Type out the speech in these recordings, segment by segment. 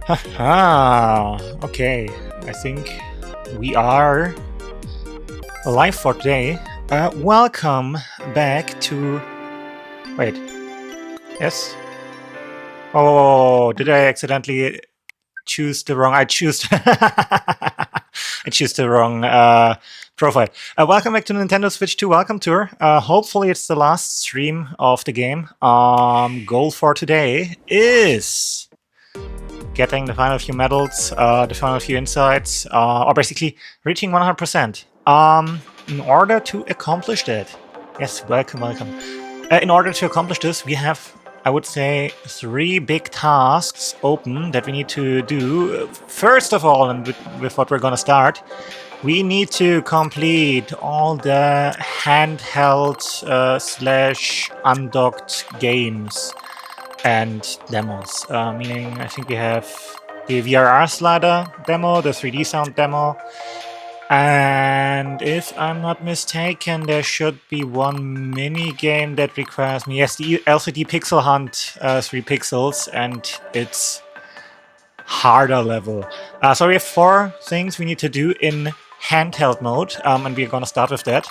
Haha, okay, I think we are live for today. Welcome back to... Wait, yes? Oh, did I accidentally choose the wrong... I choose... I choose the wrong profile. Welcome back to Nintendo Switch 2 Welcome Tour. Hopefully it's the last stream of the game. Goal for today is... getting the final few medals, the final few insights, or basically reaching 100%. In order to accomplish that, yes, welcome. In order to accomplish this, we have, I would say, 3 big tasks open that we need to do. First of all, and with what we're gonna start, we need to complete all the handheld slash undocked games and demos, meaning I think we have the VRR slider demo, the 3D sound demo, and if I'm not mistaken, there should be one mini game that requires me. Yes, the LCD Pixel Hunt 3 pixels, and it's harder level. So we have 4 things we need to do in handheld mode, and we're gonna start with that.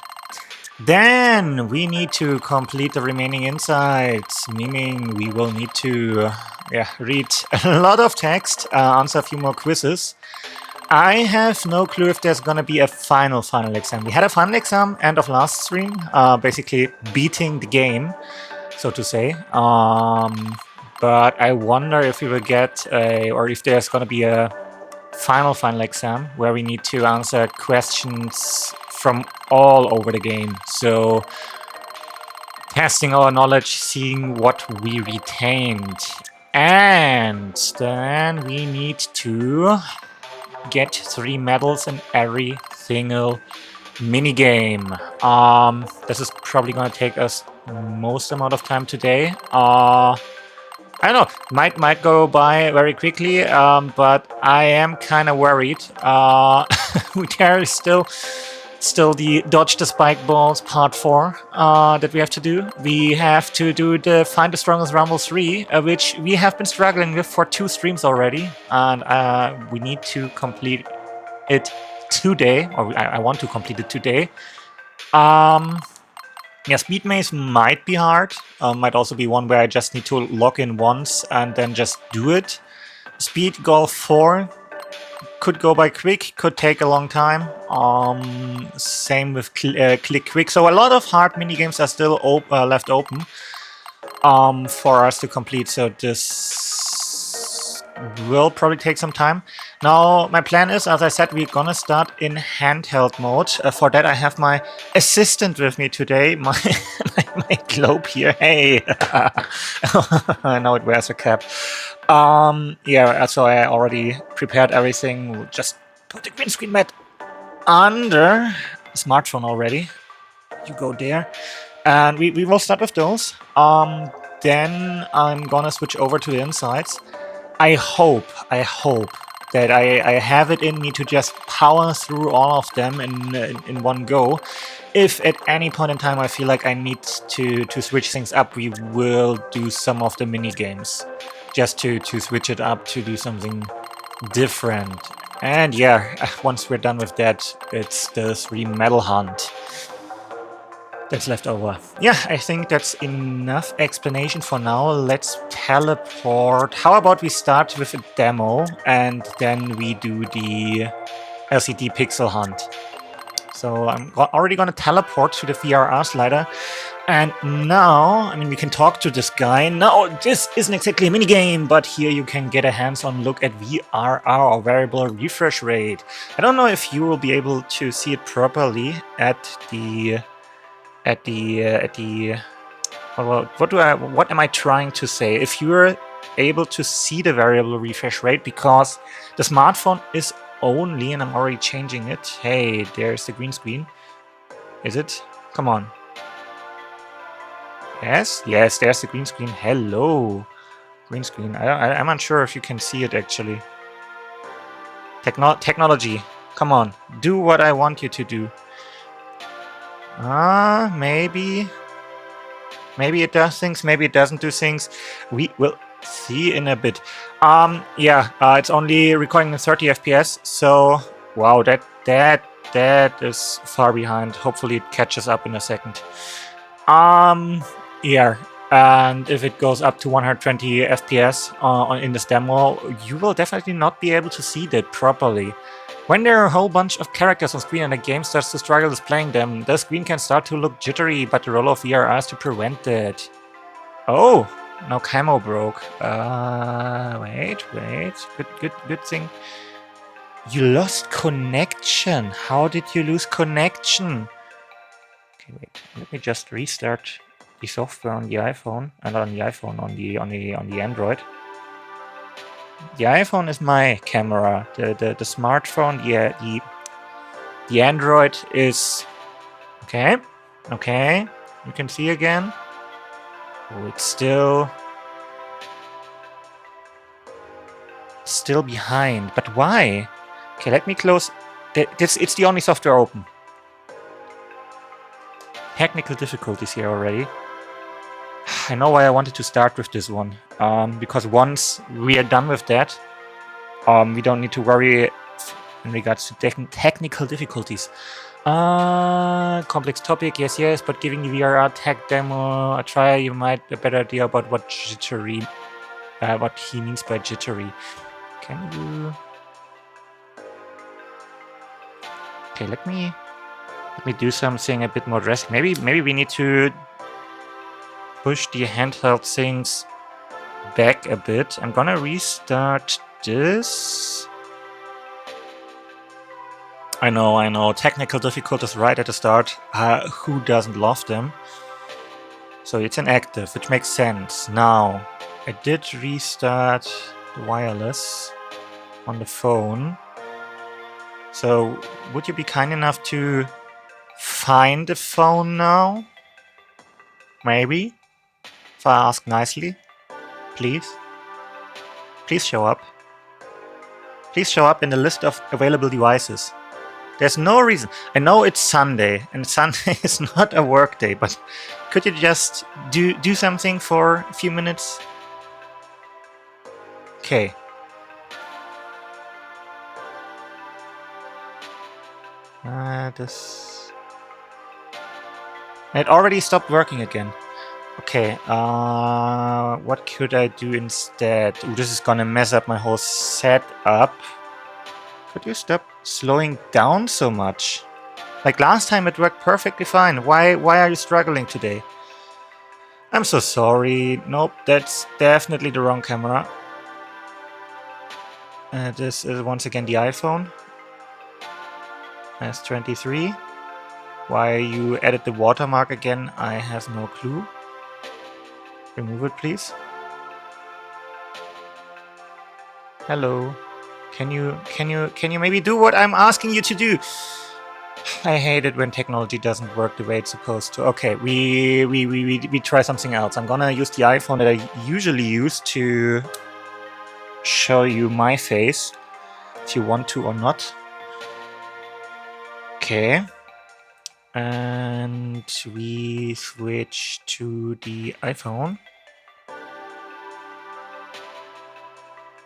Then we need to complete the remaining insights, meaning we will need to read a lot of text, answer a few more quizzes. I have no clue if there's gonna be a final exam. We had a final exam end of last stream, basically beating the game, so to say. But I wonder if we will get or if there's gonna be a final exam where we need to answer questions from all over the game. So testing our knowledge, seeing what we retained. And then we need to get 3 medals in every single minigame. This is probably gonna take us most amount of time today. I don't know, might go by very quickly, but I am kind of worried. There is still the Dodge the Spike Balls part 4 that we have to do. We have to do the Find the Strongest Rumble 3, which we have been struggling with for 2 streams already, and we need to complete it today, or I want to complete it today. Yeah, Speed Maze might be hard. Might also be one where I just need to log in once and then just do it. Speed Golf 4 could go by quick, could take a long time. Same with Click Quick. So a lot of hard minigames are still left open for us to complete. So this will probably take some time. Now, my plan is, as I said, we're gonna start in handheld mode. For that, I have my assistant with me today, my globe here. Hey! Now it wears a cap. Yeah, so I already prepared everything. We'll just put the green screen mat under the smartphone already. You go there. And we will start with those. Then I'm gonna switch over to the insights. I hope that I have it in me to just power through all of them in one go. If at any point in time I feel like I need to switch things up, we will do some of the mini games just to switch it up, to do something different. And yeah, once we're done with that, it's the 3 medal hunt that's left over. Yeah, I think that's enough explanation for now. Let's teleport. How about we start with a demo and then we do the LCD Pixel Hunt. So I'm already gonna teleport to the VRR slider. And now, I mean, we can talk to this guy. No, this isn't exactly a minigame, but here you can get a hands-on look at VRR, or variable refresh rate. I don't know if you will be able to see it properly at the what am I trying to say? If you're able to see the variable refresh rate, because the smartphone is only, and I'm already changing it. Hey, there's the green screen. Is it? Come on. Yes, there's the green screen. Hello, green screen. I'm unsure if you can see it actually. Technology, come on, do what I want you to do. Maybe it does things, maybe it doesn't do things. We will See in a bit. Yeah, it's only recording in 30 FPS, so wow, that is far behind. Hopefully it catches up in a second. Yeah, and if it goes up to 120 FPS in this demo, you will definitely not be able to see that properly. When there are a whole bunch of characters on screen and the game starts to struggle displaying them, the screen can start to look jittery, but the role of VRR is to prevent that. Oh, no camo broke. Wait. Good thing. You lost connection. How did you lose connection? Okay, wait. Let me just restart the software on the iPhone, and on the iPhone, on the Android. The iPhone is my camera. The smartphone, the Android is okay. Okay, you can see again. Oh, it's still behind. But why? Okay, let me close. It's the only software open. Technical difficulties here already. I know why I wanted to start with this one. Because once we are done with that, we don't need to worry in regards to technical difficulties. Complex topic, yes, but giving the VRR tech demo a try, you might have a better idea about what jittery, what he means by jittery. Can you? Okay, let me do something a bit more drastic. Maybe we need to push the handheld things back a bit. I'm gonna restart this. I know. Technical difficulties right at the start. Who doesn't love them? So it's inactive, which makes sense. Now, I did restart the wireless on the phone. So, would you be kind enough to find the phone now? Maybe? If I ask nicely? Please? Please show up. Please show up in the list of available devices. There's no reason. I know it's Sunday, and Sunday is not a work day, but could you just do something for a few minutes? Okay. This... It already stopped working again. Okay, what could I do instead? Ooh, this is gonna mess up my whole setup. Could you stop slowing down so much? Like last time it worked perfectly fine. Why are you struggling today? I'm so sorry. Nope, that's definitely the wrong camera. This is once again the iPhone. S23. Why you added the watermark again, I have no clue. Remove it, please. Hello. Can you maybe do what I'm asking you to do? I hate it when technology doesn't work the way it's supposed to. Okay, we try something else. I'm gonna use the iPhone that I usually use to show you my face, if you want to or not. Okay. And we switch to the iPhone.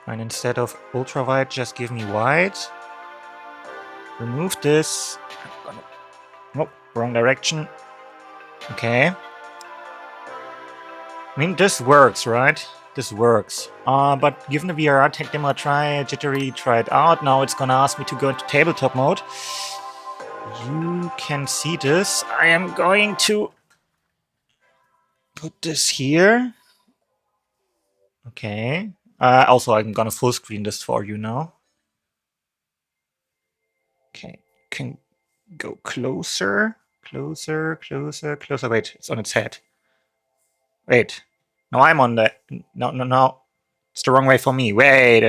And instead of ultra wide, just give me wide. Remove this. Nope, wrong direction. Okay. I mean, this works, right? This works. But given the VRR tech demo try, jittery, try it out. Now it's gonna ask me to go into tabletop mode. You can see this. I am going to put this here. Okay. Also, I'm gonna full screen this for you now. Okay, can go closer. Closer. Wait, it's on its head. Wait. No, I'm on the... No. It's the wrong way for me. Wait.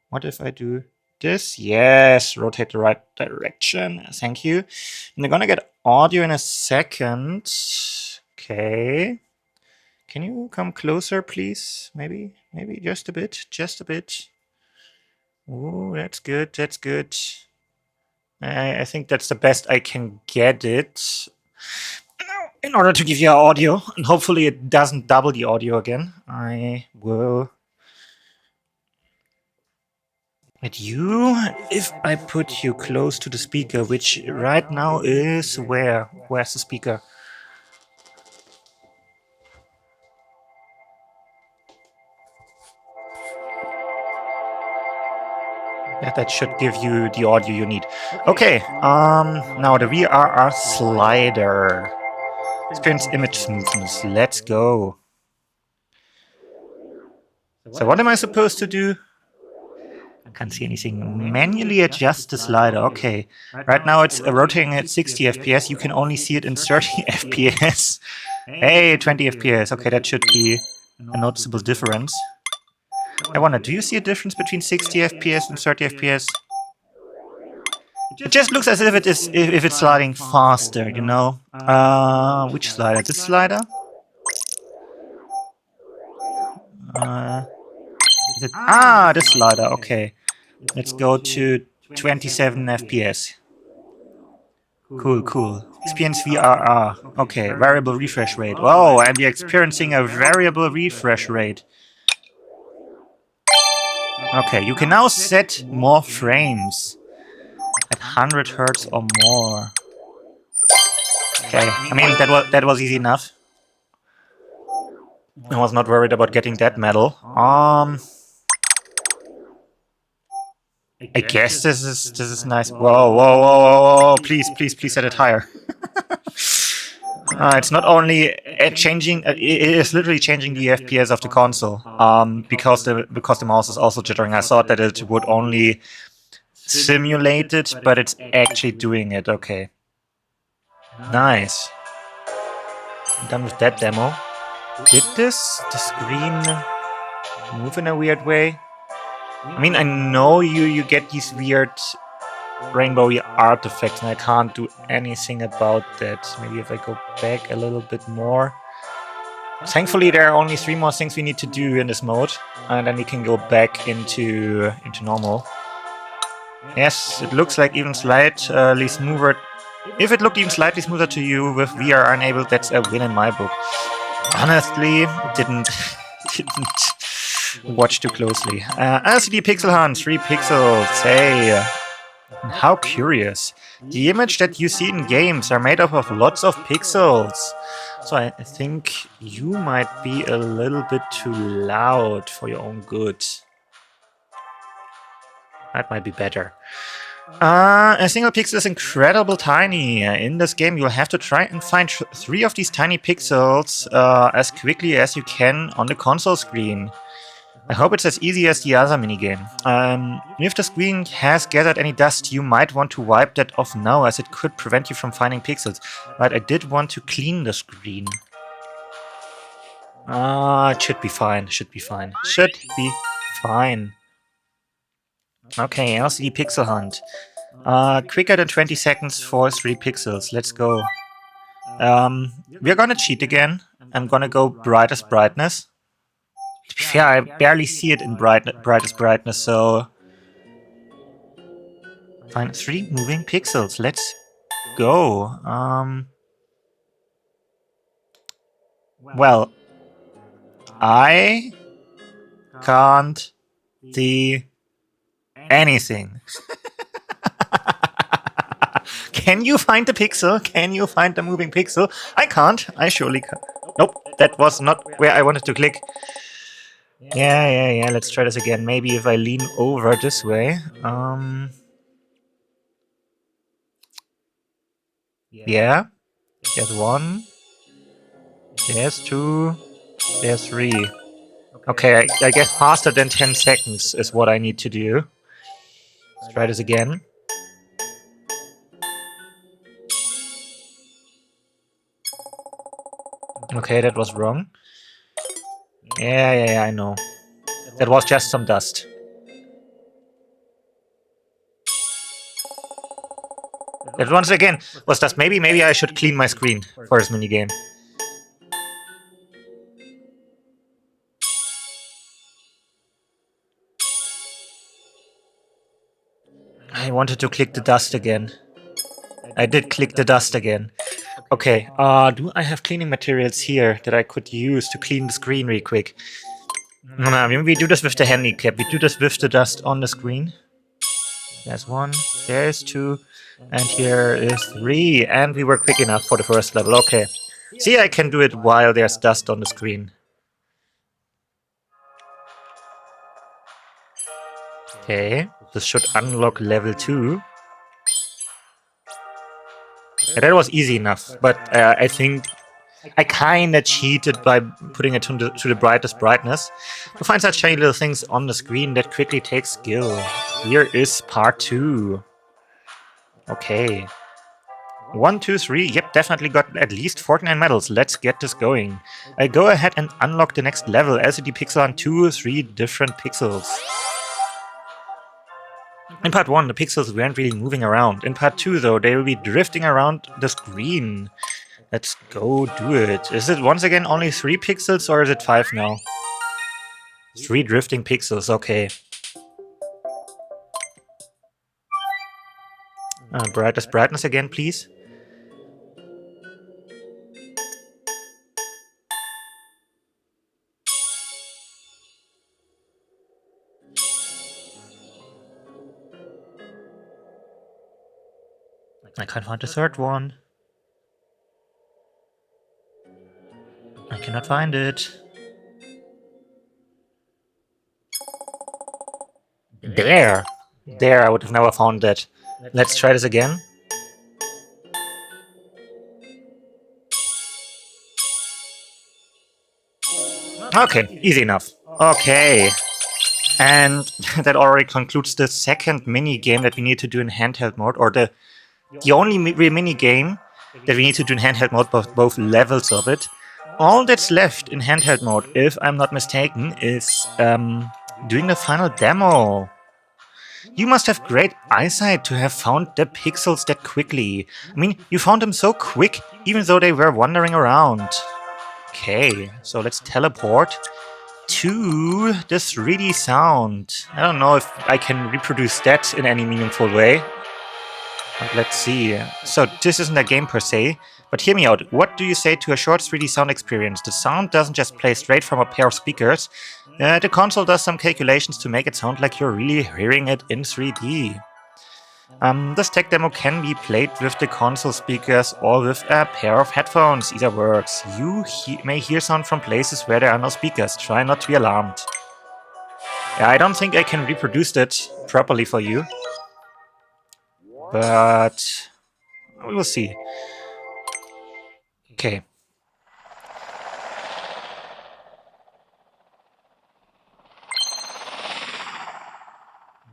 What if I do this? Yes, rotate the right direction. Thank you. And I'm gonna get audio in a second. Okay. Can you come closer, please? Maybe just a bit. Oh, that's good. I think that's the best I can get it. in order to give you audio, and hopefully it doesn't double the audio again, I will at you if I put you close to the speaker, which right now is where? Where's the speaker? Yeah, that should give you the audio you need. Okay, now the VRR slider. Experience image movements. Let's go. So what am I supposed to do? Can't see anything. Manually adjust the slider. Okay. Right now it's rotating at 60 FPS. You can only see it in 30 FPS. Hey, 20 FPS. Okay, that should be a noticeable difference. I wonder, do you see a difference between 60 FPS and 30 FPS? It just looks as if it is if it's sliding faster, you know. Which slider? This slider? Is it? Ah, this slider. Okay. Let's go to 27 FPS. Cool, cool. Experience VRR. Okay, variable refresh rate. Oh, and we're experiencing a variable refresh rate. Okay, you can now set more frames at 100 Hertz or more. Okay, I mean that was easy enough. I was not worried about getting that medal. I guess this is nice. Whoa, whoa, whoa, whoa, whoa! Please, please, please set it higher. It's not only changing; it is literally changing the FPS of the console. Because the mouse is also jittering. I thought that it would only simulate it, but it's actually doing it. Okay, nice. I'm done with that demo. Did the screen move in a weird way? I mean, I know you get these weird rainbowy artifacts, and I can't do anything about that. Maybe if I go back a little bit more. Thankfully, there are only 3 more things we need to do in this mode, and then we can go back into normal. Yes, it looks like even slightly smoother. If it looked even slightly smoother to you with VR enabled, that's a win in my book. Honestly, didn't watch too closely. LCD pixel hunt, 3 pixels. Hey, how curious. The image that you see in games are made up of lots of pixels. So I think you might be a little bit too loud for your own good. That might be better. A single pixel is incredibly tiny. In this game, you'll have to try and find 3 of these tiny pixels as quickly as you can on the console screen. I hope it's as easy as the other minigame. If the screen has gathered any dust, you might want to wipe that off now, as it could prevent you from finding pixels. But I did want to clean the screen. It should be fine, should be fine. Should be fine. Okay, LCD pixel hunt. Quicker than 20 seconds for 3 pixels. Let's go. We're gonna cheat again. I'm gonna go brightest brightness. To be fair, I barely see it in brightest brightness, so... Find 3 moving pixels. Let's go. Well, I can't see anything. Can you find the pixel? Can you find the moving pixel? I can't. I surely can't. Nope, that was not where I wanted to click. Yeah. Let's try this again. Maybe if I lean over this way. Yeah. There's 1. There's 2. There's 3. Okay, I guess faster than 10 seconds is what I need to do. Let's try this again. Okay, that was wrong. Yeah, I know. That was just some dust. That once again was dust. Maybe I should clean my screen for this minigame. I wanted to click the dust again. I did click the dust again. Okay, do I have cleaning materials here that I could use to clean the screen real quick? No, we do this with the handicap. We do this with the dust on the screen. There's 1, there's 2, and here is 3. And we were quick enough for the first level. Okay. See, I can do it while there's dust on the screen. Okay, this should unlock level 2. Yeah, that was easy enough, but I think I kinda cheated by putting it to the brightest brightness. To find such shiny little things on the screen that quickly takes skill. Here is part 2. Okay. 1, 2, 3. Yep, definitely got at least 49 medals. Let's get this going. I go ahead and unlock the next level. LCD pixel on 2 or 3 different pixels. In part 1, the pixels weren't really moving around. In part 2, though, they will be drifting around the screen. Let's go do it. Is it once again only 3 pixels or is it 5 now? 3 drifting pixels, okay. Brightness again, please. I can't find the third one. I cannot find it. There! There, I would have never found that. Let's try this again. Okay, easy enough. Okay. And that already concludes the second mini game that we need to do in handheld mode, or the only mini game that we need to do in handheld mode, both levels of it. All that's left in handheld mode, if I'm not mistaken, is doing the final demo. You must have great eyesight to have found the pixels that quickly. I mean, you found them so quick, even though they were wandering around. Okay, so let's teleport to the 3D sound. I don't know if I can reproduce that in any meaningful way. But let's see. So this isn't a game per se, but hear me out. What do you say to a short 3D sound experience? The sound doesn't just play straight from a pair of speakers. The console does some calculations to make it sound like you're really hearing it in 3D. This tech demo can be played with the console speakers or with a pair of headphones. Either works. You may hear sound from places where there are no speakers. Try not to be alarmed. Yeah, I don't think I can reproduce that properly for you. But we will see. Okay.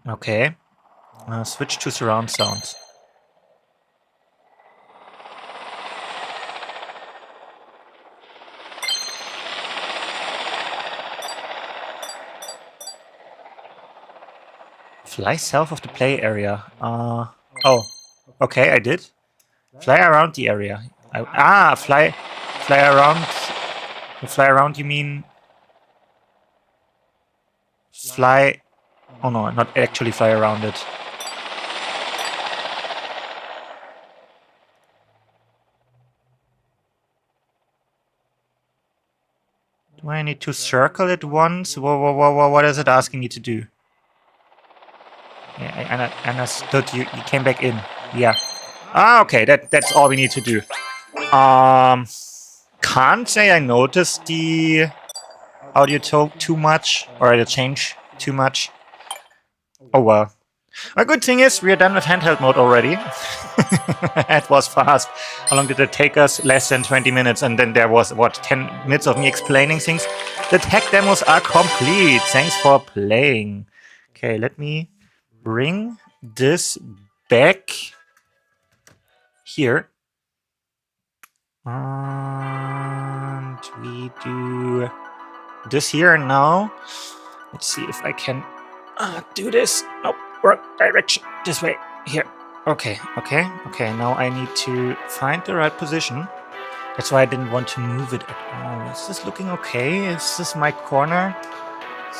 Okay. Switch to surround sounds. Fly south of the play area. Oh. Okay, I did. Fly around the area. Fly around. Fly around, you mean... Fly... Oh no, not actually fly around it. Do I need to circle it once? What is it asking me to do? Yeah, I understood you came back in. Yeah. Okay, that's all we need to do. Can't say I noticed the audio too much, or the change too much. Oh well. A good thing is, we are done with handheld mode already. It was fast. How long did it take us? Less than 20 minutes, and then there was, what, 10 minutes of me explaining things? The tech demos are complete. Thanks for playing. Okay, let me bring this back here. And we do this here now. Let's see if I can do this. Nope, wrong direction. This way. Here. Okay. Now I need to find the right position. That's why I didn't want to move it at all. Is this looking okay? Is this my corner?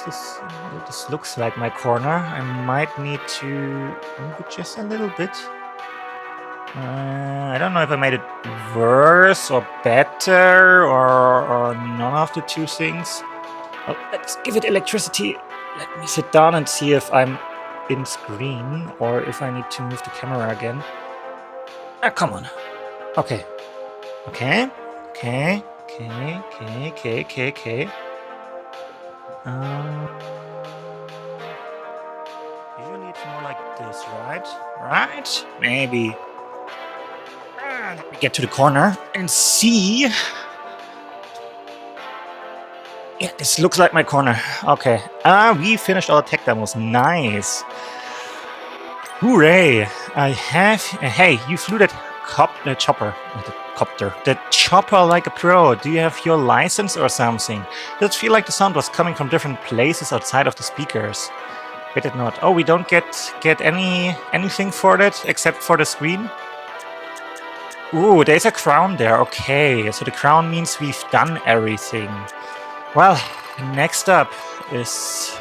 This looks like my corner. I might need to move it just a little bit. I don't know if I made it worse or better or none of the two things. Well, let's give it electricity. Let me sit down and see if I'm in screen or if I need to move the camera again. Ah, come on. Okay. Okay. Okay. Okay. Okay. Okay. Okay. Okay. Usually it's more like this, right? Right? Maybe. Let me get to the corner and see. Yeah, this looks like my corner. Okay. We finished our tech demos. Nice. Hooray! I have. Hey, you flew that chopper. The copter. The chopper like a pro. Do you have your license or something? Does it feel like the sound was coming from different places outside of the speakers? Did it not? Oh, we don't get anything for that except for the screen? Ooh, there's a crown there. Okay, so the crown means we've done everything. Well, next up is...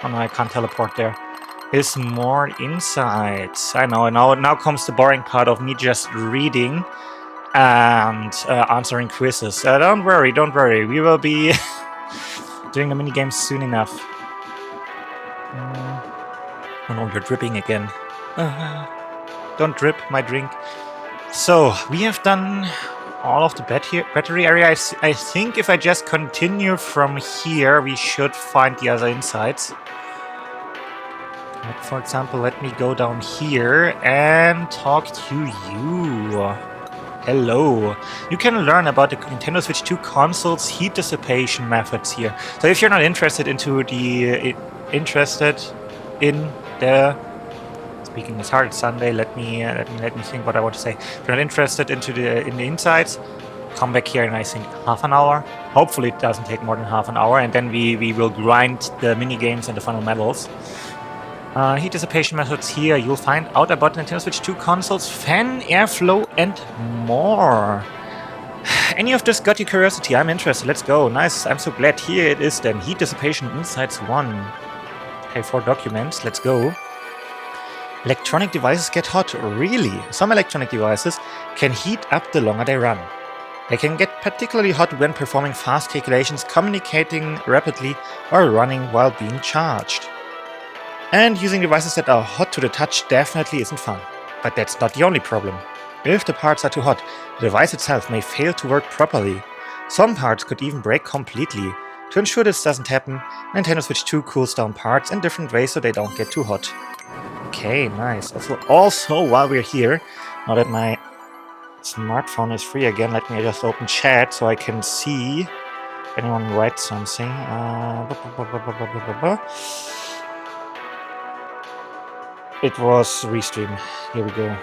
Oh no, I can't teleport there. Is more insights. I know, now comes the boring part of me just reading and answering quizzes. Don't worry, we will be doing the minigames soon enough. Oh no, you're dripping again. Don't drip my drink. So, we have done all of the battery area. I think if I just continue from here, we should find the other insights. Like, for example, let me go down here and talk to you. Hello. You can learn about the Nintendo Switch 2 console's heat dissipation methods here. So if you're not interested in the speaking is hard. It's Sunday. Let me think what I want to say. If you're not interested in the insights, come back here in I think half an hour. Hopefully it doesn't take more than half an hour, and then we will grind the mini games and the final medals. Heat dissipation methods here. You'll find out about the Nintendo Switch 2 console's fan, airflow, and more. Any of this got your curiosity? I'm interested. Let's go. Nice. I'm so glad. Here it is then. Heat dissipation insights 1. Okay, 4 documents. Let's go. Electronic devices get hot. Really? Some electronic devices can heat up the longer they run. They can get particularly hot when performing fast calculations, communicating rapidly, or running while being charged. And using devices that are hot to the touch definitely isn't fun. But that's not the only problem. If the parts are too hot, the device itself may fail to work properly. Some parts could even break completely. To ensure this doesn't happen, Nintendo Switch 2 cools down parts in different ways so they don't get too hot. Okay, nice. Also, while we're here, now that my smartphone is free again, let me just open chat so I can see if anyone writes something. It was Restream. Here we go.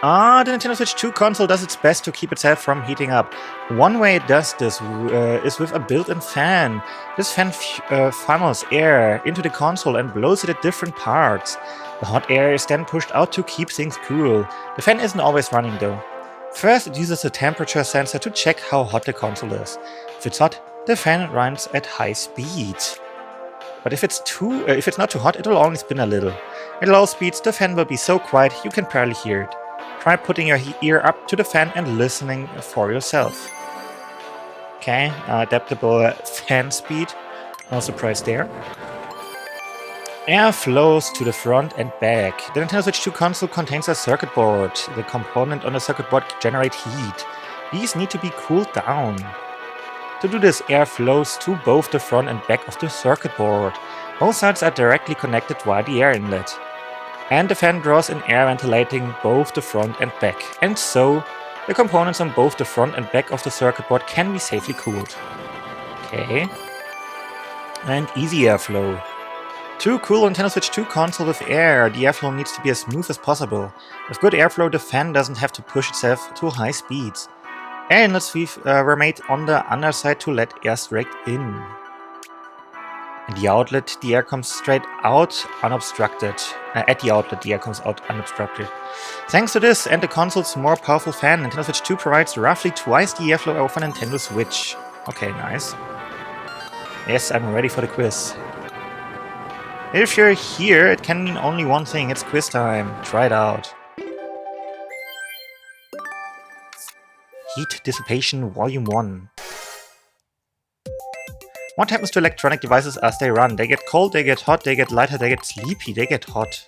The Nintendo Switch 2 console does its best to keep itself from heating up. One way it does this is with a built-in fan. This fan funnels air into the console and blows it at different parts. The hot air is then pushed out to keep things cool. The fan isn't always running though. First, it uses a temperature sensor to check how hot the console is. If it's hot, the fan runs at high speed. But if it's not too hot, it will only spin a little. At low speeds, the fan will be so quiet you can barely hear it. Try putting your ear up to the fan and listening for yourself. Okay, adaptable fan speed. No surprise there. Air flows to the front and back. The Nintendo Switch 2 console contains a circuit board. The components on the circuit board generate heat. These need to be cooled down. To do this, air flows to both the front and back of the circuit board. Both sides are directly connected via the air inlet. And the fan draws in air ventilating both the front and back. And so, the components on both the front and back of the circuit board can be safely cooled. Okay. And easy airflow. To cool Nintendo Switch 2 console with air, the airflow needs to be as smooth as possible. With good airflow, the fan doesn't have to push itself to high speeds. Air inlets were made on the underside to let air straight in. In the outlet, the air comes straight out unobstructed. At the outlet, the air comes out unobstructed. Thanks to this and the console's more powerful fan, Nintendo Switch 2 provides roughly twice the airflow of a Nintendo Switch. Okay, nice. Yes, I'm ready for the quiz. If you're here, it can mean only one thing, it's quiz time. Try it out. Heat Dissipation Volume 1. What happens to electronic devices as they run? They get cold, they get hot, they get lighter, they get sleepy, they get hot.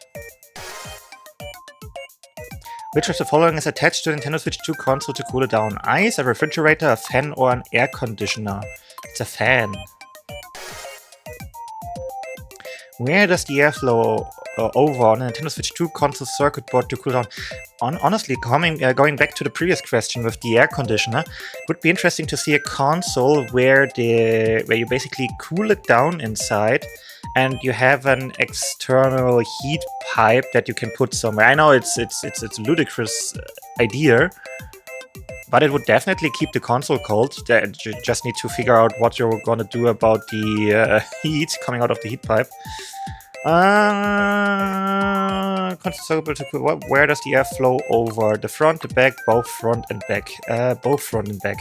Which of the following is attached to the Nintendo Switch 2 console to cool it down? Ice, a refrigerator, a fan, or an air conditioner? It's a fan. Where does the airflow over on the Nintendo Switch 2 console circuit board to cool down? Honestly, going back to the previous question with the air conditioner, it would be interesting to see a console where you basically cool it down inside, and you have an external heat pipe that you can put somewhere. I know it's a ludicrous idea, but it would definitely keep the console cold. You just need to figure out what you're gonna do about the heat coming out of the heat pipe. Where does the air flow over? The front, the back, both front and back. Both front and back.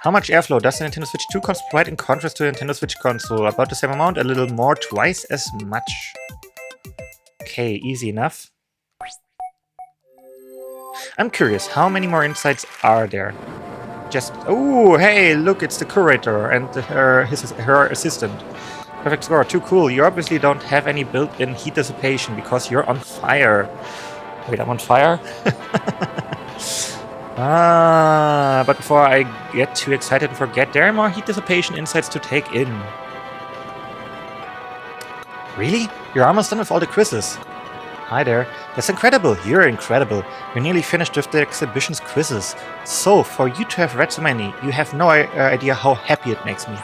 How much airflow does the Nintendo Switch 2 console provide in contrast to the Nintendo Switch console? About the same amount, a little more, twice as much. Okay, easy enough. I'm curious, how many more insights are there? Just, oh, hey, look, it's the curator and her assistant. Perfect score, too cool. You obviously don't have any built-in heat dissipation because you're on fire. Wait, I'm on fire? But before I get too excited and forget, there are more heat dissipation insights to take in. Really? You're almost done with all the quizzes. Hi there. That's incredible. You're incredible. We're nearly finished with the exhibition's quizzes. So, for you to have read so many, you have no idea how happy it makes me.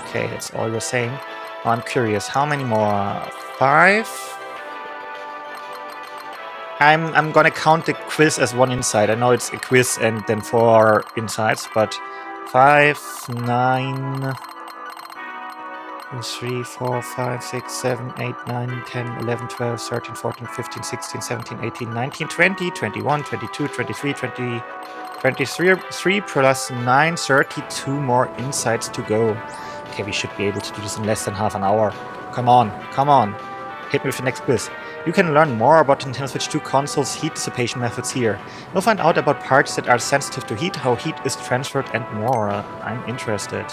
Okay, that's all you're saying. Oh, I'm curious. How many more? 5? I'm gonna count the quiz as one insight. I know it's a quiz and then 4 insights, but 5, 9... 3, 4, 5, 6, 7, 8, 9, 10, 11, 12, 13, 14, 15, 16, 17, 18, 19, 20, 21, 22, 23, 23 plus 9, 32 more insights to go. Okay, we should be able to do this in less than half an hour. Come on, come on. Hit me with the next quiz. You can learn more about the Nintendo Switch 2 console's heat dissipation methods here. You'll find out about parts that are sensitive to heat, how heat is transferred, and more. I'm interested.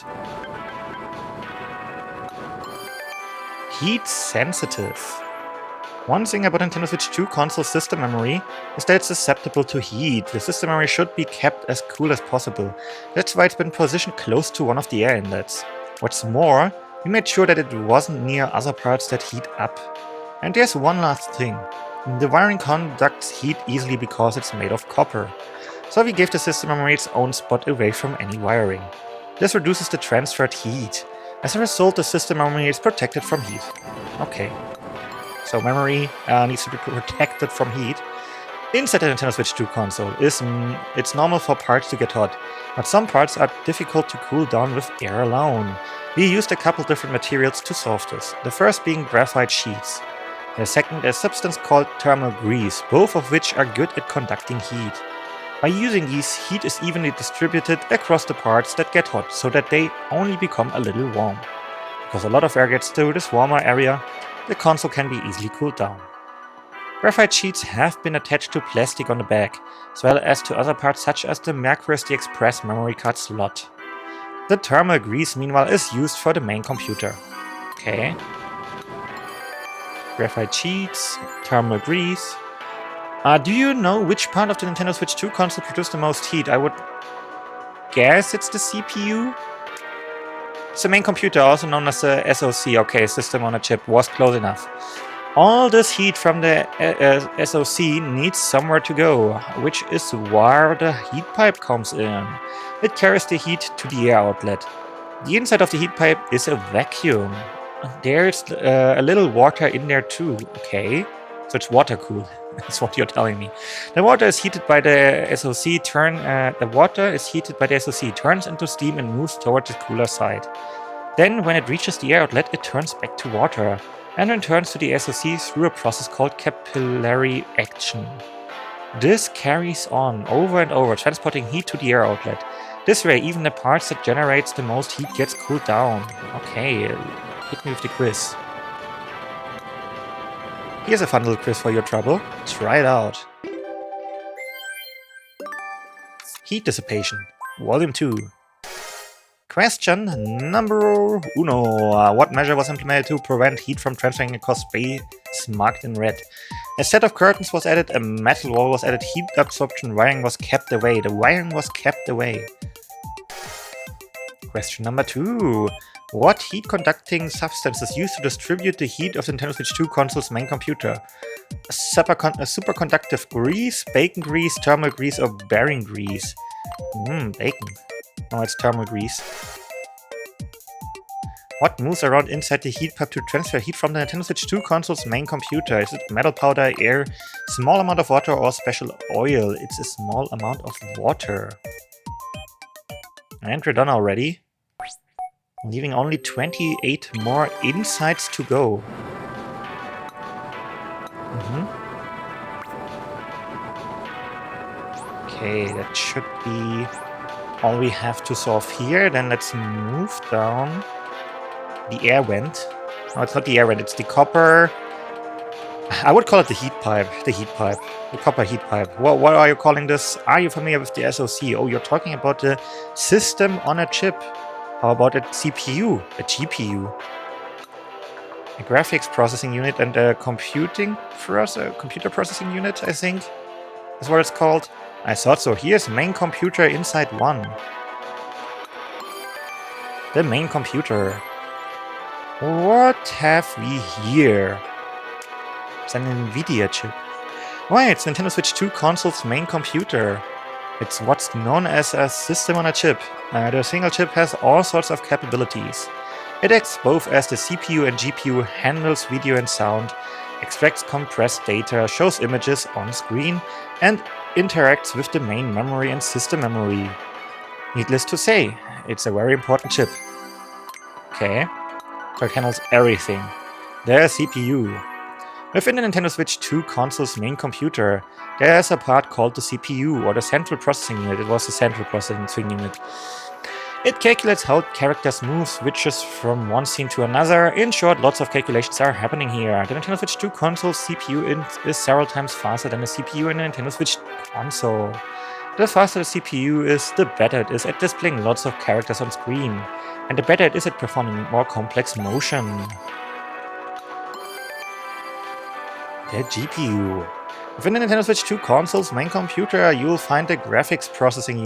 Heat sensitive. One thing about Nintendo Switch 2 console system memory is that it's susceptible to heat. The system memory should be kept as cool as possible. That's why it's been positioned close to one of the air inlets. What's more, we made sure that it wasn't near other parts that heat up. And there's one last thing. The wiring conducts heat easily because it's made of copper. So we gave the system memory its own spot away from any wiring. This reduces the transferred heat. As a result, the system memory is protected from heat. Okay. So memory needs to be protected from heat. Inside the Nintendo Switch 2 console, it's normal for parts to get hot, but some parts are difficult to cool down with air alone. We used a couple different materials to solve this, the first being graphite sheets. The second a substance called thermal grease, both of which are good at conducting heat. By using these, heat is evenly distributed across the parts that get hot, so that they only become a little warm. Because a lot of air gets through this warmer area, the console can be easily cooled down. Graphite sheets have been attached to plastic on the back, as well as to other parts such as the microSD Express memory card slot. The thermal grease, meanwhile, is used for the main computer. Okay. Graphite sheets, thermal grease. Do you know which part of the Nintendo Switch 2 console produced the most heat? I would guess it's the CPU? It's the main computer, also known as the SoC. Okay, system on a chip, was close enough. All this heat from the SoC needs somewhere to go, which is where the heat pipe comes in. It carries the heat to the air outlet. The inside of the heat pipe is a vacuum. There's a little water in there too. Okay, so it's water cooled. That's what you're telling me. The water is heated by the SoC. Turns into steam and moves toward the cooler side. Then, when it reaches the air outlet, it turns back to water and returns to the SoC through a process called capillary action. This carries on over and over, transporting heat to the air outlet. This way, even the parts that generates the most heat gets cooled down. Okay, hit me with the quiz. Here's a fun little quiz for your trouble. Try it out. Heat dissipation. Volume 2. Question number uno. What measure was implemented to prevent heat from transferring across space marked in red? A set of curtains was added, a metal wall was added, heat absorption wiring was kept away. The wiring was kept away. Question number 2. What heat-conducting substance is used to distribute the heat of the Nintendo Switch 2 console's main computer? A superconductive grease, bacon grease, thermal grease, or bearing grease? Bacon. No, it's thermal grease. What moves around inside the heat pipe to transfer heat from the Nintendo Switch 2 console's main computer? Is it metal powder, air, small amount of water, or special oil? It's a small amount of water. And we're done already. Leaving only 28 more insights to go. Okay, that should be all we have to solve here. Then let's move down. The air vent. No, it's not the air vent, it's the copper. I would call it the heat pipe. The heat pipe. The copper heat pipe. What are you calling this? Are you familiar with the SoC? Oh, you're talking about the system on a chip. How about a CPU? A GPU? A graphics processing unit and a computer processing unit, I think, is what it's called. I thought so. Here's main computer inside one. The main computer. What have we here? It's an NVIDIA chip. Why, it's Nintendo Switch 2 console's main computer. It's what's known as a system on a chip. The single chip has all sorts of capabilities. It acts both as the CPU and GPU, handles video and sound, extracts compressed data, shows images on screen, and interacts with the main memory and system memory. Needless to say, it's a very important chip. Okay, so it handles everything. There's CPU. Within the Nintendo Switch 2 console's main computer, there's a part called the CPU, or the Central Processing Unit. It was the Central Processing Unit. It calculates how characters move, switches from one scene to another. In short, lots of calculations are happening here. The Nintendo Switch 2 console's CPU is several times faster than the CPU in the Nintendo Switch console. The faster the CPU is, the better it is at displaying lots of characters on screen, and the better it is at performing more complex motion. The GPU. Within the Nintendo Switch 2 console's main computer, you'll find the graphics processing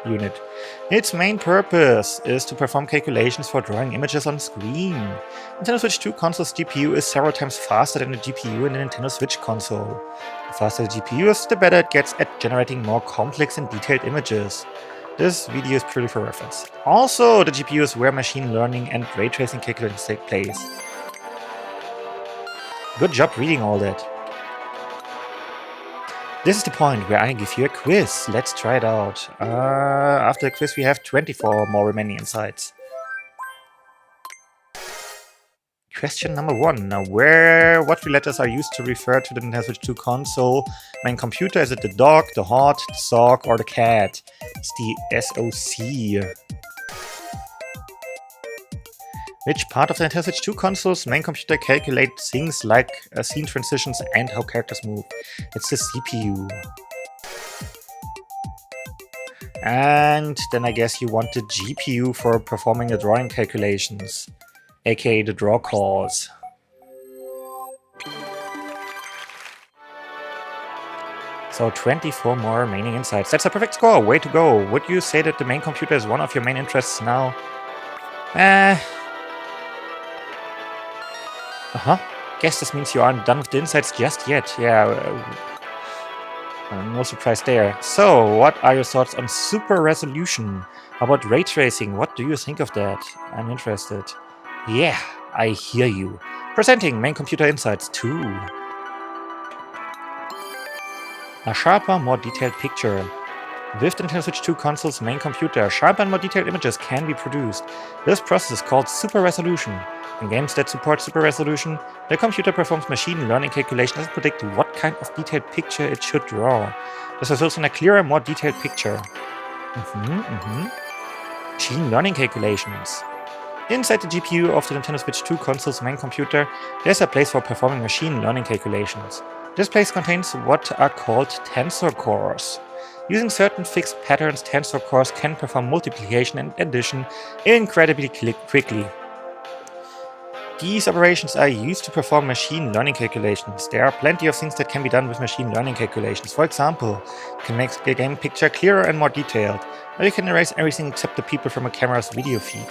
unit. Its main purpose is to perform calculations for drawing images on screen. Nintendo Switch 2 console's GPU is several times faster than the GPU in the Nintendo Switch console. The faster the GPU is, the better it gets at generating more complex and detailed images. This video is purely for reference. Also, the GPU is where machine learning and ray tracing calculations take place. Good job reading all that. This is the point where I give you a quiz. Let's try it out. After the quiz we have 24 more remaining insights. Question number 1. Now, what three letters are used to refer to the Nintendo Switch 2 console main computer? Is it the dog, the hot, the sock, or the cat? It's the SoC. Which part of the Nintendo Switch 2 console's main computer calculates things like scene transitions and how characters move? It's the CPU. And then I guess you want the GPU for performing the drawing calculations, aka the draw calls. So 24 more remaining insights. That's a perfect score. Way to go. Would you say that the main computer is one of your main interests now? Guess this means you aren't done with the insights just yet. Yeah, no surprise there. So, what are your thoughts on super resolution? How about ray tracing? What do you think of that? I'm interested. Yeah, I hear you. Presenting main computer insights 2. A sharper, more detailed picture. With the Nintendo Switch 2 console's main computer, sharper and more detailed images can be produced. This process is called super resolution. In games that support super resolution, the computer performs machine learning calculations to predict what kind of detailed picture it should draw. This results in a clearer, more detailed picture. Machine learning calculations. Inside the GPU of the Nintendo Switch 2 console's main computer, there's a place for performing machine learning calculations. This place contains what are called tensor cores. Using certain fixed patterns, tensor cores can perform multiplication and addition incredibly quickly. These operations are used to perform machine learning calculations. There are plenty of things that can be done with machine learning calculations. For example, you can make the game picture clearer and more detailed, or you can erase everything except the people from a camera's video feed.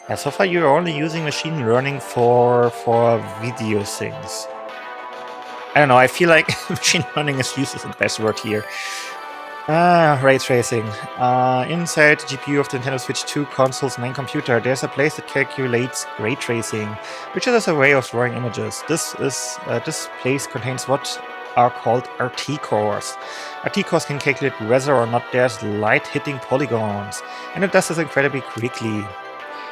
Yeah, so far you're only using machine learning for video things. I don't know, I feel like machine learning is used as the best word here. Ray tracing. Inside the GPU of the Nintendo Switch 2 console's main computer, there's a place that calculates ray tracing, which is a way of drawing images. This place contains what are called RT cores. RT cores can calculate whether or not there's light hitting polygons, and it does this incredibly quickly.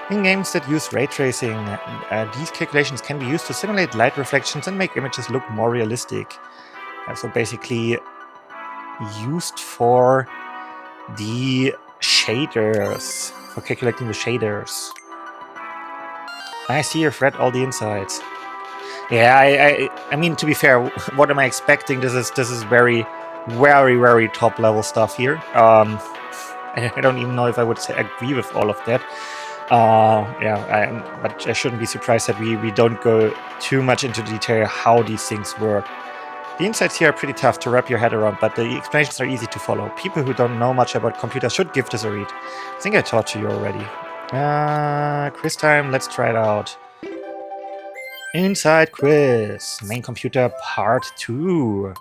In games that use ray tracing, these calculations can be used to simulate light reflections and make images look more realistic. So basically used for the shaders, for calculating the shaders. I see you've read all the insights. Yeah, I mean, to be fair, what am I expecting? This is very, very, very top level stuff here. I don't even know if I would say agree with all of that. But I shouldn't be surprised that we don't go too much into detail how these things work. The insights here are pretty tough to wrap your head around, but the explanations are easy to follow. People who don't know much about computers should give this a read. I think I taught to you already. Quiz time, let's try it out. Inside quiz, main computer part 2.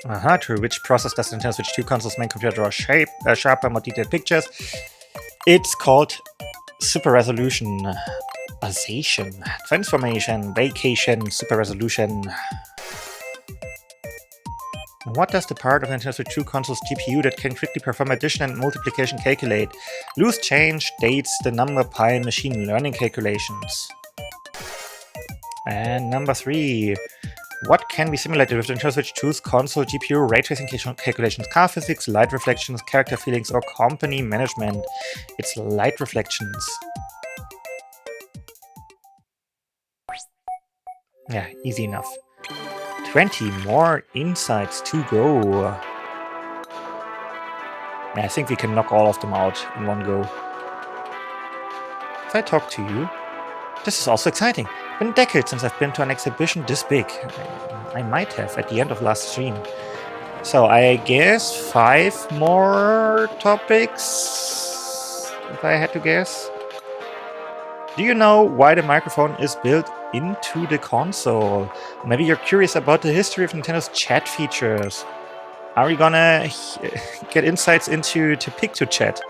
To which process does the Nintendo Switch 2 console's main computer draw sharper, more detailed pictures? It's called super resolution. Transformation, vacation, super resolution. What does the part of the Nintendo Switch 2 console's GPU that can quickly perform addition and multiplication calculate? Loose change, dates, the number pi, machine learning calculations. And number 3. What can be simulated with the Nintendo Switch 2's console GPU ray tracing calculations, car physics, light reflections, character feelings, or company management? It's light reflections. Yeah, easy enough. 20 more insights to go. I think we can knock all of them out in one go. If I talk to you, this is also exciting. It's been decades since I've been to an exhibition this big. I might have at the end of last stream. So I guess 5 more topics, if I had to guess. Do you know why the microphone is built into the console? Maybe you're curious about the history of Nintendo's chat features. Are we gonna get insights into Pic-to-Chat?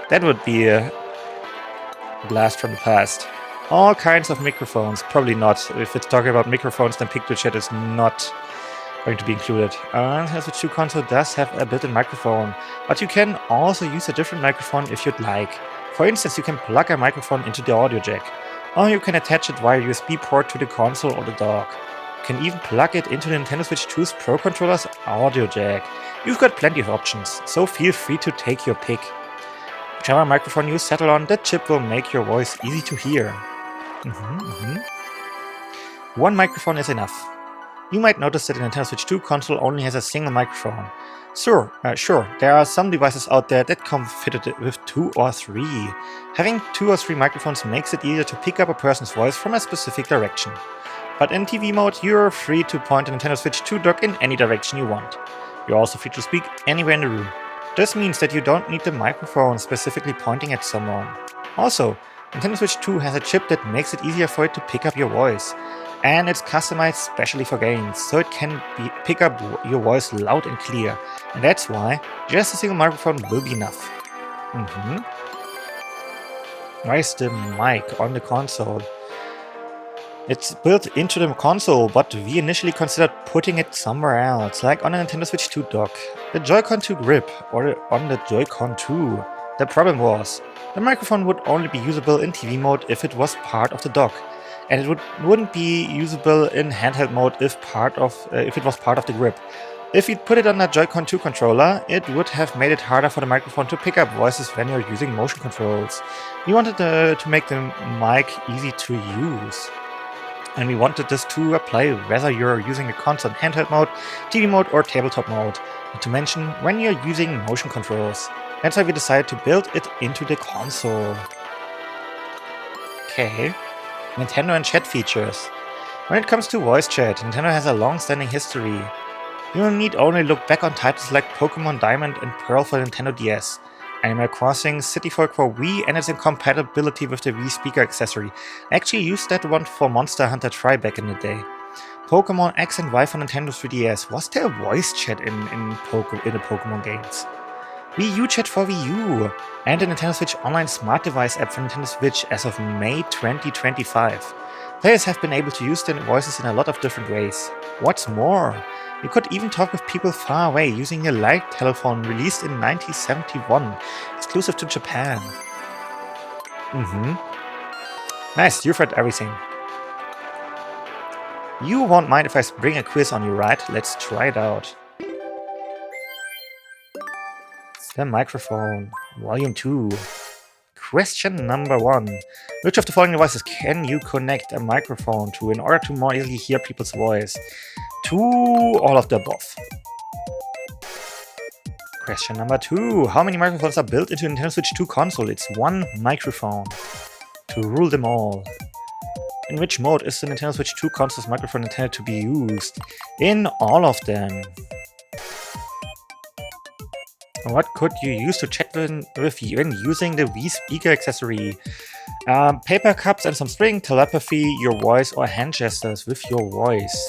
That would be a blast from the past. All kinds of microphones. Probably not. If it's talking about microphones, then Pic-to-Chat is not going to be included. The Switch 2 console does have a built-in microphone, but you can also use a different microphone if you'd like. For instance, you can plug a microphone into the audio jack, or you can attach it via USB port to the console or the dock. You can even plug it into the Nintendo Switch 2's Pro Controller's audio jack. You've got plenty of options, so feel free to take your pick. Whichever microphone you settle on, the chip will make your voice easy to hear. One microphone is enough. You might notice that the Nintendo Switch 2 console only has a single microphone. Sure, there are some devices out there that come fitted with 2 or 3. Having 2 or 3 microphones makes it easier to pick up a person's voice from a specific direction. But in TV mode, you're free to point the Nintendo Switch 2 dock in any direction you want. You're also free to speak anywhere in the room. This means that you don't need the microphone specifically pointing at someone. Also, Nintendo Switch 2 has a chip that makes it easier for it to pick up your voice. And it's customized specially for games, so it can pick up your voice loud and clear. And that's why just a single microphone will be enough. Why is the mic on the console? It's built into the console, but we initially considered putting it somewhere else, like on a Nintendo Switch 2 dock, the Joy-Con 2 grip, or on the Joy-Con 2. The problem was, the microphone would only be usable in TV mode if it was part of the dock. And it wouldn't be usable in handheld mode if it was part of the grip. If you'd put it on a Joy-Con 2 controller, it would have made it harder for the microphone to pick up voices when you're using motion controls. We wanted to make the mic easy to use. And we wanted this to apply whether you're using a console in handheld mode, TV mode, or tabletop mode, not to mention when you're using motion controls. That's why we decided to build it into the console. Okay. Nintendo and chat features. When it comes to voice chat, Nintendo has a long-standing history. You need only look back on titles like Pokemon Diamond and Pearl for Nintendo DS, Animal Crossing, City Folk for Wii, and its incompatibility with the Wii speaker accessory. I actually used that one for Monster Hunter Tri back in the day. Pokemon X and Y for Nintendo 3DS. Was there voice chat in the Pokemon games? Wii U chat for Wii U, and the Nintendo Switch Online Smart Device app for Nintendo Switch as of May 2025. Players have been able to use their voices in a lot of different ways. What's more, you could even talk with people far away using a light telephone released in 1971, exclusive to Japan. Nice, you've read everything. You won't mind if I bring a quiz on you, right? Let's try it out. The microphone, volume 2. Question number 1. Which of the following devices can you connect a microphone to in order to more easily hear people's voice? To all of the above. Question number 2. How many microphones are built into Nintendo Switch 2 console? It's one microphone. To rule them all. In which mode is the Nintendo Switch 2 console's microphone intended to be used? In all of them. What could you use to chat when using the Wii speaker accessory? Paper cups and some string, telepathy, your voice, or hand gestures with your voice.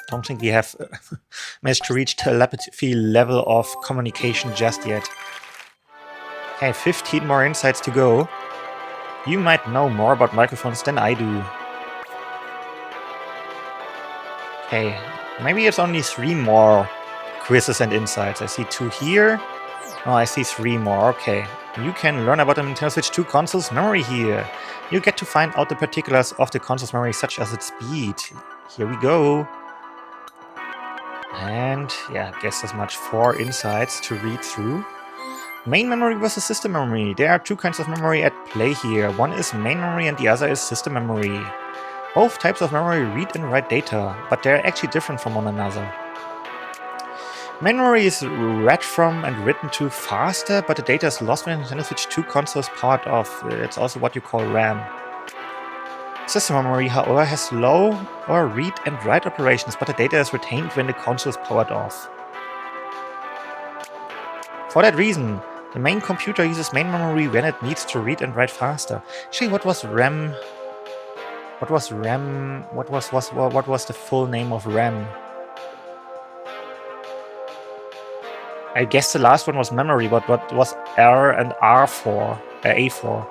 Don't think we have managed to reach telepathy level of communication just yet. Okay, 15 more insights to go. You might know more about microphones than I do. Okay, maybe it's only 3 more quizzes and insights. I see 2 here. Oh, I see 3 more. Okay. You can learn about the Nintendo Switch 2 console's memory here. You get to find out the particulars of the console's memory, such as its speed. Here we go. And yeah, I guess as much 4 insights to read through. Main memory versus system memory. There are 2 kinds of memory at play here. One is main memory and the other is system memory. Both types of memory read and write data, but they're actually different from one another. Main memory is read from and written to faster, but the data is lost when the Nintendo Switch 2 console is powered off. It's also what you call RAM. System memory, however, has slow or read and write operations, but the data is retained when the console is powered off. For that reason, the main computer uses main memory when it needs to read and write faster. Actually, what was RAM? What was RAM? What was the full name of RAM? I guess the last one was memory, but what was R and R for? A for?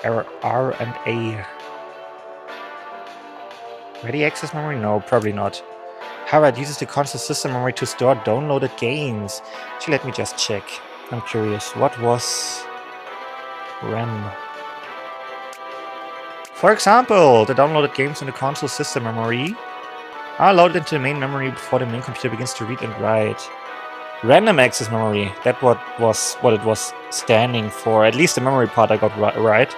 R and A. Ready access memory? No, probably not. However, it uses the console system memory to store downloaded games. Actually, let me just check. I'm curious. What was RAM? For example, the downloaded games in the console system memory are loaded into the main memory before the main computer begins to read and write. Random access memory, that's what it was standing for. At least the memory part I got right.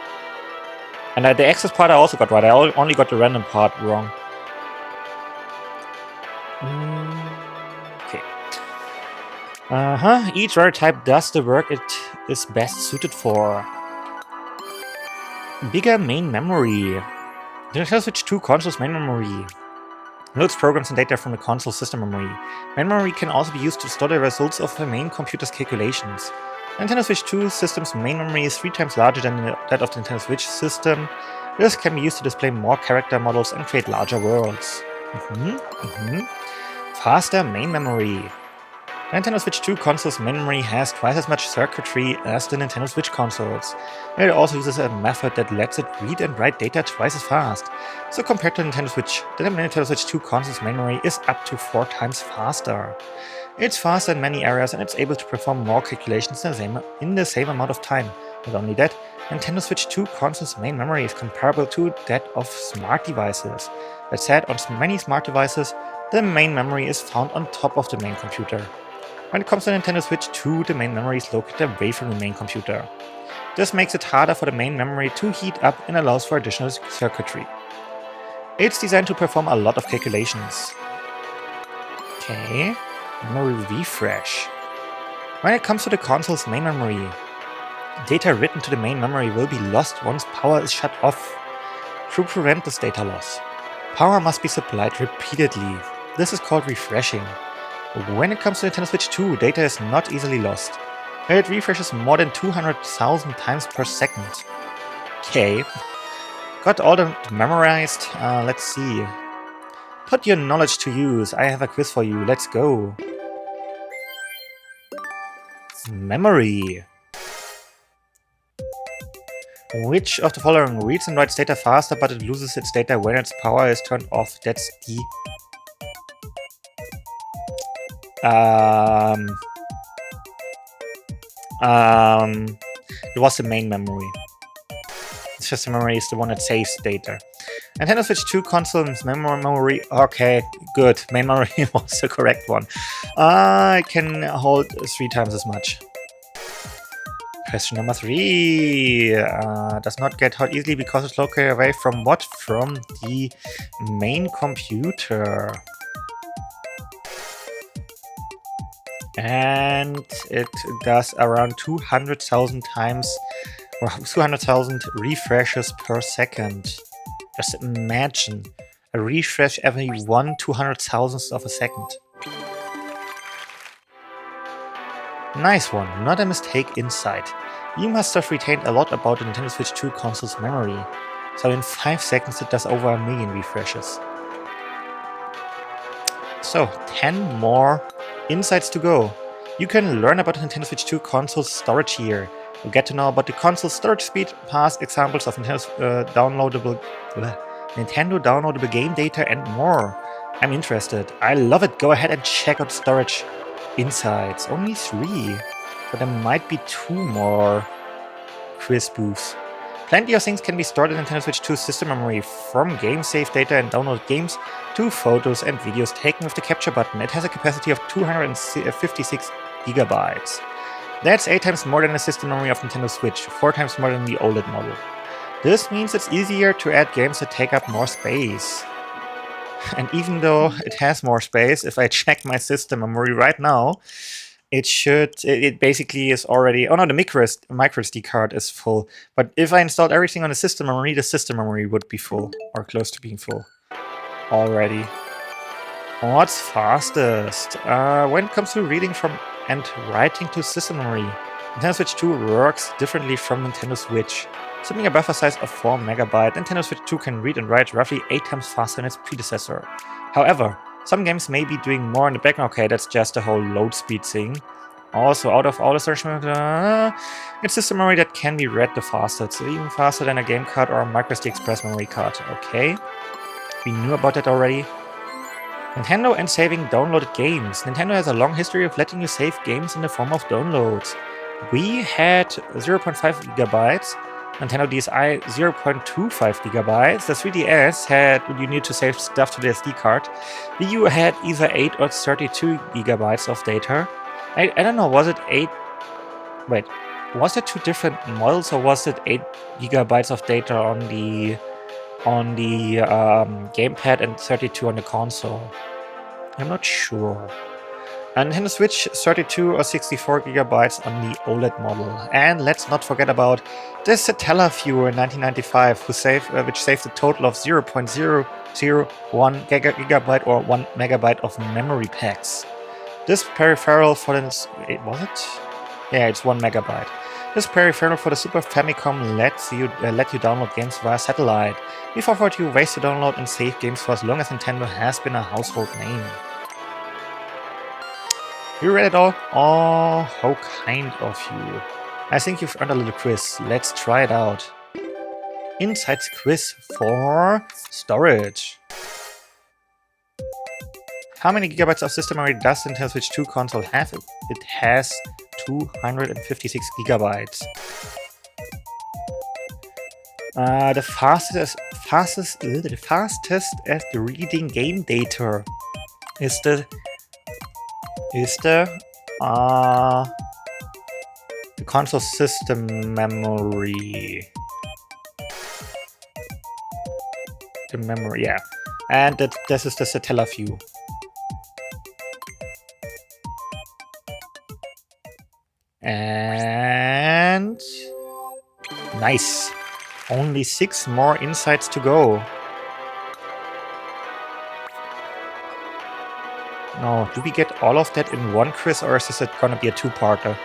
And the access part I also got right. I only got the random part wrong. Okay. Each rare type does the work it is best suited for. Bigger main memory. The Nintendo Switch 2 console's main memory loads programs and data from the console system memory. Main memory can also be used to store the results of the main computer's calculations. The Nintendo Switch 2 system's main memory is 3 times larger than that of the Nintendo Switch system. This can be used to display more character models and create larger worlds. Faster main memory. The Nintendo Switch 2 console's main memory has twice as much circuitry as the Nintendo Switch consoles. It also uses a method that lets it read and write data twice as fast. So compared to Nintendo Switch, the Nintendo Switch 2 console's main memory is up to 4 times faster. It's faster in many areas and it's able to perform more calculations in the same amount of time. Not only that, Nintendo Switch 2 console's main memory is comparable to that of smart devices. That said, on many smart devices, the main memory is found on top of the main computer. When it comes to Nintendo Switch 2, the main memory is located away from the main computer. This makes it harder for the main memory to heat up and allows for additional circuitry. It's designed to perform a lot of calculations. Okay, memory refresh. When it comes to the console's main memory, data written to the main memory will be lost once power is shut off. To prevent this data loss, power must be supplied repeatedly. This is called refreshing. When it comes to Nintendo Switch 2, data is not easily lost. It refreshes more than 200,000 times per second. Okay, got all that memorized. Let's see. Put your knowledge to use. I have a quiz for you. Let's go. Memory. Which of the following reads and writes data faster, but it loses its data when its power is turned off? That's the... It was the main memory. It's just the memory is the one that saves data. Nintendo Switch 2 console's memory. Okay, good. Main memory was the correct one. It can hold 3 times as much. Question number 3. Does not get hot easily because it's located away from what? From the main computer. And it does around 200,000 times, or 200,000 refreshes per second. Just imagine a refresh every 1/200,000th of a second. Nice one, not a mistake inside. You must have retained a lot about the Nintendo Switch 2 console's memory. So in 5 seconds it does over 1 million refreshes. So 10 more insights to go. You can learn about the Nintendo Switch 2 console's storage here. You get to know about the console's storage speed, past examples of Nintendo downloadable game data, and more. I'm interested. I love it. Go ahead and check out storage insights. Only 3, but there might be 2 more quiz booths. Plenty of things can be stored in Nintendo Switch 2 system memory, from game save data and download games to photos and videos taken with the capture button. It has a capacity of 256 gigabytes. That's 8 times more than the system memory of Nintendo Switch, 4 times more than the OLED model. This means it's easier to add games that take up more space. And even though it has more space, if I check my system memory right now, it basically is already... Oh no, the micro SD card is full. But if I installed everything on the system memory would be full, or close to being full already. What's fastest? When it comes to reading from and writing to system memory, Nintendo Switch 2 works differently from Nintendo Switch. Assuming a buffer size of 4 MB, Nintendo Switch 2 can read and write roughly 8 times faster than its predecessor. However, some games may be doing more in the background. Okay, that's just a whole load speed thing. Also, out of all the storage memory, it's system memory that can be read the fastest. It's even faster than a game card or a microSD Express memory card. Okay, we knew about that already. Nintendo and saving downloaded games. Nintendo has a long history of letting you save games in the form of downloads. We had 0.5 gigabytes, Nintendo DSi 0.25 gigabytes, the 3DS had, you need to save stuff to the SD card, Wii U had either 8 or 32 gigabytes of data. I don't know, was it 8? Wait, was it 2 different models, or was it 8 gigabytes of data on the gamepad and 32 on the console? I'm not sure. And Nintendo Switch 32 or 64 gigabytes on the OLED model. And let's not forget about the Satellaview in 1995, which saved a total of 0.001 gigabyte or 1 megabyte of memory packs. This peripheral for the... was it? Yeah, it's 1 megabyte. This peripheral for the Super Famicom let you download games via satellite. We've offered you ways to download and save games for as long as Nintendo has been a household name. You read it all? Oh, how kind of you. I think you've earned a little quiz. Let's try it out. Insights quiz for storage. How many gigabytes of system memory does the Nintendo Switch 2 console have? It has 256 gigabytes. The fastest at reading game data is the The console system memory. The memory, yeah. And this is the Satellaview. And nice. Only 6 more insights to go. No, do we get all of that in one quiz, or is this gonna be a two-parter?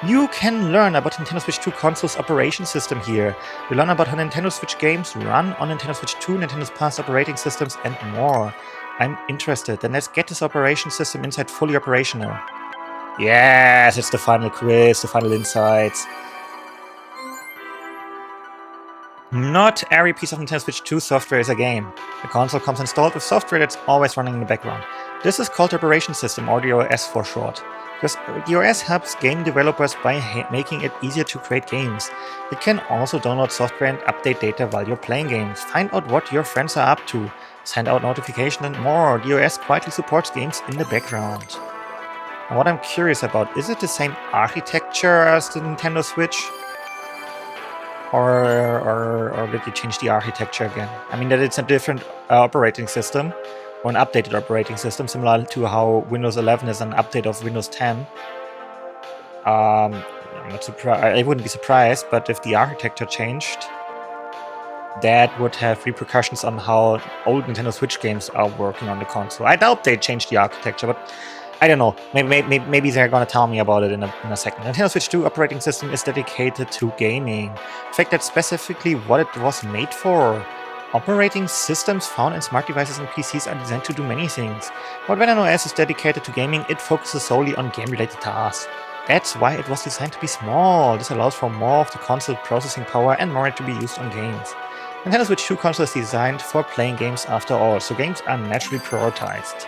You can learn about Nintendo Switch 2 console's operation system here. You learn about how Nintendo Switch games run on Nintendo Switch 2, Nintendo's past operating systems, and more. I'm interested. Then let's get this operation system inside fully operational. Yes, it's the final quiz, the final insights. Not every piece of Nintendo Switch 2 software is a game. The console comes installed with software that's always running in the background. This is called the operation system, or the OS for short. Because the OS helps game developers by making it easier to create games. It can also download software and update data while you're playing games, find out what your friends are up to, send out notifications and more. The OS quietly supports games in the background. And what I'm curious about, is it the same architecture as the Nintendo Switch? Or did you change the architecture again? I mean, that it's a different operating system, or an updated operating system, similar to how Windows 11 is an update of Windows 10. I'm not surprised. I wouldn't be surprised, but if the architecture changed, that would have repercussions on how old Nintendo Switch games are working on the console. I doubt they changed the architecture, but I don't know. Maybe they're gonna tell me about it in a second. Nintendo Switch 2 operating system is dedicated to gaming. In fact, that's specifically what it was made for. Operating systems found in smart devices and PCs are designed to do many things. But when an OS is dedicated to gaming, it focuses solely on game-related tasks. That's why it was designed to be small. This allows for more of the console processing power and more to be used on games. Nintendo Switch 2 console is designed for playing games after all, so games are naturally prioritized.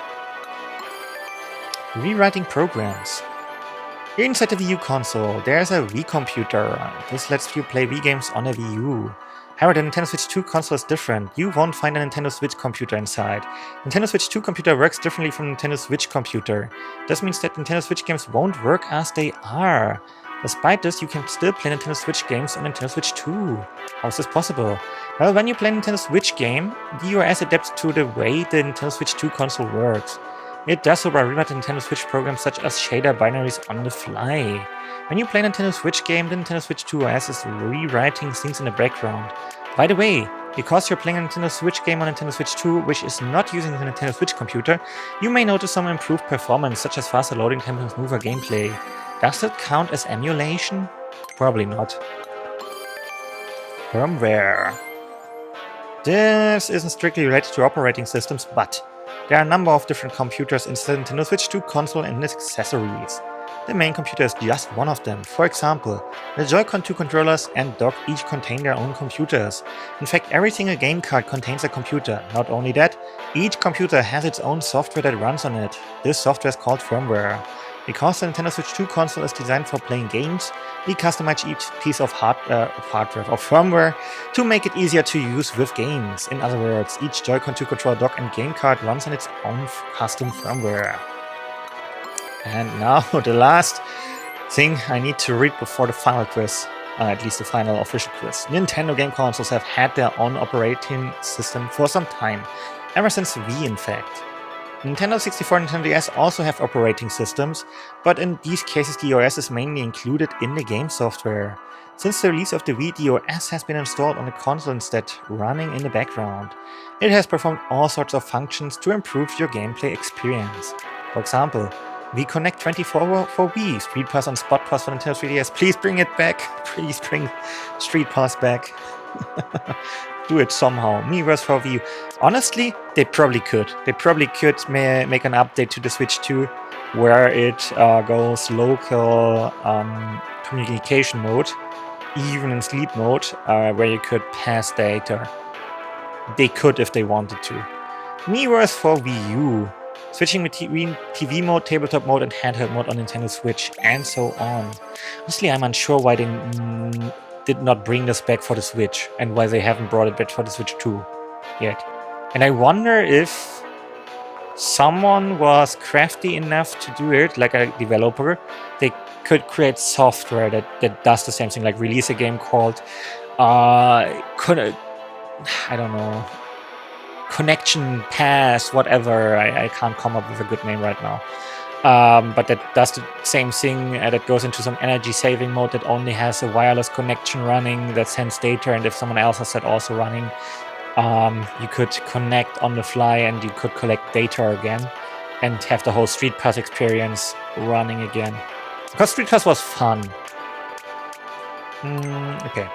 Rewriting programs. Inside the Wii U console, there's a Wii computer. This lets you play Wii games on a Wii U. However, the Nintendo Switch 2 console is different. You won't find a Nintendo Switch computer inside. Nintendo Switch 2 computer works differently from Nintendo Switch computer. This means that Nintendo Switch games won't work as they are. Despite this, you can still play Nintendo Switch games on Nintendo Switch 2. How is this possible? Well, when you play Nintendo Switch game, the OS adapts to the way the Nintendo Switch 2 console works. It does so by rewriting Nintendo Switch programs such as shader binaries on the fly. When you play Nintendo Switch game, the Nintendo Switch 2 OS is rewriting things in the background. By the way, because you're playing a Nintendo Switch game on Nintendo Switch 2, which is not using the Nintendo Switch computer, you may notice some improved performance, such as faster loading times and smoother gameplay. Does that count as emulation? Probably not. Firmware. This isn't strictly related to operating systems, but there are a number of different computers inside the Nintendo Switch 2 console and its accessories. The main computer is just one of them. For example, the Joy-Con 2 controllers and dock each contain their own computers. In fact, every single game card contains a computer. Not only that, each computer has its own software that runs on it. This software is called firmware. Because the Nintendo Switch 2 console is designed for playing games, we customize each piece of hardware or firmware to make it easier to use with games. In other words, each Joy-Con 2 controller dock and game card runs on its own custom firmware. And now the last thing I need to read before the final quiz, at least the final official quiz. Nintendo game consoles have had their own operating system for some time, ever since Wii in fact. Nintendo 64 and Nintendo DS also have operating systems, but in these cases the OS is mainly included in the game software. Since the release of the Wii, the OS has been installed on the console instead, running in the background. It has performed all sorts of functions to improve your gameplay experience. For example, Wii Connect 24 for Wii, Street Pass and Spot Pass for Nintendo 3DS. Please bring it back. Please bring Street Pass back. Do it somehow. Miiverse for Wii U. Honestly, they probably could. They probably could make an update to the Switch 2 where it goes local communication mode, even in sleep mode, where you could pass data. They could if they wanted to. Miiverse for Wii U. Switching between TV mode, tabletop mode, and handheld mode on Nintendo Switch, and so on. Honestly, I'm unsure why they did not bring this back for the Switch, and why they haven't brought it back for the Switch 2 yet. And I wonder if someone was crafty enough to do it, like a developer, they could create software that does the same thing, like release a game called, I don't know, Connection Pass, whatever. I can't come up with a good name right now. But that does the same thing, that goes into some energy saving mode that only has a wireless connection running that sends data, and if someone else has that also running, you could connect on the fly and you could collect data again and have the whole Street Pass experience running again. Because Street Pass was fun. Okay.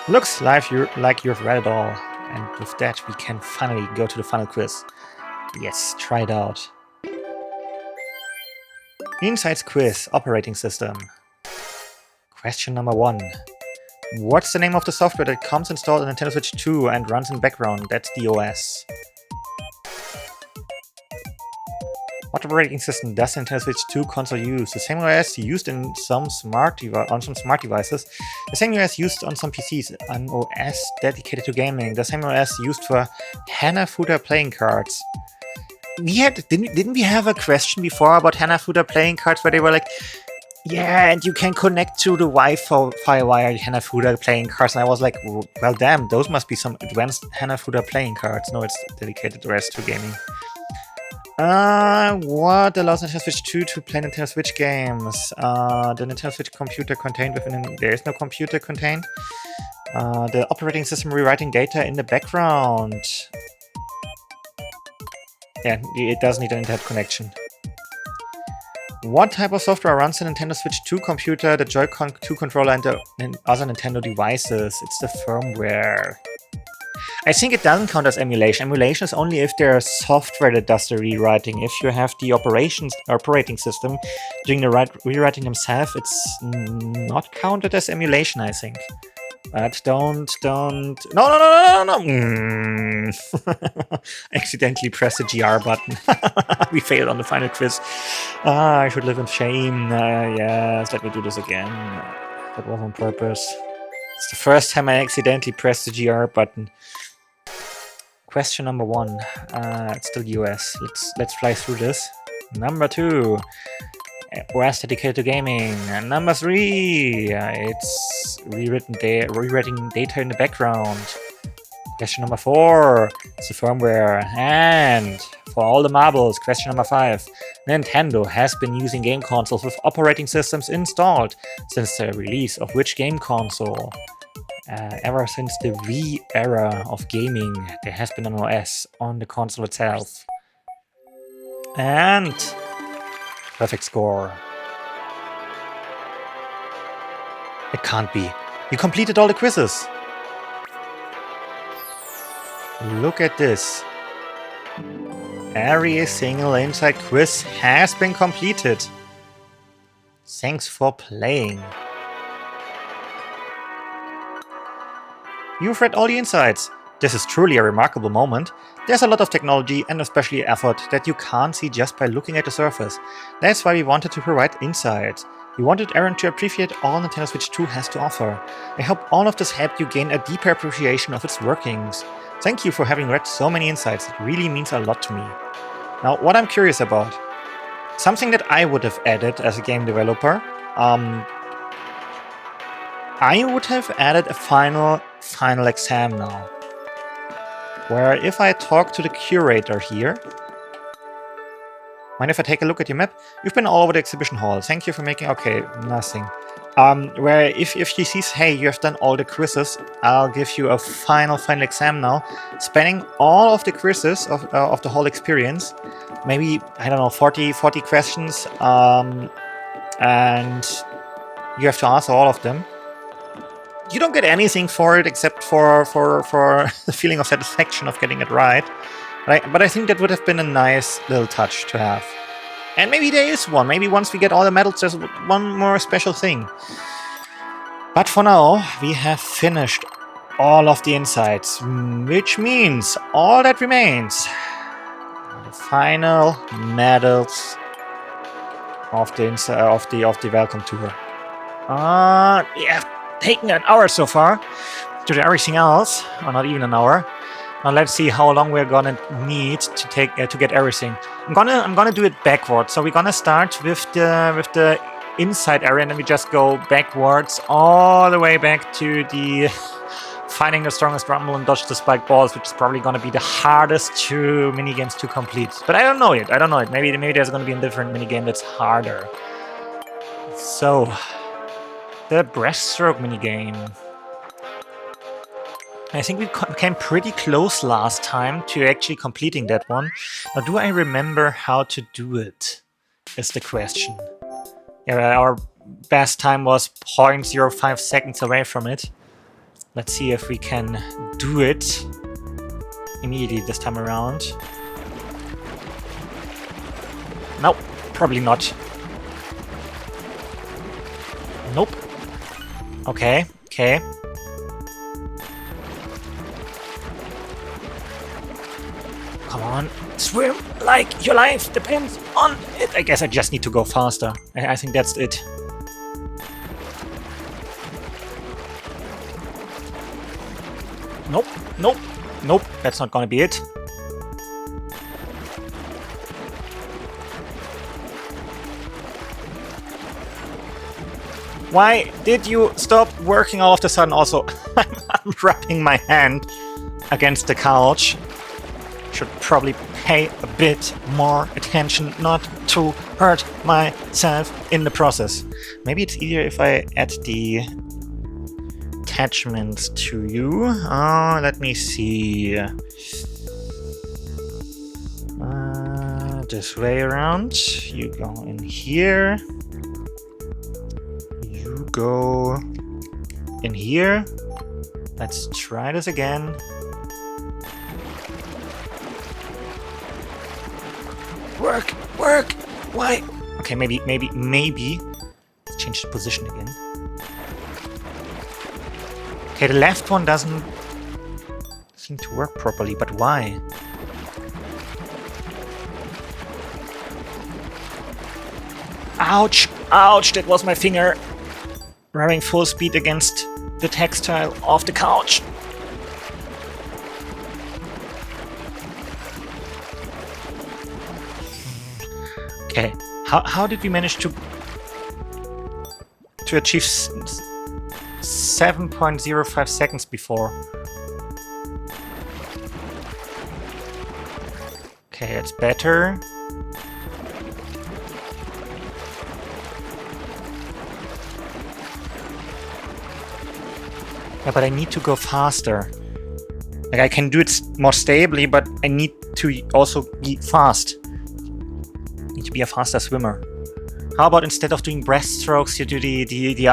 Looks like you've read it all. And with that, we can finally go to the final quiz. Yes, try it out. Insights quiz, operating system. Question number 1. What's the name of the software that comes installed on Nintendo Switch 2 and runs in the background? That's the OS. What operating system does the Nintendo Switch 2 console use? The same OS used in some smart devices, the same OS used on some PCs, an OS dedicated to gaming, the same OS used for Hanafuda playing cards. Didn't we have a question before about Hanafuda playing cards where they were like, yeah, and you can connect to the Wi-Fi via Hanafuda playing cards, and I was like, well, damn, those must be some advanced Hanafuda playing cards. No, it's dedicated OS to gaming. What allows Nintendo Switch 2 to play Nintendo Switch games? The Nintendo Switch computer contained within... There is no computer contained. The operating system rewriting data in the background. Yeah, it does need an internet connection. What type of software runs the Nintendo Switch 2 computer, the Joy-Con 2 controller, and other Nintendo devices? It's the firmware. I think it doesn't count as emulation. Emulation is only if there's software that does the rewriting. If you have the operating system doing the rewriting themselves, it's not counted as emulation, I think. But don't... No! Accidentally press the GR button. We failed on the final quiz. I should live in shame. Yes, let me do this again. That was on purpose. It's the first time I accidentally pressed the GR button. Question number 1. It's still US. Let's fly through this. Number 2. OS dedicated to gaming. And number 3. It's rewriting data in the background. Question number 4. It's the firmware. And for all the marbles, question number 5. Nintendo has been using game consoles with operating systems installed since the release of which game console? Ever since the Wii era of gaming, there has been an OS on the console itself. And perfect score. It can't be. You completed all the quizzes. Look at this. Every single Inside quiz has been completed. Thanks for playing. You've read all the insights. This is truly a remarkable moment. There's a lot of technology and especially effort that you can't see just by looking at the surface. That's why we wanted to provide insights. We wanted Aaron to appreciate all Nintendo Switch 2 has to offer. I hope all of this helped you gain a deeper appreciation of its workings. Thank you for having read so many insights. It really means a lot to me. Now, what I'm curious about, something that I would have added as a game developer, I would have added a final exam now. Where if I talk to the curator here... Mind if I take a look at your map? You've been all over the exhibition hall. Thank you for making... Okay, nothing. Where if he sees, hey, you have done all the quizzes, I'll give you a final exam now, spanning all of the quizzes of the whole experience. Maybe, I don't know, 40 questions, and you have to answer all of them. You don't get anything for it except for the feeling of satisfaction of getting it right. But I think that would have been a nice little touch to have. And maybe there is one. Maybe once we get all the medals, there's one more special thing. But for now, we have finished all of the insights, which means all that remains are the final medals of the welcome tour. Yeah. Taken an hour so far to do everything else, or not even an hour. Now let's see how long we're gonna need to take to get everything. I'm gonna do it backwards. So we're gonna start with the inside area, and then we just go backwards all the way back to the finding the strongest rumble and dodge the spike balls, which is probably gonna be the hardest two minigames to complete. But I don't know yet. I don't know it. Maybe there's gonna be a different minigame that's harder. So the breaststroke minigame. I think we came pretty close last time to actually completing that one. Now, do I remember how to do it? Is the question. Yeah, our best time was 0.05 seconds away from it. Let's see if we can do it immediately this time around. Nope, probably not. Nope. Okay, okay. Come on, swim like your life depends on it. I guess I just need to go faster. I think that's it. Nope, nope, nope, that's not gonna be it. Why did you stop working all of a sudden? Also, I'm rubbing my hand against the couch. Should probably pay a bit more attention not to hurt myself in the process. Maybe it's easier if I add the attachments to you. Let me see. This way around. You go in here. You go in here. Let's try this again. Work! Work! Why? Okay, maybe. Let's change the position again. Okay, the left one doesn't seem to work properly, but why? Ouch! Ouch! That was my finger rubbing full speed against the textile of the couch. Okay, how did we manage to achieve 7.05 seconds before? Okay, it's better. Yeah, but I need to go faster. Like, I can do it more stably, but I need to also be fast. Need to be a faster swimmer. How about instead of doing breaststrokes, you do the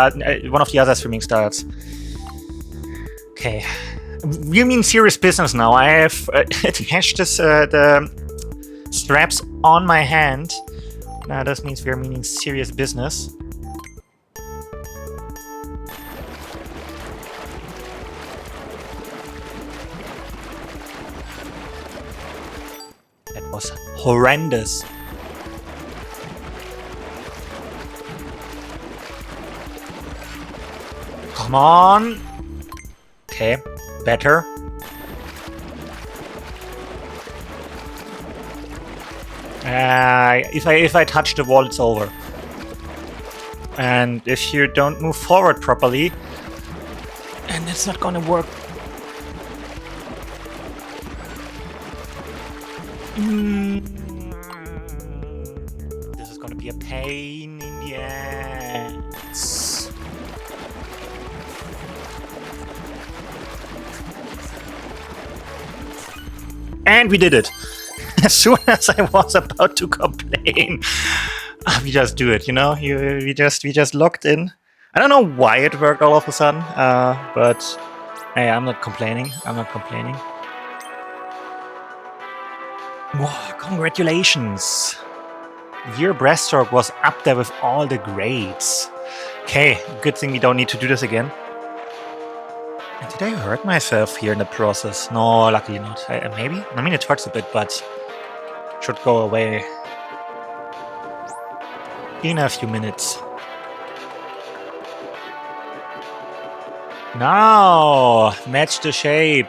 one of the other swimming styles? Okay, we mean serious business now. I have attached the straps on my hand. Now this means we are meaning serious business. That was horrendous. Come on! Okay, better. If I touch the wall, it's over. And if you don't move forward properly, and it's not gonna work. This is gonna be a pain in the ass. And we did it! As soon as I was about to complain, we just do it, you know? We just locked in. I don't know why it worked all of a sudden, but hey, I'm not complaining. I'm not complaining. Whoa, congratulations! Your breaststroke was up there with all the grades. Okay, good thing we don't need to do this again. Did I hurt myself here in the process? No, luckily not. Maybe? I mean, it hurts a bit, but it should go away in a few minutes. Now, match the shape.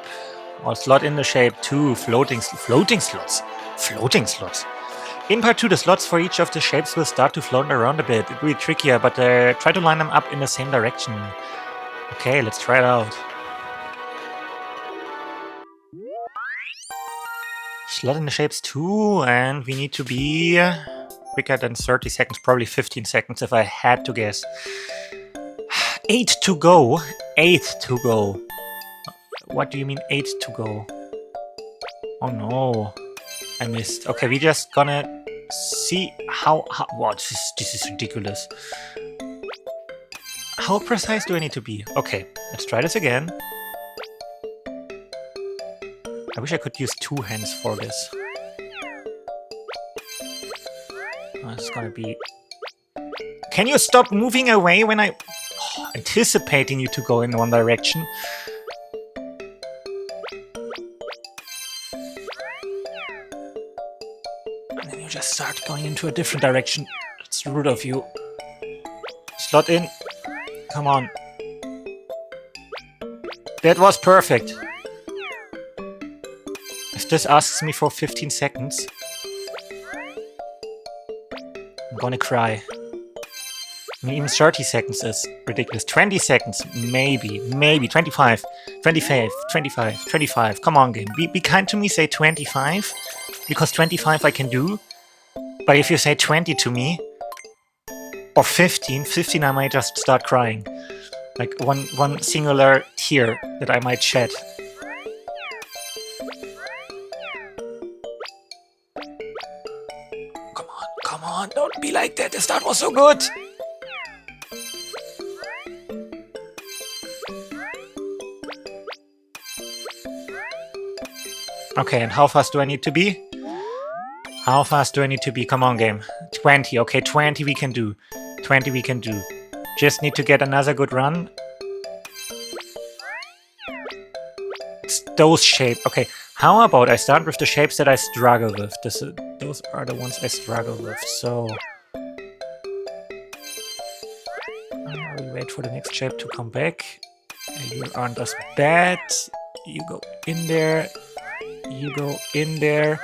Or slot in the shape 2, floating slots. Floating slots. In part 2, the slots for each of the shapes will start to float around a bit. It will be trickier, but try to line them up in the same direction. Okay, let's try it out. Slot in the shapes 2, and we need to be quicker than 30 seconds, probably 15 seconds if I had to guess. 8 to go. 8 to go. What do you mean 8 to go? Oh no. I missed. Okay, we just gonna see how what, this is ridiculous. How precise do I need to be? Okay, let's try this again. I wish I could use 2 hands for this. Oh, this is gonna be... Can you stop moving away when I... Oh, anticipating you to go in one direction. And then you just start going into a different direction. It's rude of you. Slot in. Come on. That was perfect. If this asks me for 15 seconds, I'm gonna cry. I mean, even 30 seconds is ridiculous. 20 seconds, maybe. 25. 25. Come on, game. Be kind to me, say 25. Because 25 I can do. But if you say 20 to me, or 15 I might just start crying. Like one singular tear that I might shed. Come on, don't be like that. The start was so good. Okay, and how fast do I need to be? How fast do I need to be? Come on, game. 20. Okay, 20 we can do. 20 we can do. Just need to get another good run. It's those shapes. Okay, how about I start with the shapes that I struggle with? Those are the ones I struggle with, so... I will wait for the next shape to come back. You aren't as bad. You go in there. You go in there.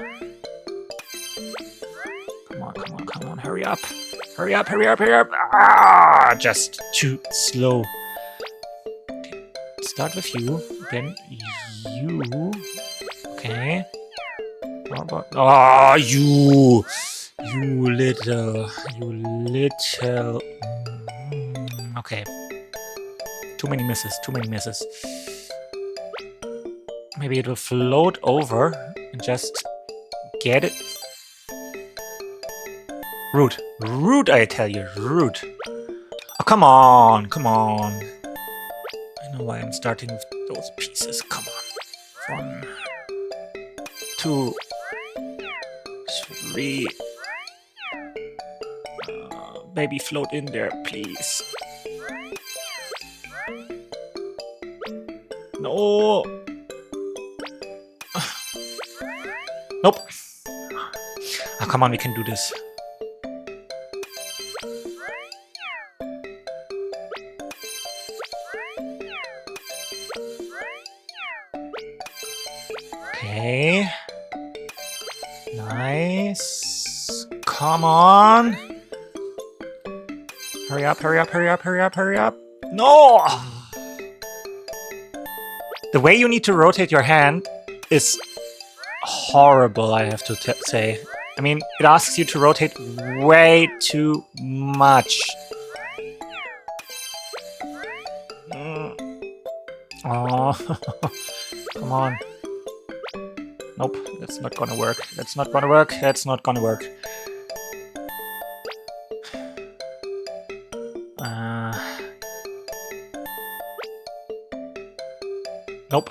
Come on, hurry up. Hurry up. Ah, just too slow. Okay. Start with you, then you. Okay. How about... Oh, you little. Okay. Too many misses. Maybe it will float over and just get it. Rude, I tell you, rude. Oh, come on. I know why I'm starting with those pieces. Come on. 1, 2, 3. Baby, float in there, please. No. Nope. Oh, come on, we can do this. Okay. Nice. Come on. Hurry up. No! The way you need to rotate your hand is horrible, I have to say. I mean, it asks you to rotate way too much. Oh, come on. Nope, that's not gonna work. Nope.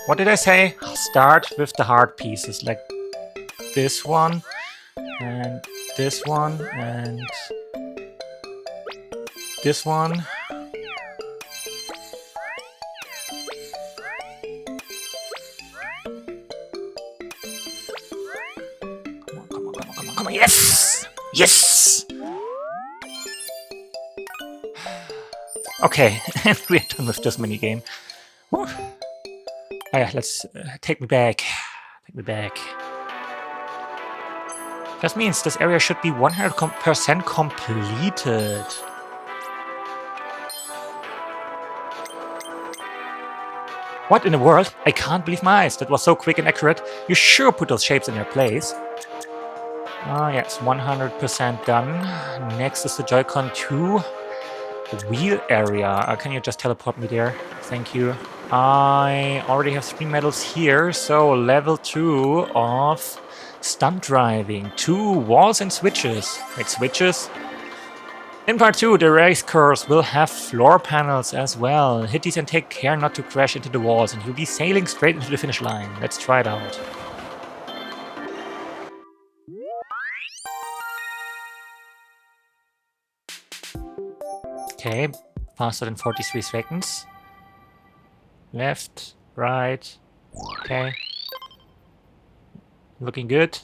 What did I say? Start with the hard pieces, like this one, and this one, and this one. Come on, yes! Yes! Okay, and we're done with this minigame. Whew. Oh yeah, let's take me back. Take me back. That means this area should be 100% completed. What in the world? I can't believe my eyes. That was so quick and accurate. You sure put those shapes in their place. Ah, yes, 100% done. Next is the Joy-Con 2 wheel area. Can you just teleport me there? Thank you. I already have 3 medals here, so level 2 of stunt driving. 2 walls and switches. Wait, switches? In part 2, the race course will have floor panels as well. Hit these and take care not to crash into the walls, and you'll be sailing straight into the finish line. Let's try it out. Okay, faster than 43 seconds. Left, right. Okay. Looking good.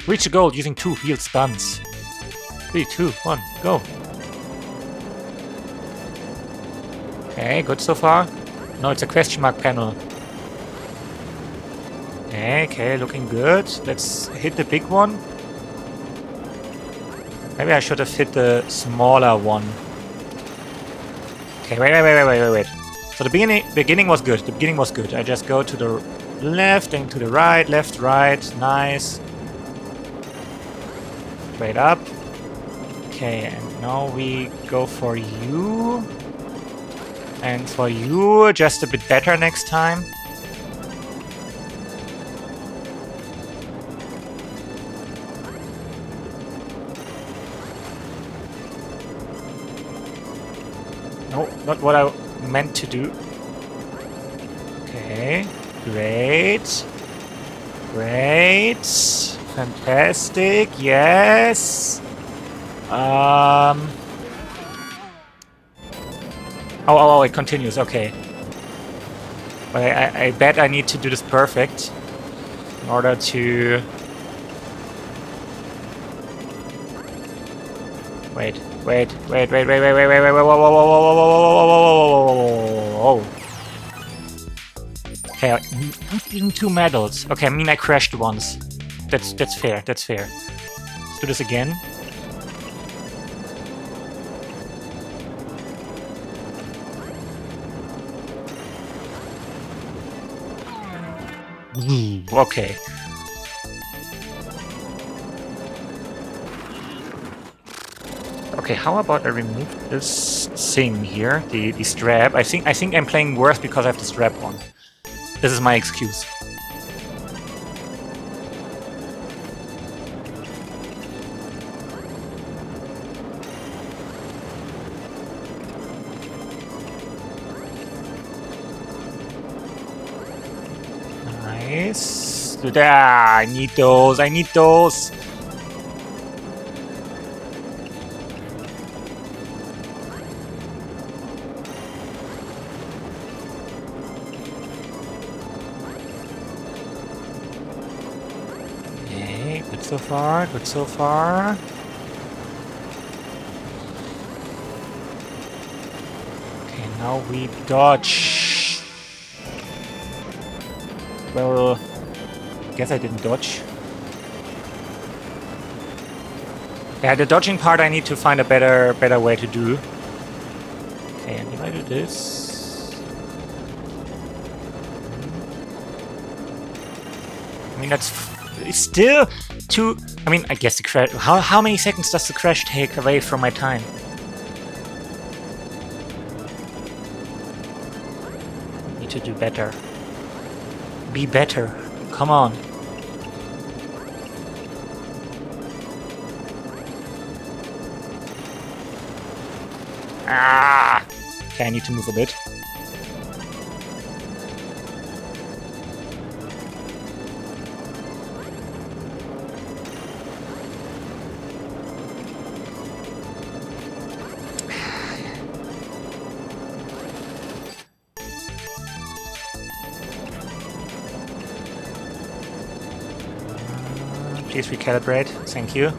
Reach the goal using 2 wheel stunts. 3, 2, 1, go. Okay, good so far. No, it's a question mark panel. Okay, looking good. Let's hit the big one. Maybe I should have hit the smaller one. Okay, wait. So the beginning was good. The beginning was good. I just go to the left and to the right, left, right. Nice. Straight up. Okay, and now we go for you. And for you, just a bit better next time. No, not what I meant to do. Okay, great. Great. Fantastic, yes. Oh, it continues, okay. But I bet I need to do this perfect in order to... Wait, whoa. Okay, I'm getting 2 medals. Okay, I mean I crashed once. That's fair, that's fair. Let's do this again. Okay. Okay, how about I remove this thing here, the strap? I think I'm playing worse because I have the strap on. This is my excuse. Nice. Ah, I need those. Okay, good so far. Okay, now we dodge. Well, I guess I didn't dodge. Yeah, the dodging part I need to find a better way to do. Okay, and if I do this... I mean, it's still too... I mean, I guess the crash... How many seconds does the crash take away from my time? Need to do better. Be better. Come on. Ah! Okay, I need to move a bit. Please recalibrate. Thank you.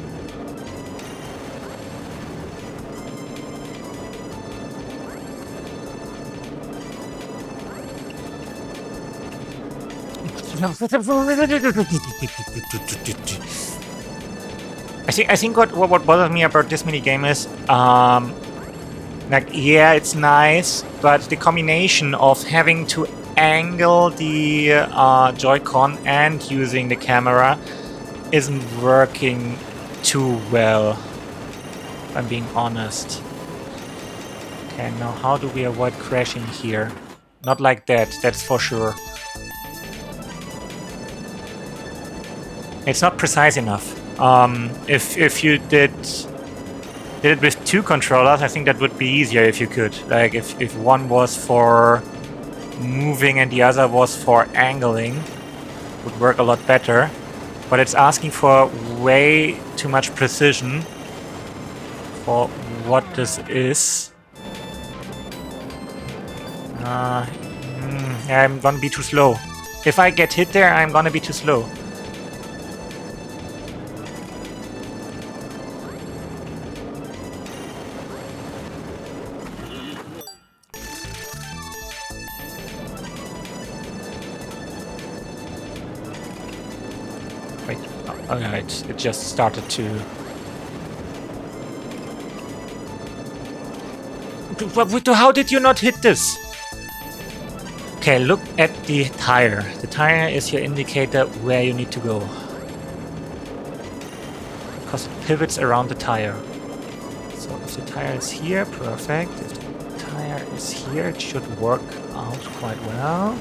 I think what bothers me about this mini game is like, yeah, it's nice, but the combination of having to angle the Joy-Con and using the camera isn't working too well, if I'm being honest. Okay, now how do we avoid crashing here? Not like that, that's for sure. It's not precise enough. If you did it with 2 controllers, I think that would be easier if you could. Like if one was for moving and the other was for angling, would work a lot better. But it's asking for way too much precision for what this is. Yeah, I'm gonna be too slow. If I get hit there, I'm gonna be too slow. Wait, oh yeah, it just started to... How did you not hit this? Okay, look at the tire. The tire is your indicator where you need to go. Because it pivots around the tire. So if the tire is here, perfect. If the tire is here, it should work out quite well.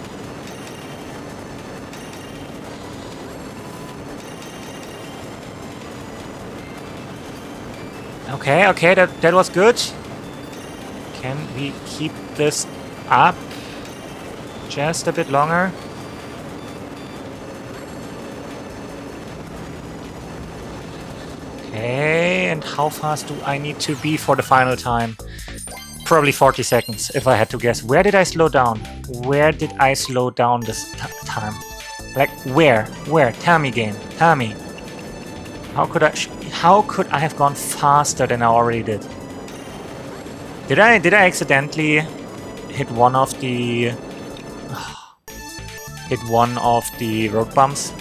Okay, that was good. Can we keep this up just a bit longer? Okay, and how fast do I need to be for the final time? Probably 40 seconds, if I had to guess. Where did I slow down? Where did I slow down this time? Like, where? Where? Tell me, game. Tell me. How could I have gone faster than I already did? Did I accidentally hit one of the road bumps?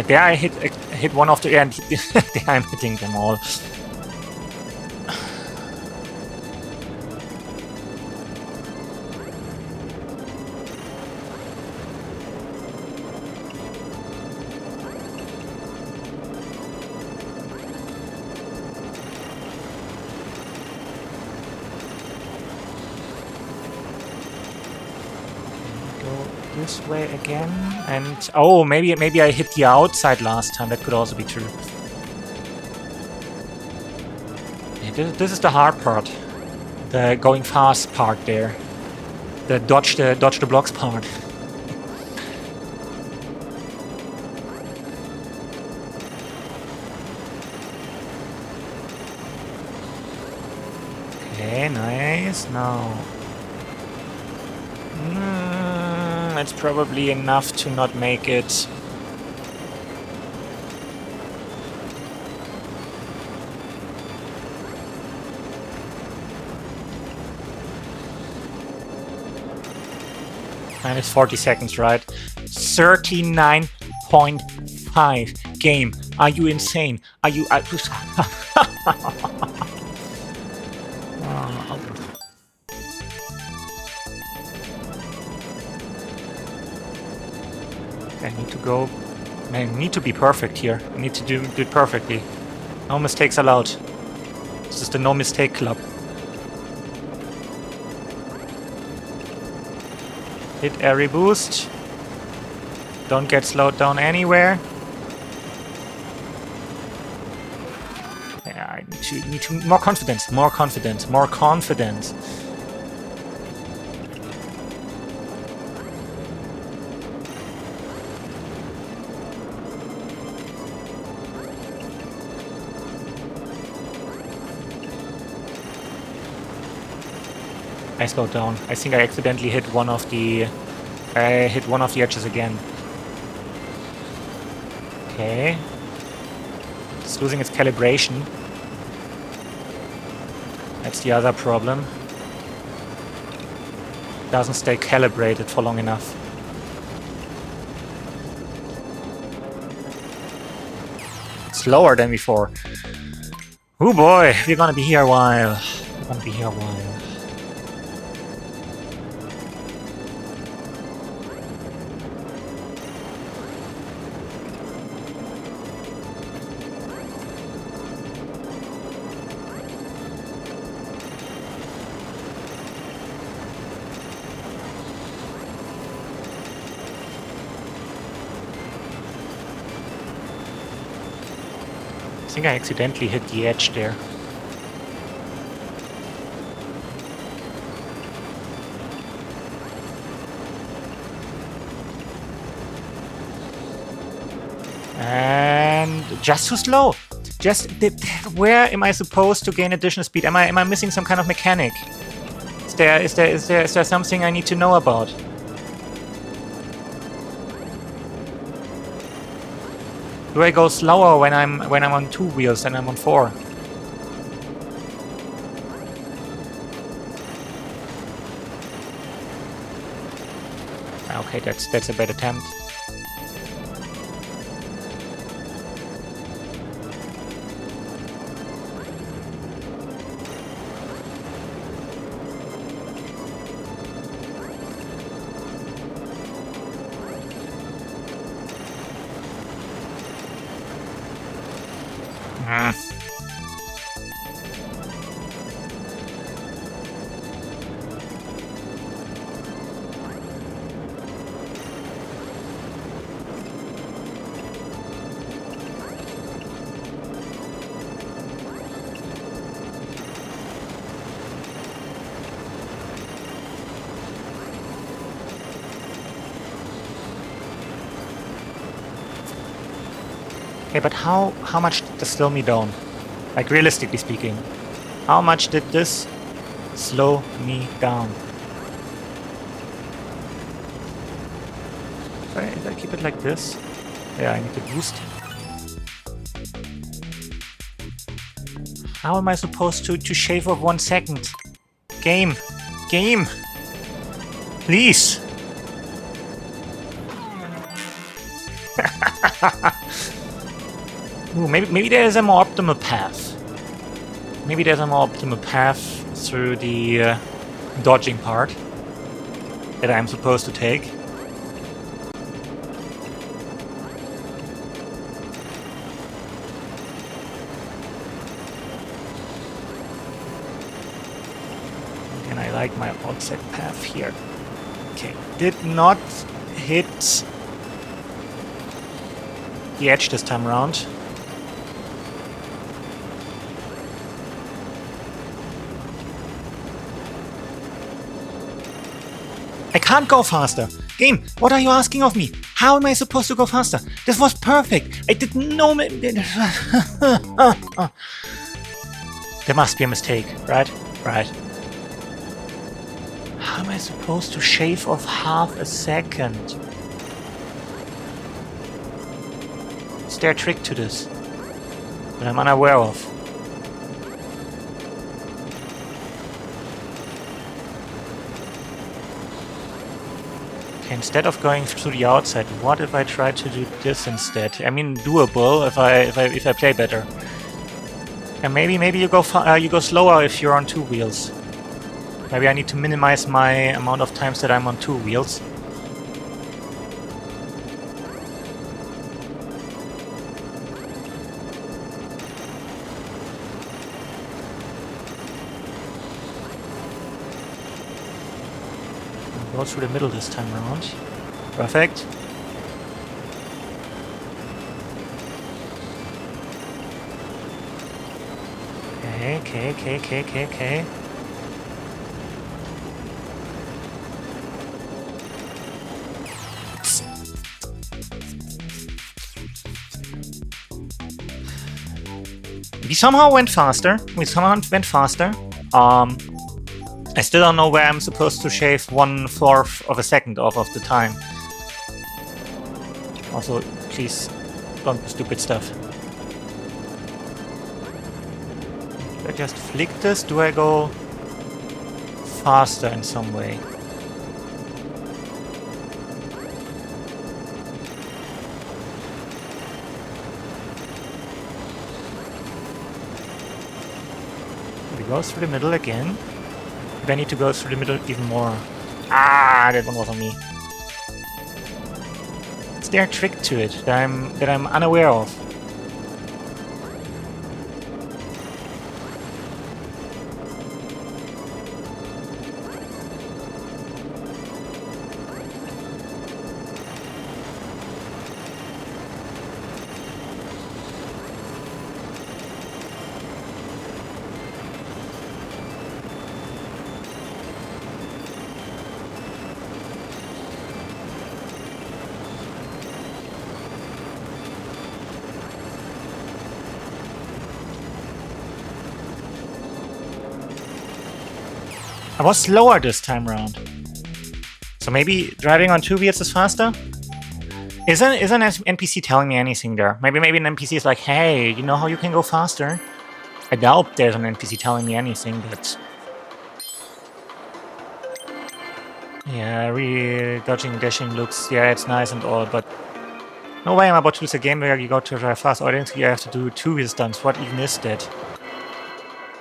There I hit one of the, and there I'm hitting them all. This way again, and oh, maybe I hit the outside last time. That could also be true. Yeah, this is the hard part, the going fast part there, the dodge the blocks part. Okay, nice. Now. It's probably enough to not make it. And it's 40 seconds, right? 39.5 game. Are you insane? Are you... I need to go... I need to be perfect here. I need to do it perfectly. No mistakes allowed. This is the no mistake club. Hit every boost. Don't get slowed down anywhere. Yeah, I need to more confidence, more confidence, more confidence. I slowed down. I think I accidentally hit one of the I hit one of the edges again. Okay. It's losing its calibration. That's the other problem. Doesn't stay calibrated for long enough. Slower than before. Oh boy, we're gonna be here a while. We're gonna be here a while. I think I accidentally hit the edge there. And just too slow. Where am I supposed to gain additional speed? Am I missing some kind of mechanic? Is there something I need to know about? Do I go slower when I'm on 2 wheels than I'm on 4? Okay, that's a bad attempt. Okay, but how much did this slow me down? Like, realistically speaking, how much did this slow me down? If I keep it like this, yeah, I need to boost. How am I supposed to shave off 1 second? Game, please. Ooh, maybe there is a more optimal path. Maybe there's a more optimal path through the dodging part that I'm supposed to take. And I like my outside path here. Okay, did not hit the edge this time around. I can't go faster. Game, what are you asking of me? How am I supposed to go faster? This was perfect. I didn't know. There must be a mistake, right? Right. How am I supposed to shave off half a second? Is there a trick to this that I'm unaware of? Instead of going through the outside, what if I try to do this instead? I mean, doable if I play better. And maybe you go slower if you're on 2 wheels. Maybe I need to minimize my amount of times that I'm on 2 wheels. Go through the middle this time around. Perfect. Okay. We somehow went faster. I still don't know where I'm supposed to shave 1/4 of a second off of the time. Also, please don't do stupid stuff. Do I just flick this? Do I go faster in some way? Do we go through the middle again? Do I need to go through the middle even more? Ah, that one was on me. Is there a trick to it that I'm unaware of? I was slower this time around. So maybe driving on 2 wheels is faster? Isn't an NPC telling me anything there? Maybe an NPC is like, hey, you know how you can go faster? I doubt there's an NPC telling me anything, but... Yeah, really dodging and dashing looks... Yeah, it's nice and all, but... No way I'm about to lose a game where you got to drive fast. I don't think you have to do 2 wheel stunts. What even is that?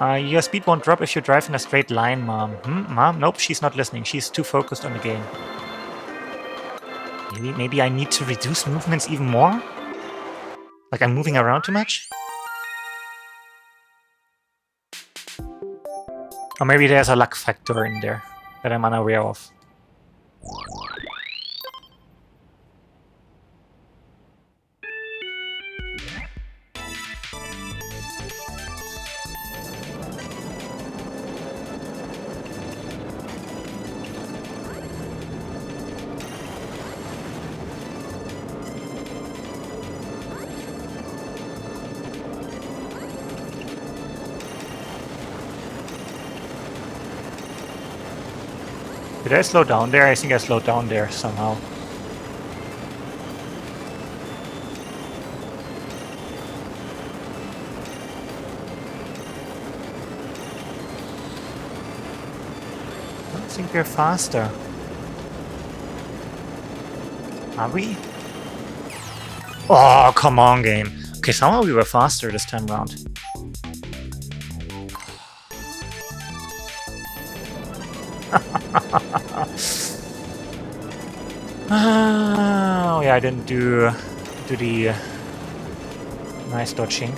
Your speed won't drop if you drive in a straight line, Mom. Mom? Nope, she's not listening. She's too focused on the game. Maybe I need to reduce movements even more? Like I'm moving around too much? Or maybe there's a luck factor in there that I'm unaware of. Did I slow down there? I think I slowed down there somehow. I don't think we're faster. Are we? Oh, come on, game. Okay, somehow we were faster this time around. Oh yeah, I didn't do the nice dodging.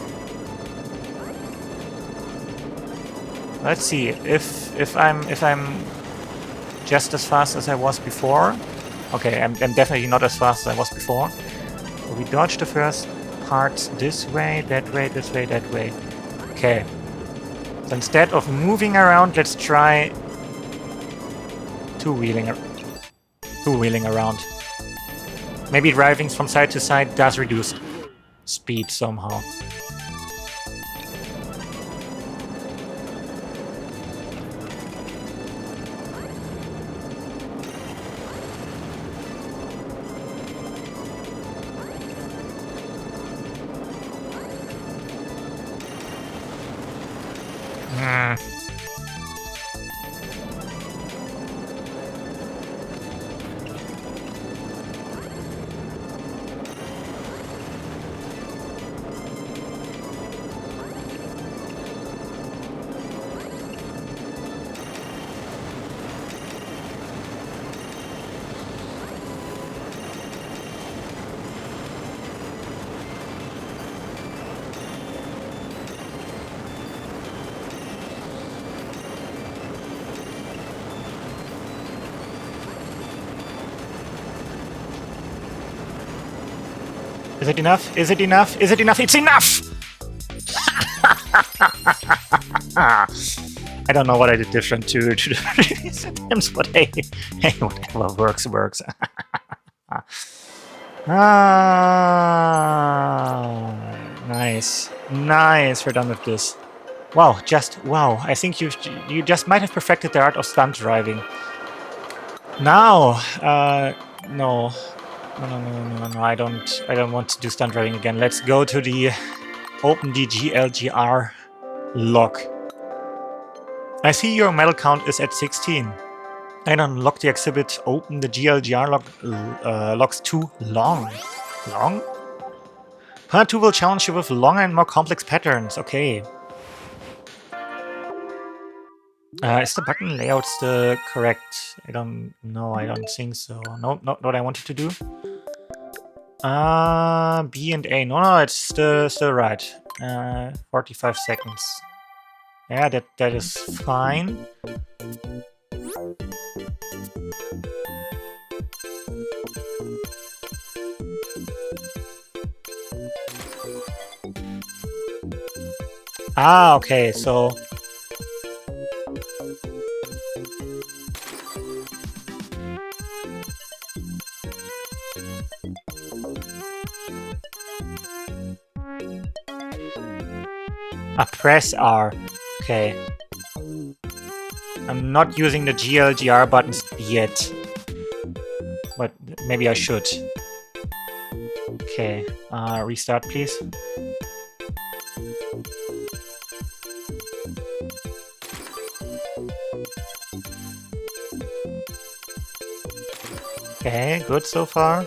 Let's see if I'm just as fast as I was before. Okay, I'm definitely not as fast as I was before. So we dodged the first parts this way, that way, this way, that way. Okay. So instead of moving around, let's try two-wheeling around. Maybe driving from side to side does reduce speed somehow. Is it enough? Is it enough? Is it enough? It's enough! I don't know what I did different to the previous attempts, but hey, whatever works, works. Nice. Nice, we're done with this. Wow, wow. I think you just might have perfected the art of stunt driving. Now, no. No, I don't want to do stunt driving again. Let's go to the open the GLGR log. I see your medal count is at 16. And unlock the exhibit, open the GLGR log, logs too long. Long? Part 2 will challenge you with longer and more complex patterns. Okay. Is the button layout still correct? I don't know. I don't think so. No, not what I wanted to do. B and A. No, it's still right. 45 seconds. Yeah, that is fine. Ah, okay, so... press R. Okay. I'm not using the GLGR buttons yet. But maybe I should. Okay, restart please. Okay, good so far.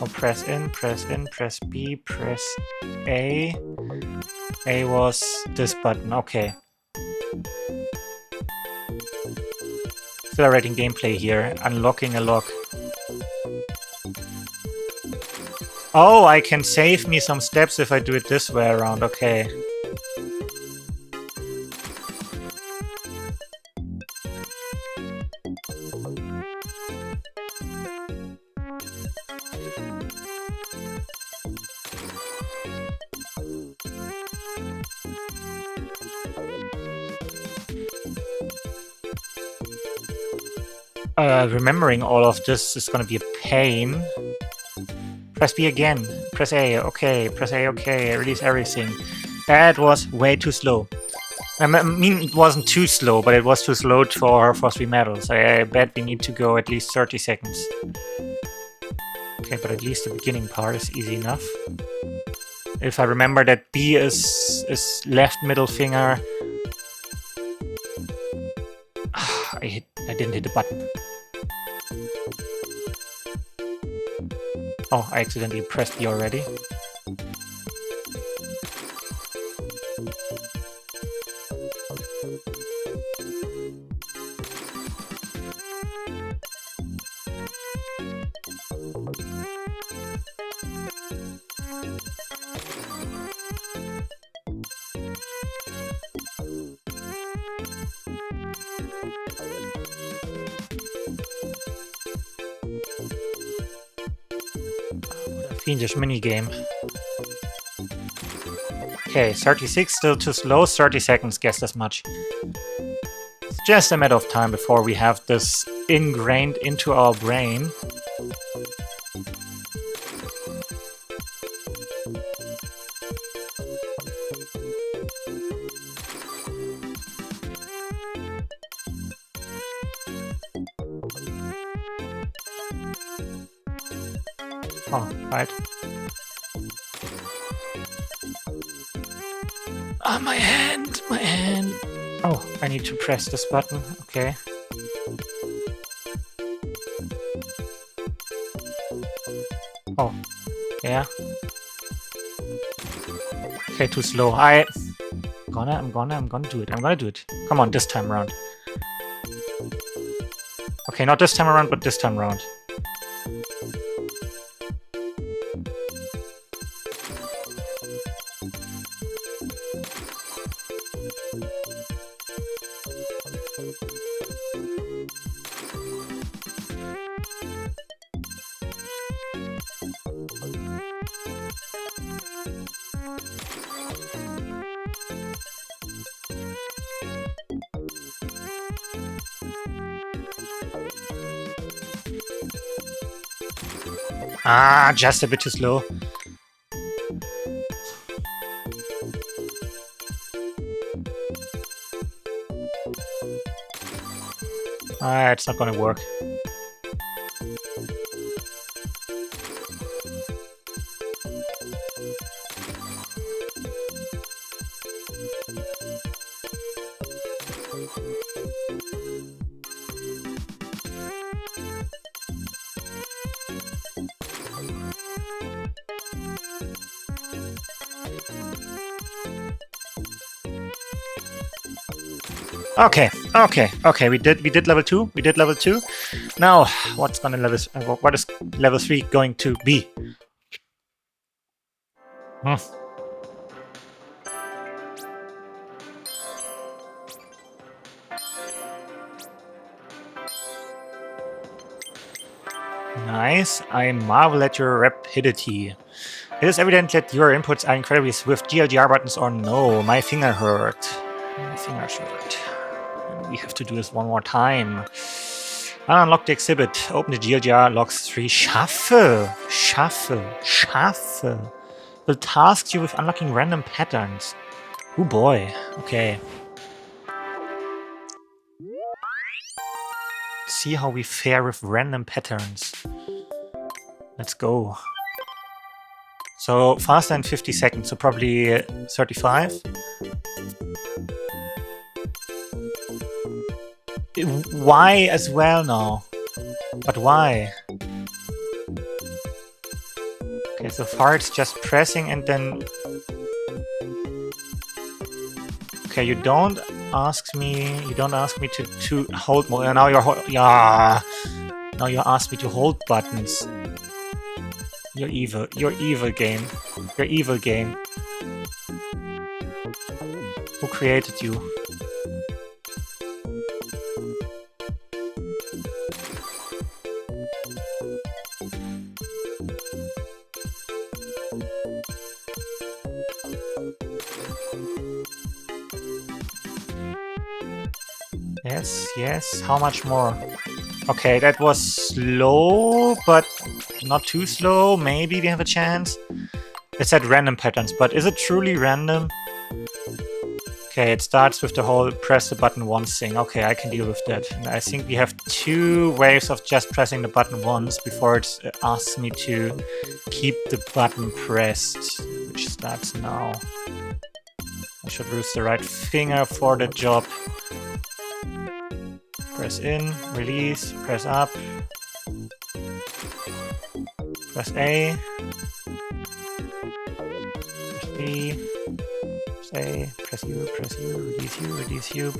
Oh, press in, press B, press A. A was this button, okay. Accelerating gameplay here, unlocking a lock. Oh, I can save me some steps if I do it this way around, okay. Remembering all of this is gonna be a pain. Press B again. Press A. Okay. Press A. Okay. Release everything. That was way too slow. I mean, it wasn't too slow, but it was too slow for 3 medals. I bet we need to go at least 30 seconds. Okay, but at least the beginning part is easy enough. If I remember that B is left middle finger. I didn't hit the button. Oh, I accidentally pressed B already. Fiendish minigame. Okay, 36, still too slow. 30 seconds, guessed as much. It's just a matter of time before we have this ingrained into our brain. Oh, right. Ah, my hand! My hand! Oh, I need to press this button. Okay. Oh, yeah. Okay, too slow. I'm gonna do it. I'm gonna do it. Come on, this time around. Okay, not this time around, but this time around. Ah, just a bit too slow. It's not gonna work. Okay. We did level 2. We did level 2. Now, what is level 3 going to be? Nice. I marvel at your rapidity. It is evident that your inputs are incredibly swift. GLGR buttons or no. My finger hurt. My fingers hurt. We have to do this one more time. Unlock the exhibit. Open the GLGR logs 3. Shuffle. Will task you with unlocking random patterns. Oh boy. Okay. Let's see how we fare with random patterns. Let's go. So faster than 50 seconds, so probably 35. Why as well now? But why? Okay, so far it's just pressing and then... Okay, you don't ask me to hold more. Now now you ask me to hold buttons. You're evil. You're evil game. You're evil game. Who created you? Yes. How much more? Okay, that was slow, but not too slow. Maybe we have a chance. It said random patterns, but is it truly random? Okay, it starts with the whole press the button once thing. Okay, I can deal with that. And I think we have 2 waves of just pressing the button once before it asks me to keep the button pressed, which starts now. I should use the right finger for the job. Press in, release, press up, press A, press B, press A, press U, release U,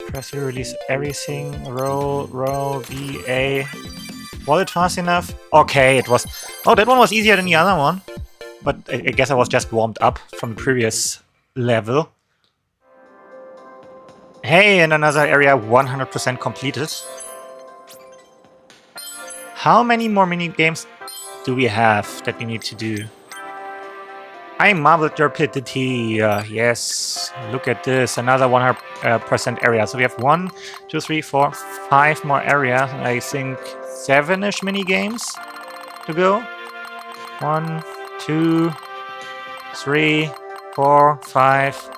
press U, release everything, roll, B, A. Was it fast enough? Okay, it was. Oh, that one was easier than the other one. But I guess I was just warmed up from the previous level. Hey, and another area 100% completed. How many more mini games do we have that we need to do? I marveled your rapidity. Yes, look at this. Another 100% area. So we have 1, 2, 3, 4, 5 more areas. I think 7-ish mini games to go. 1, 2, 3, 4, 5.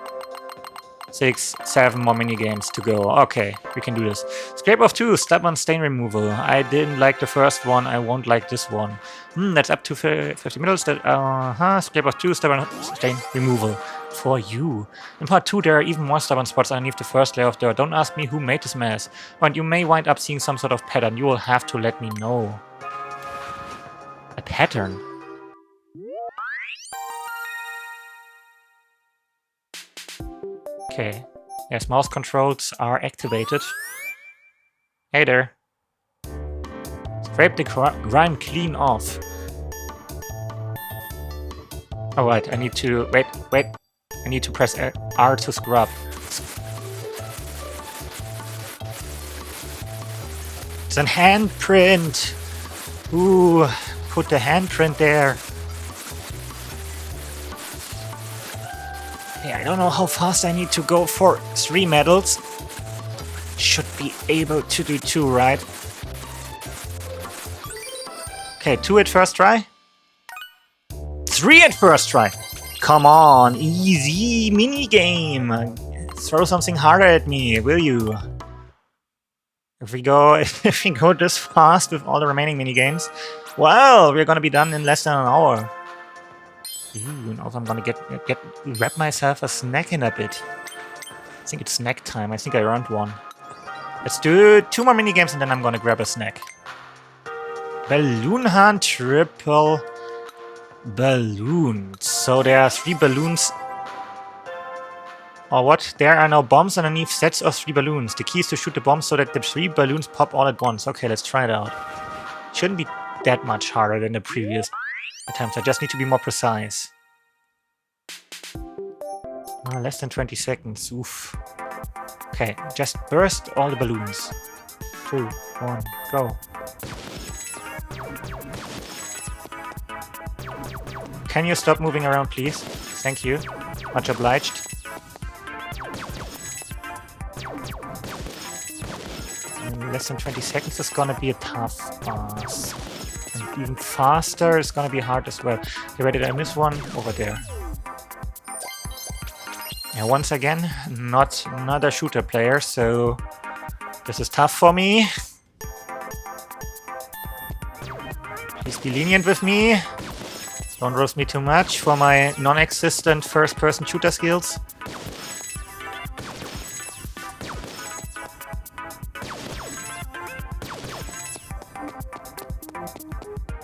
6, 7 more mini games to go. Okay, we can do this. Scrape of 2, stubborn stain removal. I didn't like the first one, I won't like this one. That's up to 50 minutes. Scrape of 2, stubborn stain removal. For you. In part 2, there are even more stubborn spots underneath the first layer of dirt. Don't ask me who made this mess. But you may wind up seeing some sort of pattern. You will have to let me know. A pattern? Okay. Yes, mouse controls are activated. Hey there. Scrape the grime clean off. Alright, I need to... Wait. I need to press R to scrub. It's a handprint! Ooh, put the handprint there. Yeah, I don't know how fast I need to go for 3 medals. Should be able to do 2, right? Okay, 2 at first try. 3 at first try. Come on, easy mini game. Throw something harder at me, will you? If we go if we go this fast with all the remaining minigames, well, we're gonna be done in less than an hour. Ooh, and also I'm gonna wrap myself a snack in a bit. I think it's snack time. I think I earned one. Let's do 2 more minigames and then I'm gonna grab a snack. Balloon hunt, triple balloons. So there are 3 balloons. Or what? There are now bombs underneath sets of 3 balloons. The key is to shoot the bombs so that the 3 balloons pop all at once. Okay, let's try it out. Shouldn't be that much harder than the previous attempts. I just need to be more precise. Less than 20 seconds. Oof. Okay, just burst all the balloons. 2, 1, go. Can you stop moving around, please? Thank you. Much obliged. In less than 20 seconds is gonna be a tough pass. And even faster is gonna be hard as well. Okay, where did I miss one? Over there. Yeah, once again, not another shooter player, so this is tough for me. Please be lenient with me. Don't roast me too much for my non-existent first-person shooter skills.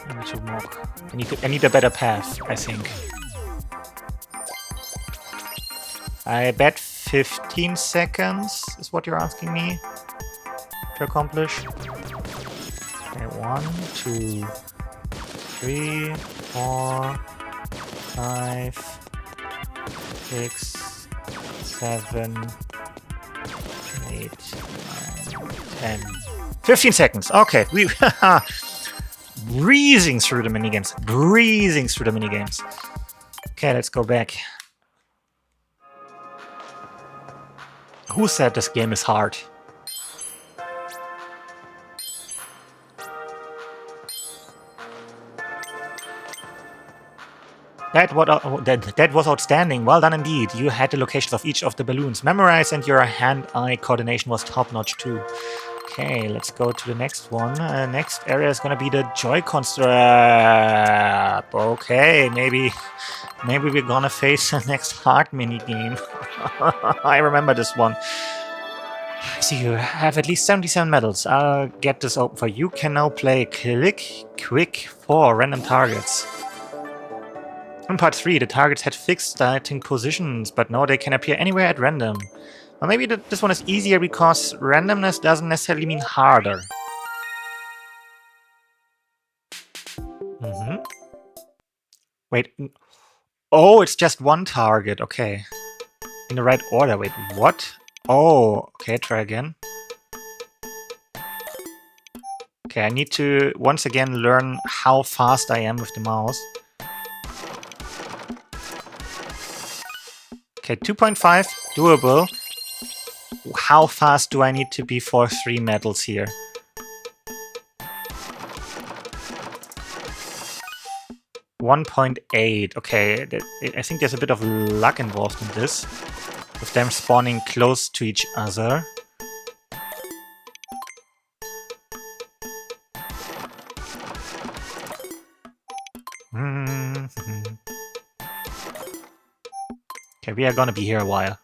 I need to walk. I need a better path, I think. I bet 15 seconds is what you're asking me to accomplish. Okay, 1, 2, 3, 4, 5, 6, 7, 8, 9, 10. 15 seconds. Okay, we breezing through the minigames. Breezing through the minigames. Okay, let's go back. Who said this game is hard? That was outstanding. Well done indeed. You had the locations of each of the balloons memorized and your hand-eye coordination was top-notch too. Okay, let's go to the next one. Next area is gonna be the Joy-Con strap. Okay, maybe we're gonna face the next hard mini-game. I remember this one. So you have at least 77 medals. I'll get this open for you. You can now play Quick for random targets. In part 3, the targets had fixed starting positions, but now they can appear anywhere at random. Or maybe this one is easier because randomness doesn't necessarily mean harder. Wait. Oh, it's just one target. Okay. In the right order. Wait, what? Oh, okay, try again. Okay, I need to once again learn how fast I am with the mouse. Okay, 2.5, doable. How fast do I need to be for 3 medals here? .8. Okay, I think there's a bit of luck involved in this, with them spawning close to each other. Okay, we are gonna be here a while.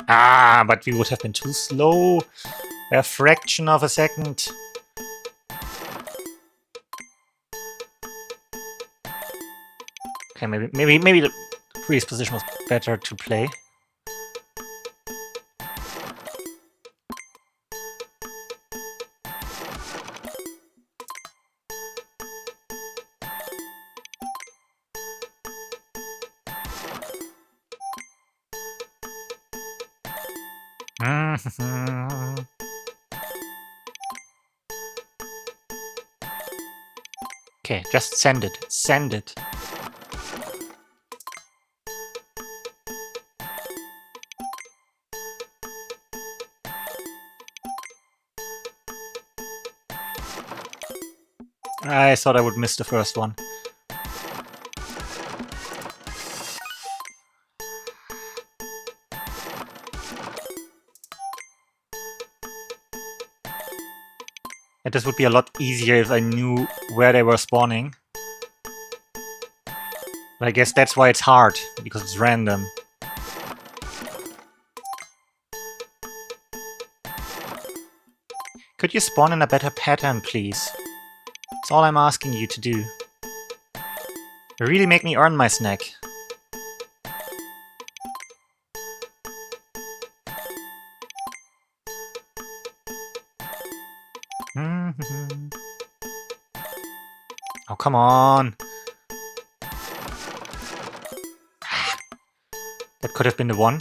Ah, but we would have been too slow. A fraction of a second. Okay, maybe the previous position was better to play. Okay, just send it. Send it. I thought I would miss the first one. And this would be a lot easier if I knew where they were spawning. But I guess that's why it's hard, because it's random. Could you spawn in a better pattern, please? That's all I'm asking you to do. Really make me earn my snack. Oh, come on! That could have been the one.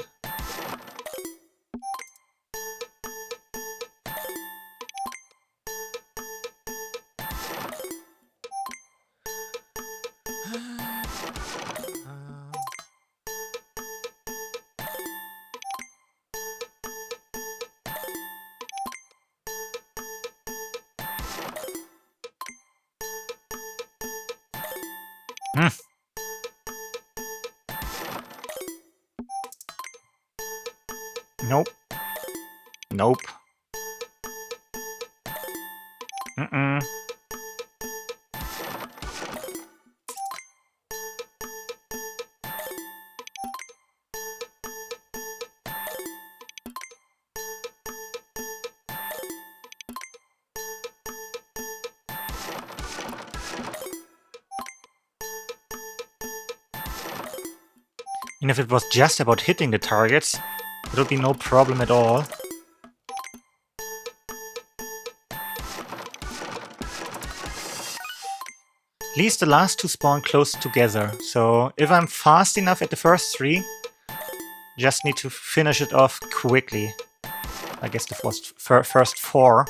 Nope. Nope. Mm-mm. And if it was just about hitting the targets, it would be no problem at all. At least the last two spawn close together, so if I'm fast enough at the first three, just need to finish it off quickly. I guess the first four.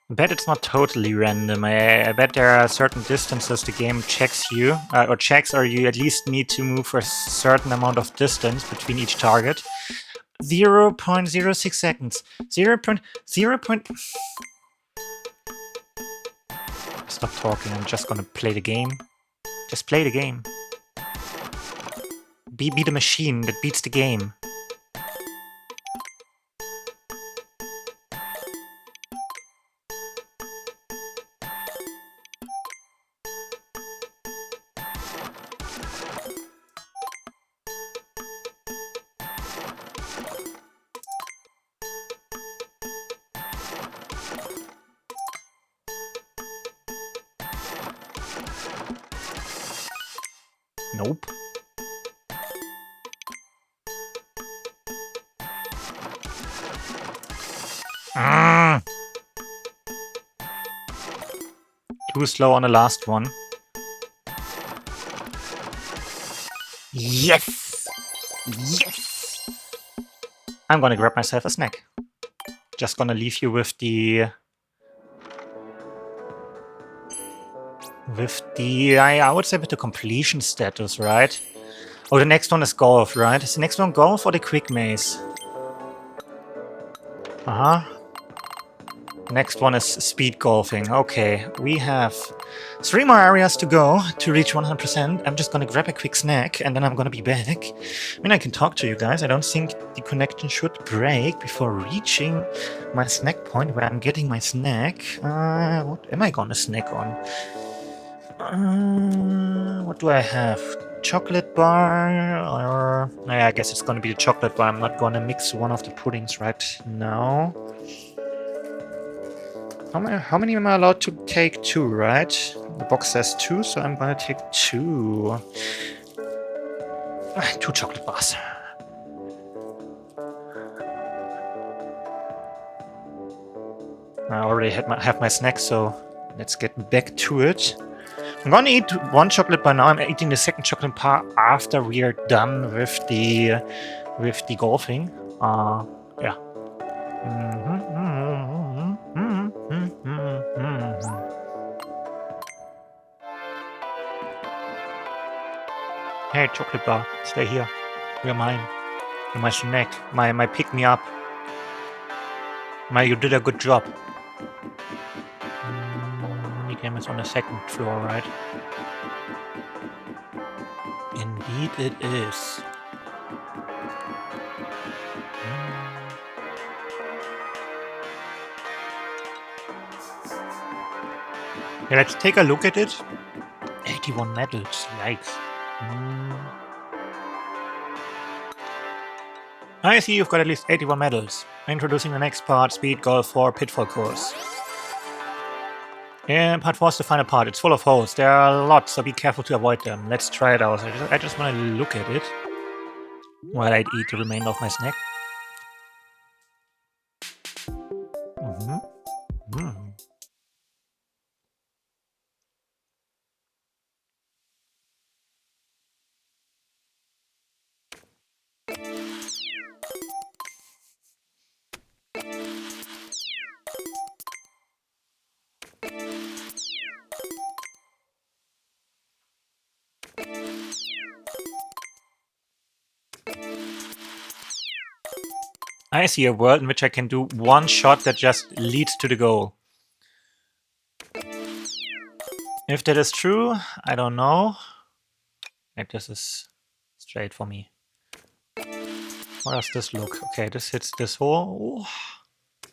I bet it's not totally random. I bet there are certain distances the game checks you, or you at least need to move for a certain amount of distance between each target. 0.06 seconds. 0.0. Stop talking, I'm just gonna play the game. Just play the game. Be the machine that beats the game. Nope. Too slow on the last one. Yes! Yes! I'm gonna grab myself a snack. Just gonna leave you with the... I would say with the completion status, right? Oh, the next one is golf, right? Is the next one golf or the quick maze? Uh-huh. Next one is speed golfing. Okay, we have 3 more areas to go to reach 100%. I'm just gonna grab a quick snack and then I'm gonna be back. I mean, I can talk to you guys. I don't think the connection should break before reaching my snack point where I'm getting my snack. What am I gonna snack on? What do I have? chocolate bar, or I guess it's gonna be the chocolate bar. I'm not gonna mix one of the puddings right now. How many am I allowed to take? 2, right? The box says 2, so I'm gonna take 2. 2 chocolate bars. I already have my snack, so let's get back to it. I'm gonna eat 1 chocolate bar now. I'm eating the second chocolate bar after we are done with the golfing. Yeah. Hey, chocolate bar, stay here. You're mine. You're my snack. My pick me up. You did a good job. Minigame is on the 2nd floor, right? Indeed it is. Yeah, let's take a look at it. 81 medals, yikes. I see you've got at least 81 medals. Introducing the next part, Speed Golf 4 Pitfall Course. Yeah, part 4 is the final part. It's full of holes. There are lots, so be careful to avoid them. Let's try it out. I just want to look at it while I eat the remainder of my snack. I see a world in which I can do one shot that just leads to the goal. If that is true, I don't know. Like, this is straight for me. How does this look? Okay, this hits this hole.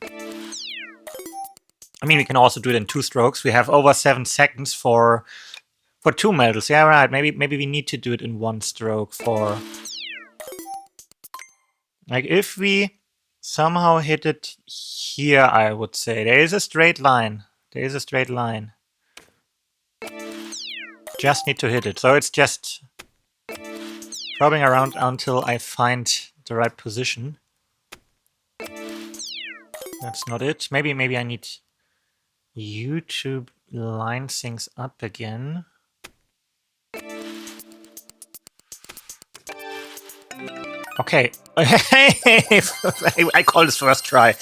I mean, we can also do it in 2 strokes. We have over 7 seconds for 2 medals. Yeah, right. Maybe we need to do it in 1 stroke for... Like, if we somehow hit it here, I would say. There is a straight line. There is a straight line. Just need to hit it. So it's just probing around until I find the right position. That's not it. Maybe I need you to line things up again. Okay. I call this first try.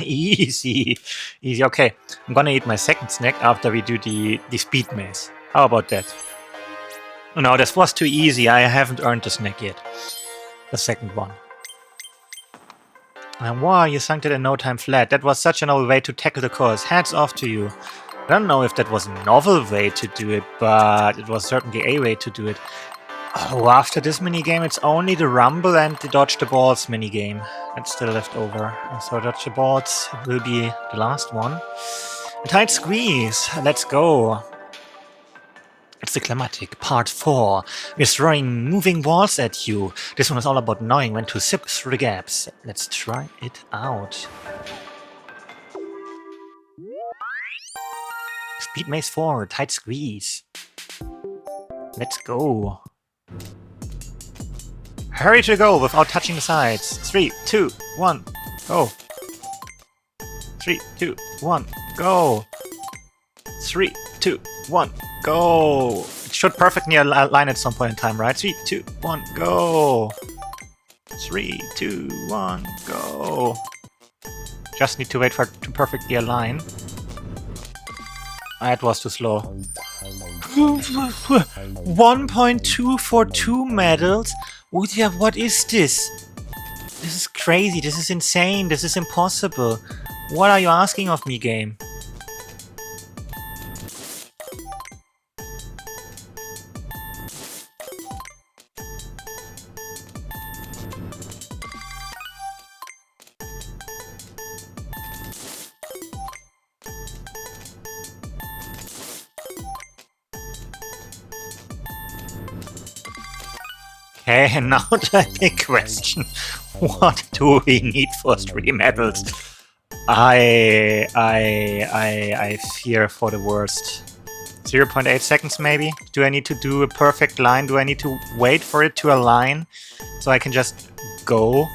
Easy. Easy. Okay. I'm gonna eat my second snack after we do the speed maze. How about that? No, this was too easy. I haven't earned the snack yet. The second one. And wow, you sunk it in no time flat. That was such a novel way to tackle the course. Hats off to you. I don't know if that was a novel way to do it, but it was certainly a way to do it. Oh, after this minigame, it's only the Rumble and the Dodge the Balls minigame that's still left over. So Dodge the Balls will be the last one. A tight squeeze. Let's go. It's the climatic part 4. We're throwing moving walls at you. This one is all about knowing when to zip through the gaps. Let's try it out. Speed Maze 4, tight squeeze. Let's go. Hurry to go without touching the sides. 3, 2, 1, go. 3, 2, 1, go. 3, 2, 1, go. It should perfectly align at some point in time, right? 3, 2, 1, go. 3, 2, 1, go. Just need to wait for it to perfectly align. That was too slow. 1.2 for 2 medals? Udia, what is this? This is crazy, this is insane, this is impossible. What are you asking of me, game? Okay, and now the big question. What do we need for 3 medals? I fear for the worst. 0.8 seconds maybe? Do I need to do a perfect line? Do I need to wait for it to align so I can just go?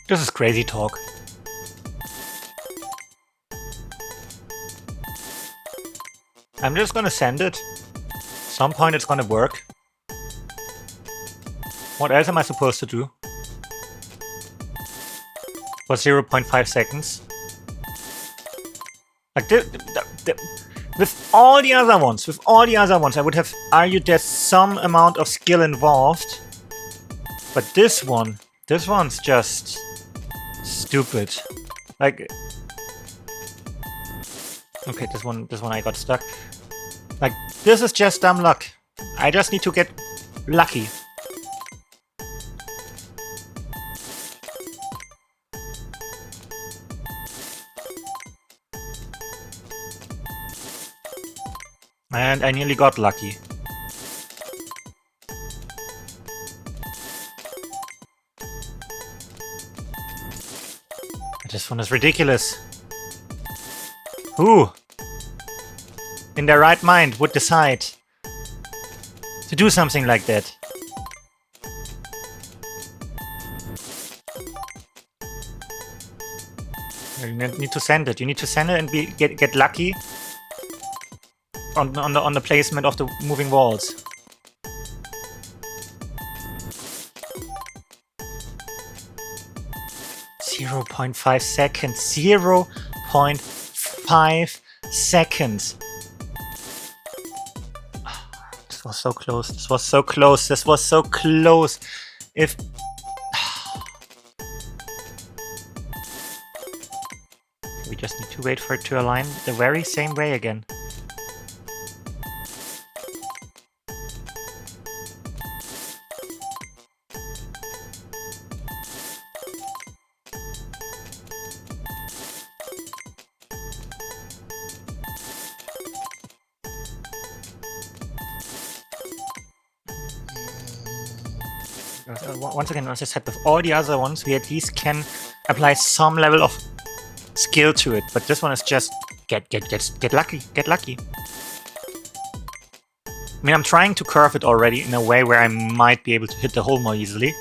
This is crazy talk. I'm just gonna send it. Some point it's gonna work. What else am I supposed to do? For 0.5 seconds? Like with all the other ones, I would have argued there's some amount of skill involved. But this one's just stupid. Like, okay, this one I got stuck. Like, this is just dumb luck. I just need to get lucky. And I nearly got lucky. This one is ridiculous. Who, in their right mind, would decide to do something like that? You need to send it. You need to send it and get lucky on the placement of the moving walls. .5 seconds. 0.5 seconds. This was so close. This was so close. This was so close. If we just need to wait for it to align the very same way again. Once again, as I said, with all the other ones, we at least can apply some level of skill to it. But this one is just get lucky, get lucky. I mean, I'm trying to curve it already in a way where I might be able to hit the hole more easily.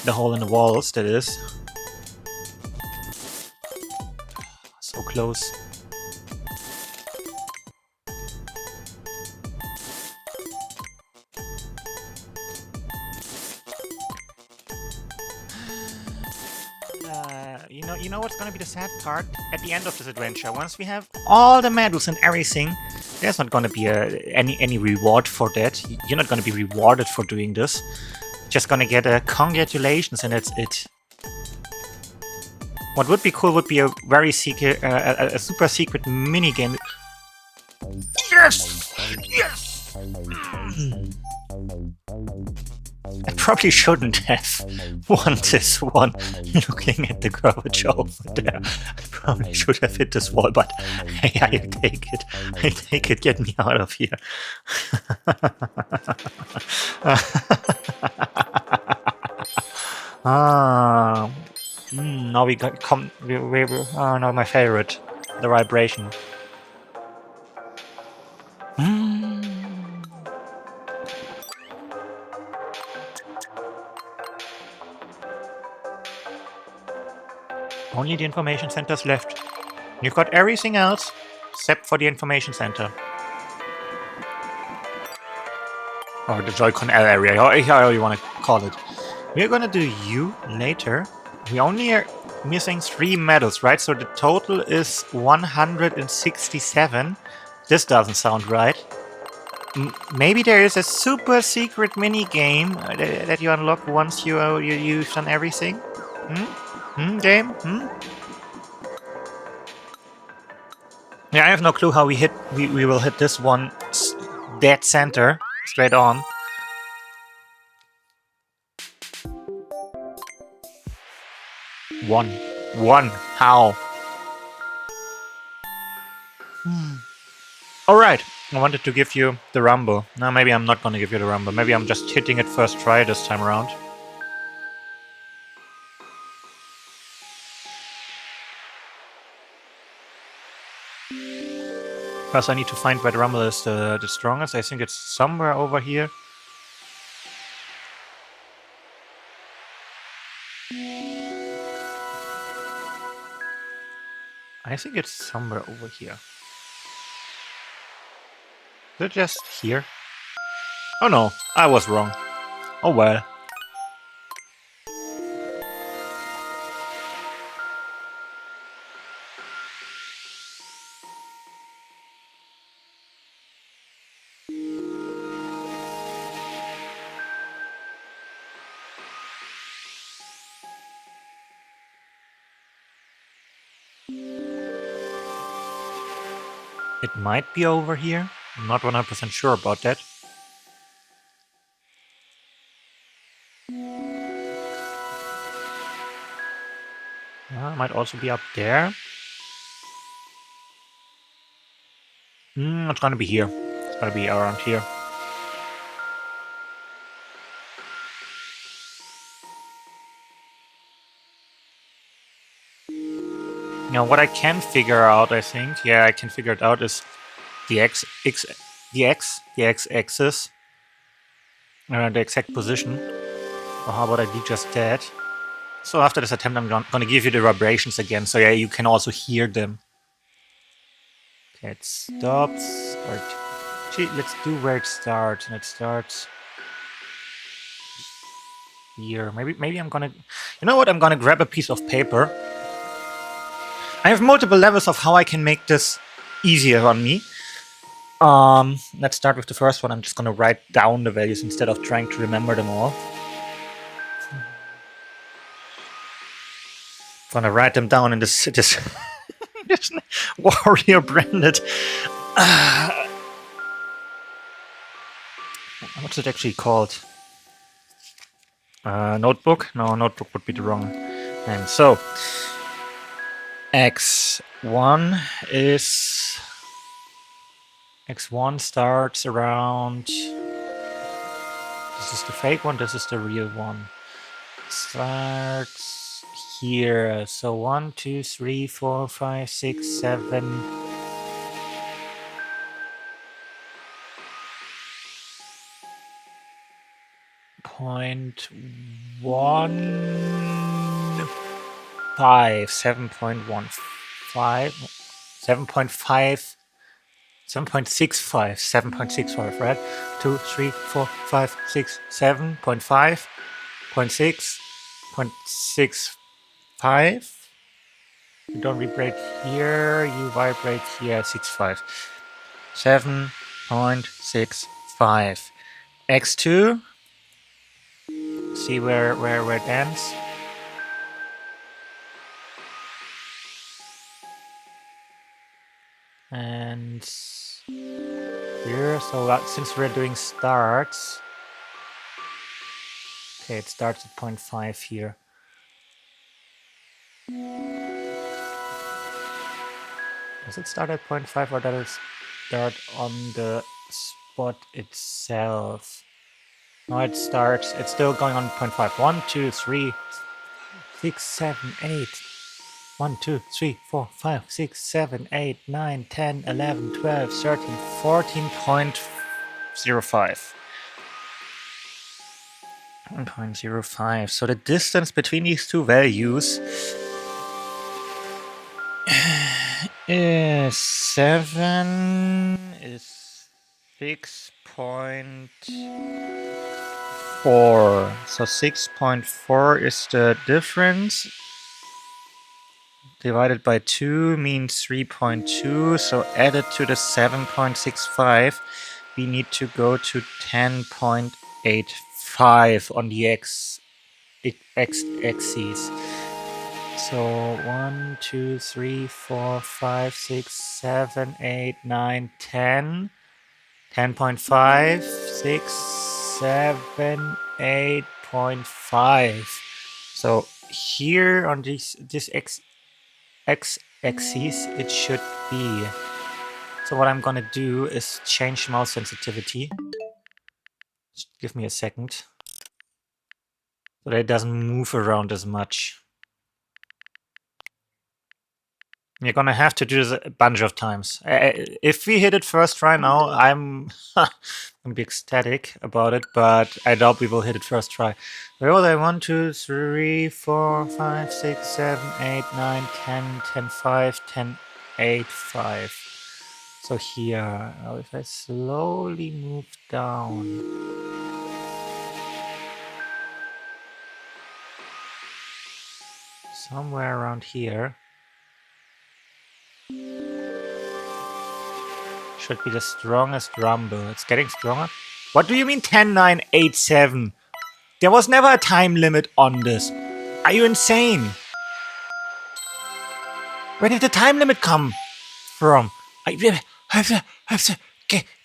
The hole in the walls, that is. So close. You know what's gonna be the sad part? At the end of this adventure, once we have all the medals and everything, there's not gonna be any reward for that. You're not gonna be rewarded for doing this. Just gonna get a congratulations and that's it. What would be cool would be a very secret, a super secret mini game. Yes! Yes! I probably shouldn't have won this one, looking at the garbage over there. I probably should have hit this wall, but hey, I'll take it. I'll take it, get me out of here. Now we got oh no, my favorite, the vibration. Only the information centers left. You've got everything else except for the information center. Or the Joy-Con L area, however you want to call it. We're gonna do you later. We only are missing 3 medals, right? So the total is 167. This doesn't sound right. Maybe there is a super secret mini game that you unlock once you've done everything. Game? Yeah, I have no clue how we will hit this one dead center straight on. One. One. How? Alright. I wanted to give you the rumble. No, maybe I'm not gonna give you the rumble. Maybe I'm just hitting it first try this time around. First I need to find where the rumble is the strongest. I think it's somewhere over here. I think it's somewhere over here. Is it just here? Oh no, I was wrong. Oh well. It might be over here. I'm not 100% sure about that. It might also be up there. It's gonna be here. It's gonna be around here. Now, what I can figure out, I think, yeah, I can figure it out, is the x-axis, the exact position. Or how about I do just that? So after this attempt, I'm gonna give you the vibrations again, so yeah, you can also hear them. Okay, it stops. Or let's do where it starts, and it starts here. Maybe I'm gonna. You know what? I'm gonna grab a piece of paper. I have multiple levels of how I can make this easier on me. Let's start with the first one. I'm just gonna write down the values instead of trying to remember them all. Gonna write them down in this warrior branded. What's it actually called? Notebook? No, notebook would be the wrong. And so x1 is x1 starts around. This is the fake one. This is the real one. Starts here. So 1, 2, 3, 4, 5, 6, 7. .15 7.15 7.5 7.65 7.65, right? 2 3 4 5 6 7.5 0.6 0.65. You don't vibrate here, you vibrate here. 65 7.65. x2, see where it ends. And here, so since we're doing starts, okay, it starts at 0.5 here. Does it start at 0.5 or does it start on the spot itself? No, it starts, it's still going on 0.5. 1, 2, 3, 6, 7, 8. 1, 2, 3, 4, 5, 6, 7, 8, 9, 10, 11, 12, 13, 14.05. 1.05. So the distance between these two values is 7 is 6.4. So 6.4 is the difference. Divided by 2 means 3.2. So added to the 7.65, we need to go to 10.85 on the x-axis. So 1, 2, 3, 4, 5, 6, 7, 8, 9, 10. 10.5, 6, 7, 8.5. So here on this x-axis it should be. So what I'm gonna do is change mouse sensitivity. Just give me a second. So that it doesn't move around as much. You're gonna have to do this a bunch of times. If we hit it first try now, I'm gonna be ecstatic about it, but I doubt we will hit it first try. Where was I? 1, 2, 3, 4, 5, 6, 7, 8, 9, 10, 10, 5, 10, 8, 5. So here, now if I slowly move down. Somewhere around here. Should be the strongest rumble. It's getting stronger. What do you mean 10, 9, 8, 7? There was never a time limit on this. Are you insane? Where did the time limit come from?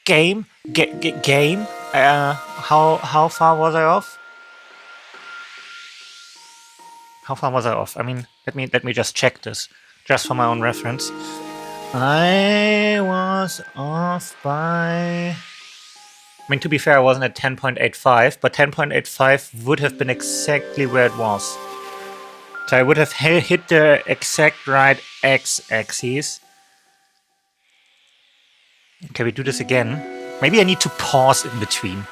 Game? Game? How far was I off? How far was I off? I mean, let me just check this, just for my own reference. I was off by... I mean, to be fair, I wasn't at 10.85, but 10.85 would have been exactly where it was. So I would have hit the exact right x-axis. Okay, we do this again. Maybe I need to pause in between,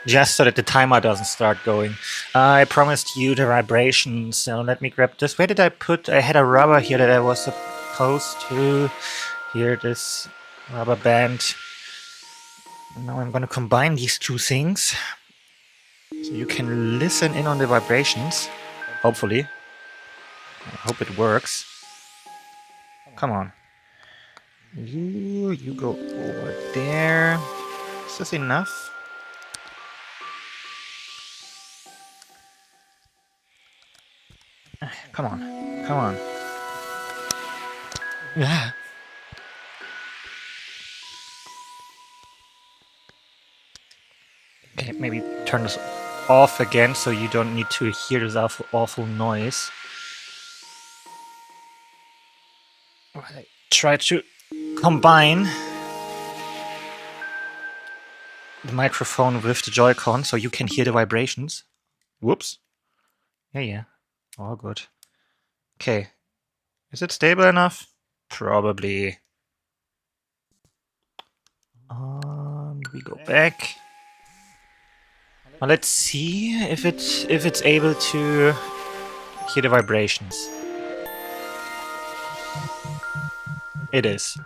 just so that the timer doesn't start going. I promised you the vibrations, so let me grab this. Where did I put... I had a rubber here that I was supposed to... Here, this rubber band. Now I'm going to combine these two things, so you can listen in on the vibrations, hopefully. I hope it works. Come on. You go over there. Is this enough? Come on. Come on. Yeah. Okay, maybe turn this off again so you don't need to hear this awful noise. I try to combine the microphone with the Joy-Con so you can hear the vibrations. Whoops. Yeah. All good. Okay. Is it stable enough? Probably. We go back. Now let's see if it's able to hear the vibrations. It is.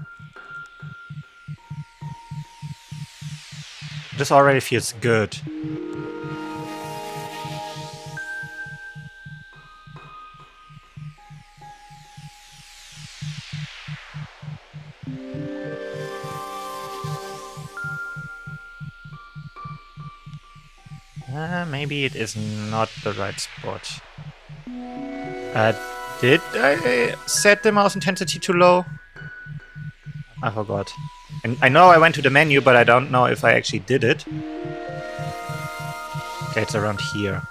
This already feels good. Maybe it is not the right spot. Did I set the mouse intensity too low? I forgot. And I know I went to the menu, but I don't know if I actually did it. Okay, it's around here.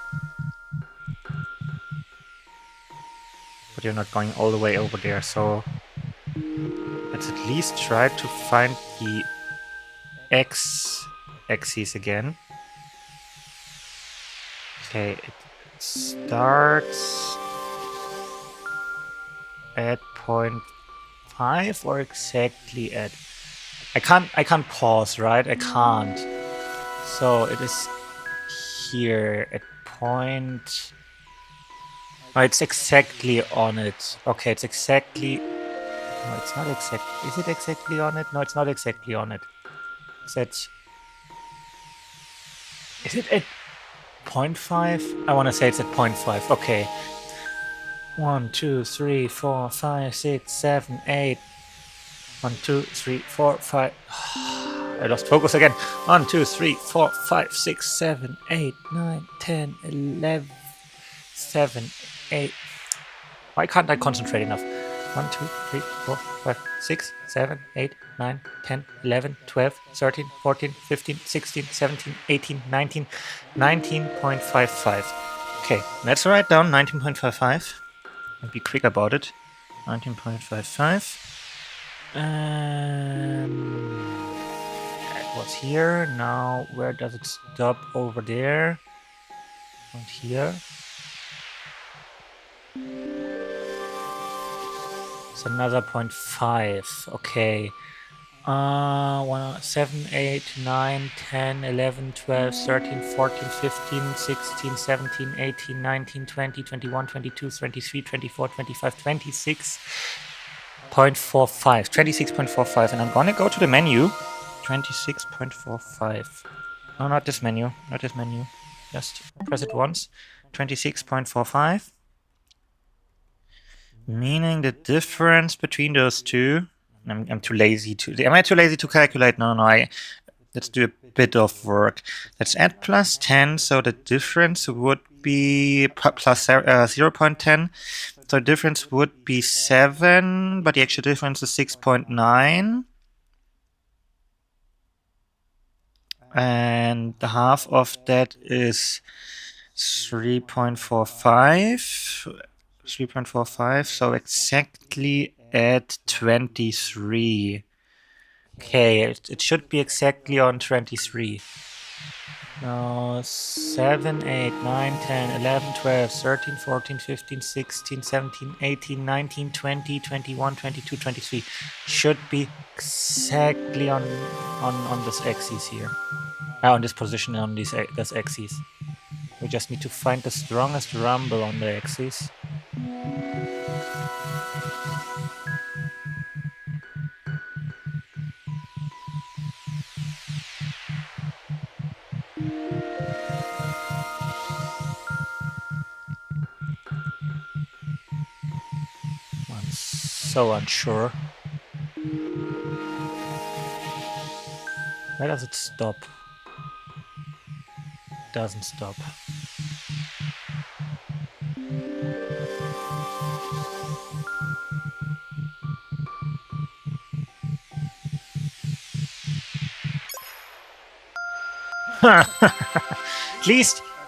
But you're not going all the way over there, so... Let's at least try to find the x-axis again. Okay, it starts at 0.5 or exactly at... I can't pause, right? I can't. So it is here at point... No, it's exactly on it. Okay, it's exactly... No, it's not exact... Is it exactly on it? No, it's not exactly on it. Is it at 0.5? I want to say it's at 0.5. Okay. 1, 2, 3, 4, 5, 6, 7, 8. 1, 2, 3, 4, 5. I lost focus again. 1, 2, 3, 4, 5, 6, 7, 8, 9, 10, 11, 7, 8. Why can't I concentrate enough? 1, 2, 3, 4, 5, 6, 7, 8, 9, 10, 11, 12, 13, 14, 15, 16, 17, 18, 19, 19.55. Okay, let's write down 19.55 and be quick about it. 19.55. It was here. Now, where does it stop? Over there. And here. It's another 0.5. Okay. 7, 8, 9, 10, 11, 12, 13, 14, 15, 16, 17, 18, 19, 20, 21, 22, 23, 24, 25, 26.45. 26.45. And I'm gonna go to the menu. 26.45. No, not this menu. Not this menu. Just press it once. 26.45. Meaning the difference between those two. I'm too lazy to. Am I too lazy to calculate? No. Let's do a bit of work. Let's add plus 10. So the difference would be plus 0.10. So the difference would be 7, but the actual difference is 6.9. And the half of that is 3.45. 3.45, so exactly at 23. Okay, it should be exactly on 23. Now 7, 8, 9, 10, 11, 12, 13, 14, 15, 16, 17, 18, 19, 20, 21, 22, 23. Should be exactly on this axis here. On this position on this axis. We just need to find the strongest rumble on the axis. I'm so unsure. Where does it stop? It doesn't stop.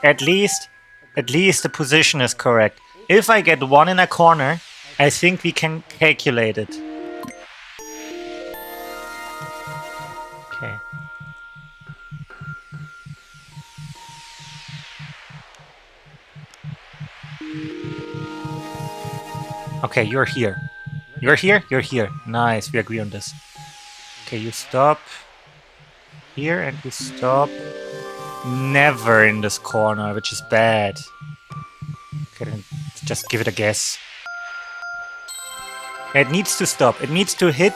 At least the position is correct. If I get one in a corner, I think we can calculate it. Okay. Okay, you're here. You're here? You're here. Nice, we agree on this. Okay, you stop here and you stop never in this corner, which is bad. Okay, then just give it a guess. It needs to stop. It needs to hit.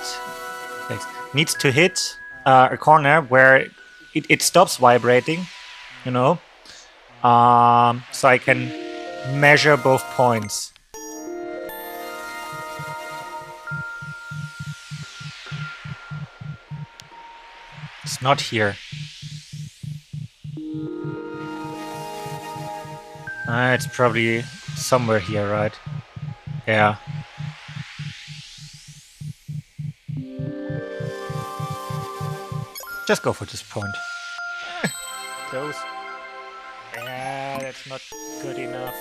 Needs to hit a corner where it stops vibrating, you know. So I can measure both points. It's not here. It's probably somewhere here, right? Yeah. Just go for this point. Close. Yeah, that's not good enough.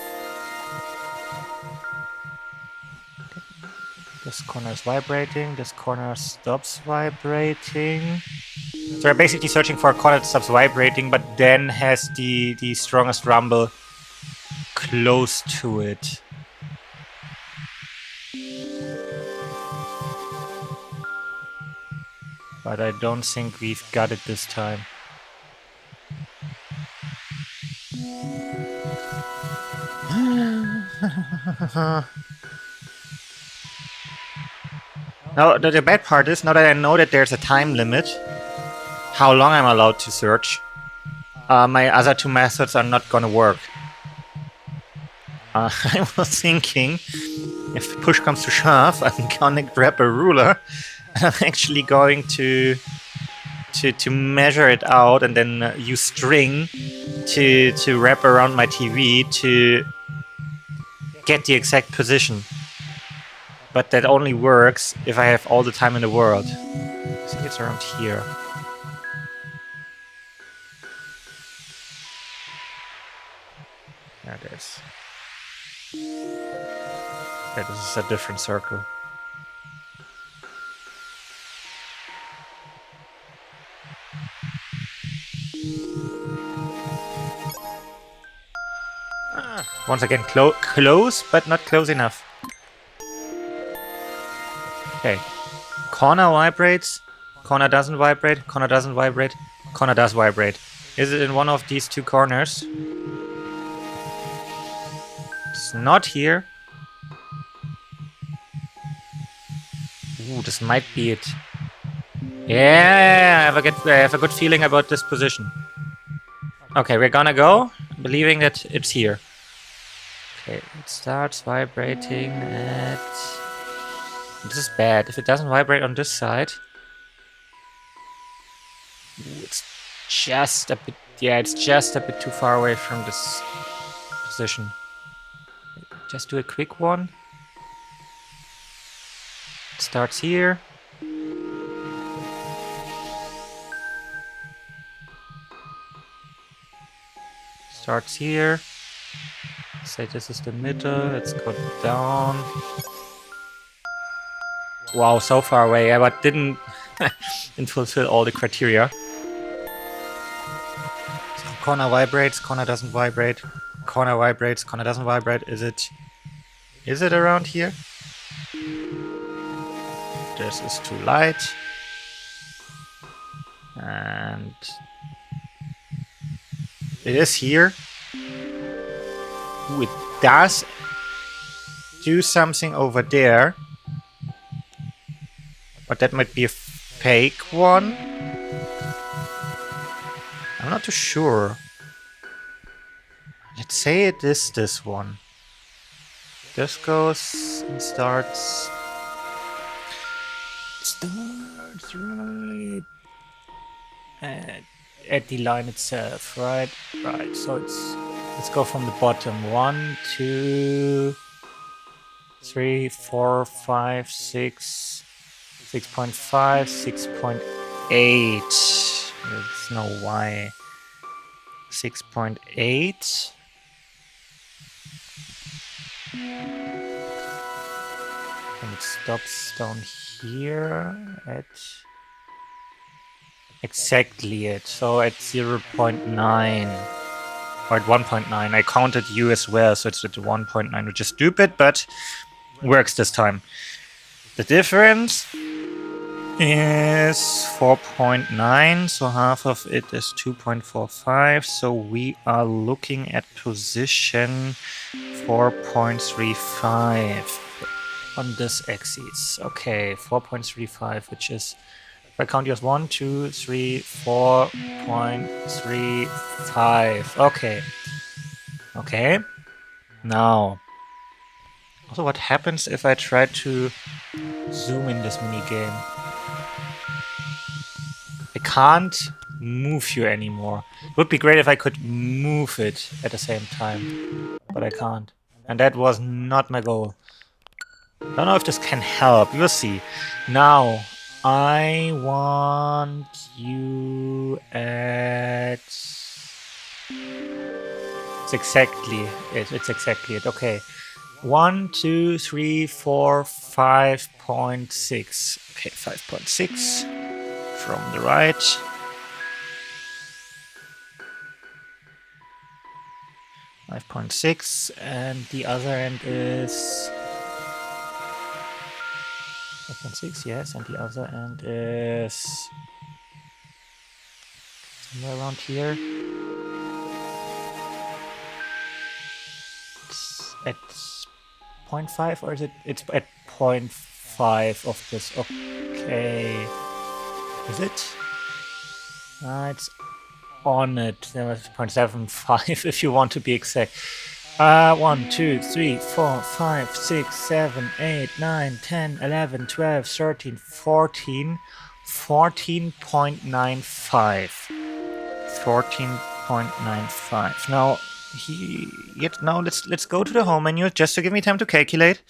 Okay. This corner is vibrating. This corner stops vibrating. So we're basically searching for a corner that stops vibrating, but then has the strongest rumble close to it. But I don't think we've got it this time. Now, the bad part is, now that I know that there's a time limit, how long I'm allowed to search, my other two methods are not gonna work. I was thinking, if push comes to shove, I'm gonna grab a ruler, and I'm actually going to measure it out and then use string to wrap around my TV to get the exact position. But that only works if I have all the time in the world. I think it's around here. Yeah, there's... Yeah, this is a different circle. Once again, close, but not close enough. Okay. Corner vibrates, corner doesn't vibrate, corner doesn't vibrate, corner does vibrate. Is it in one of these two corners? It's not here. Ooh, this might be it. Yeah, I have a good feeling about this position. Okay, we're gonna go, believing that it's here. Okay, it starts vibrating at... This is bad. If it doesn't vibrate on this side... Ooh, it's just a bit... Yeah, it's just a bit too far away from this position. Just do a quick one. It starts here. Starts here. Say this is the middle. Let's go down. Wow, so far away. Yeah, but didn't fulfill all the criteria. So corner vibrates, corner doesn't vibrate. Corner vibrates, corner doesn't vibrate. Is it around here? This is too light. And it is here. Ooh, it does do something over there. But that might be a fake one. I'm not too sure. Let's say it is this one. This goes and starts right at the line itself, right? Right. So let's go from the bottom. 1, 2, 3, 4, 5, 6, 6.5, 6.8. There's no Y. 6.8. And it stops down here at exactly it. So at 0.9 or at 1.9. I counted you as well, so it's at 1.9, which is stupid, but works this time. The difference is 4.9, so half of it is 2.45. So we are looking at position 4.35 on this axis. Okay, 4.35, which is, if I count you as 1, 2, 3, 4.35. Okay. Okay. Now, also what happens if I try to zoom in this mini game? I can't move you anymore. It would be great if I could move it at the same time, but I can't. And that was not my goal. Don't know if this can help. We'll see. Now, I want you at... It's exactly it. It's exactly it. Okay. 1, 2, 3, 4, 5.6. Okay, 5.6 from the right. .6, and the other end is 5.6, yes, and the other end is somewhere around here. It's at 0.5, or is it? It's at 0.5 of this. Okay, is it? It's on it. There was 0.75 if you want to be exact. 1, 2, 3, 4, 5, 6, 7, 8, 9, 10, 11, 12, 13, 14, 14.95. 14.95. Now, now let's go to the home menu just to give me time to calculate.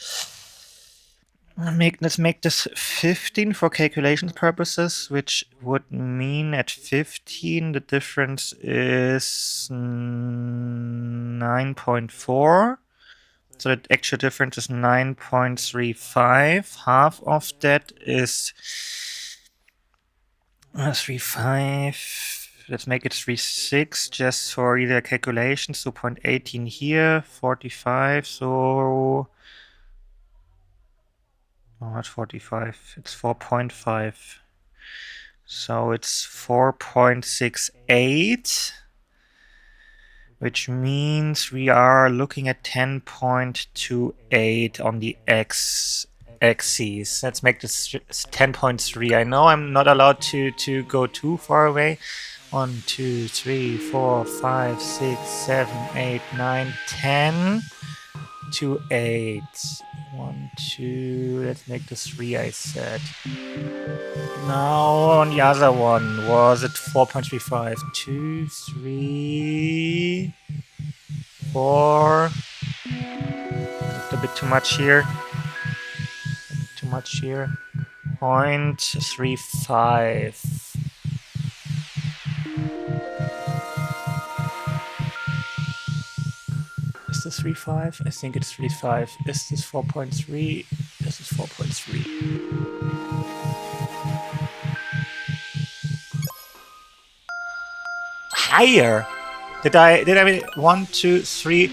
Let's make this 15 for calculations purposes, which would mean at 15 the difference is 9 9.4. So the actual difference is 9.35. Half of that is 3.5. Let's make it 3.6 just for either calculation. So 0.18 here, 45. So not 45. It's 4.5. So it's 4.68. Which means we are looking at 10.28 on the x-axis. Let's make this 10.3. I know I'm not allowed to go too far away. 1, 2, 3, 4, 5, 6, 7, 8, 9, 10 to 8. 1, 2, let's make this 3, I said. Now on the other one, was it 4.35? 2, 3, 4. A bit too much here. Too much here. 0.35. Is this 3.5? I think it's 3.5. Is this 4.3? This is 4.3. Higher. Did I 1, 2, 3?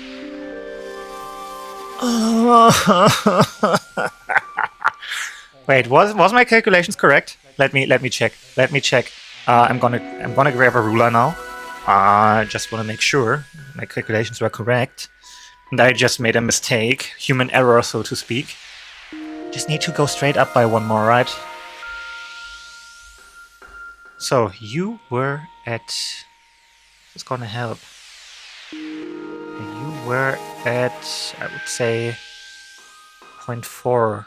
Wait, was my calculations correct? Let me check. Let me check. I'm gonna grab a ruler now. Just wanna make sure my calculations were correct. And I just made a mistake. Human error, so to speak. Just need to go straight up by one more, right? So you were at... It's gonna help. You were at, I would say, 0.4.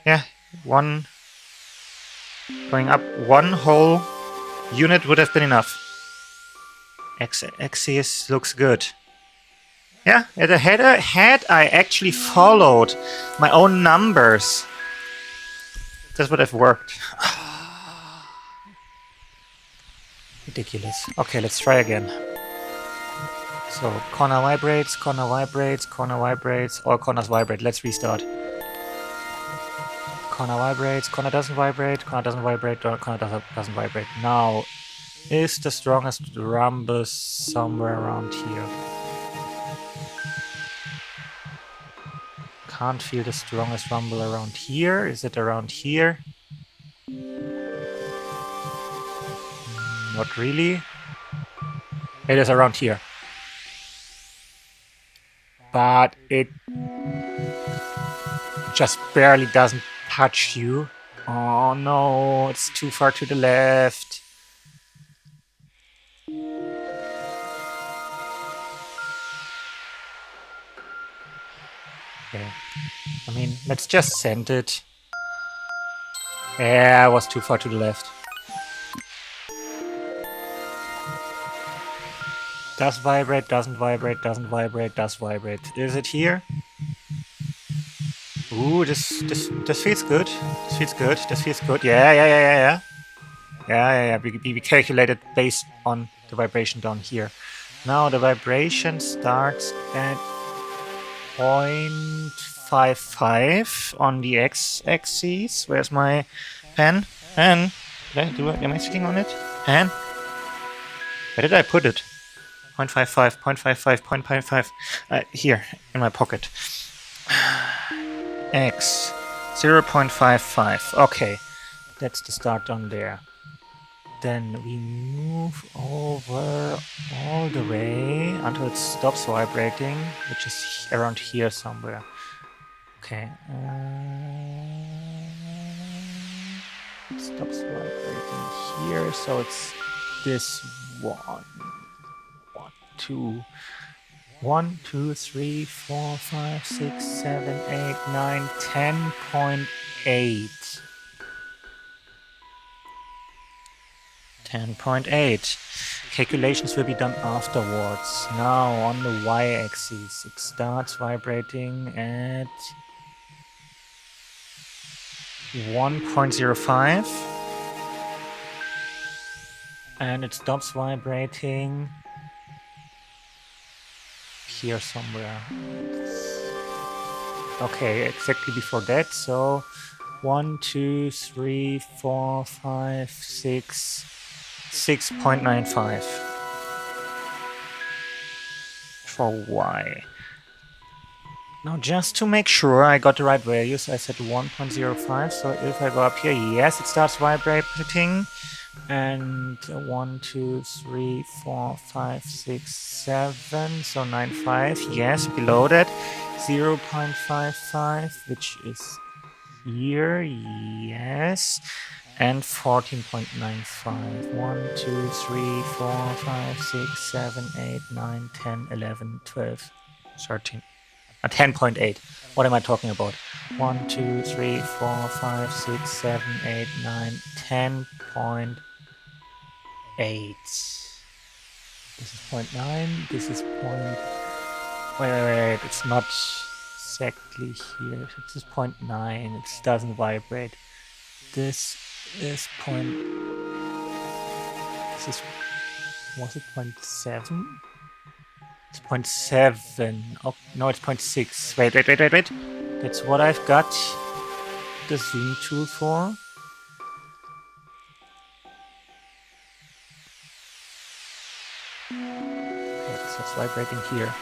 Yeah, one... Going up one whole unit would have been enough. Axis looks good. Yeah, had I actually followed my own numbers, this would have worked. Ridiculous. Okay, let's try again. So, corner vibrates, corner vibrates, corner vibrates, all corners vibrate. Let's restart. Corner vibrates, corner doesn't vibrate, corner doesn't vibrate, corner doesn't vibrate. Now, is the strongest rumble somewhere around here? Can't feel the strongest rumble around here. Is it around here? Not really. It is around here. But it just barely doesn't touch you. Oh no, it's too far to the left. Okay. I mean, let's just send it. Yeah, I was too far to the left. Does vibrate, doesn't vibrate, doesn't vibrate, does vibrate. Is it here? Ooh, this feels good. This feels good. This feels good. Yeah. We calculated based on the vibration down here. Now the vibration starts at 0.55 on the x-axis. Where's my pen? Pen? Am I sitting on it? Pen? Where did I put it? 0.55, 0.55, 0.55. Here, in my pocket. X. 0.55. Okay. That's the start down there. Then we move over all the way until it stops vibrating, which is around here somewhere. Okay. It stops vibrating here, so it's this one. 1, 2, 3, 4, 5, 6, 7, 8, 9, 10.8. 10.8. Calculations will be done afterwards. Now on the y-axis, it starts vibrating at 1.05 and it stops vibrating here somewhere. Okay, exactly before that. So 1, 2, 3, 4, 5, 6, 6.95 for Y. Now, just to make sure I got the right values, I said 1.05. So if I go up here, yes, it starts vibrating. And 1, 2, 3, 4, 5, 6, 7. So 95. Yes, below that 0.55, which is here. Yes. And 14.95. 1, 2, 3, 4, 5, 6, 7, 8, 9, 10, 11, 12, 13. 10.8. What am I talking about? 1, 2, 3, 4, 5, 6, 7, 8, 9, 10.8. This is 0.9. This is point. Wait. It's not exactly here. This is 0.9. It doesn't vibrate. This is point. This is. Was it 0.7? It's 0.7. Oh, no, it's 0.6. Wait. That's what I've got the zoom tool for. Okay, so it's vibrating here.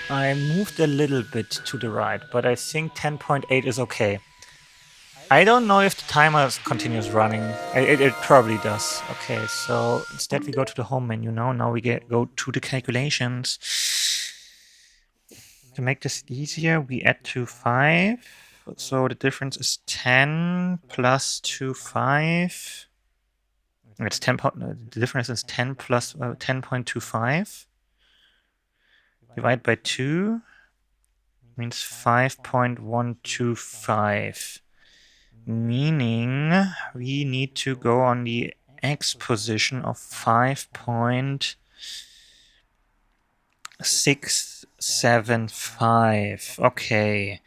I moved a little bit to the right, but I think 10.8 is okay. I don't know if the timer continues running. It probably does. Okay, so instead we go to the home menu now. Now we go to the calculations. To make this easier, we add 5. So the difference is 10 plus 5. It's 10. The difference is 10 plus 10.25. Divide by 2 means 5.125. Meaning we need to go on the x position of 5.675. Okay.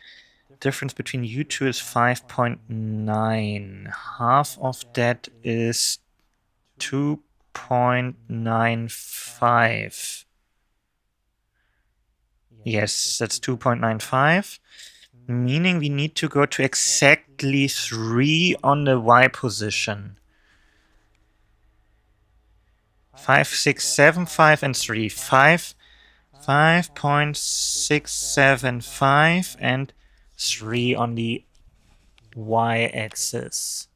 Difference between you two is 5.9. Half of that is 2.95. Yes, that's 2.95. Meaning we need to go to exactly 3 on the y position. 5, 6, 7, 5, and 3. 5.675 and 3 on the y-axis.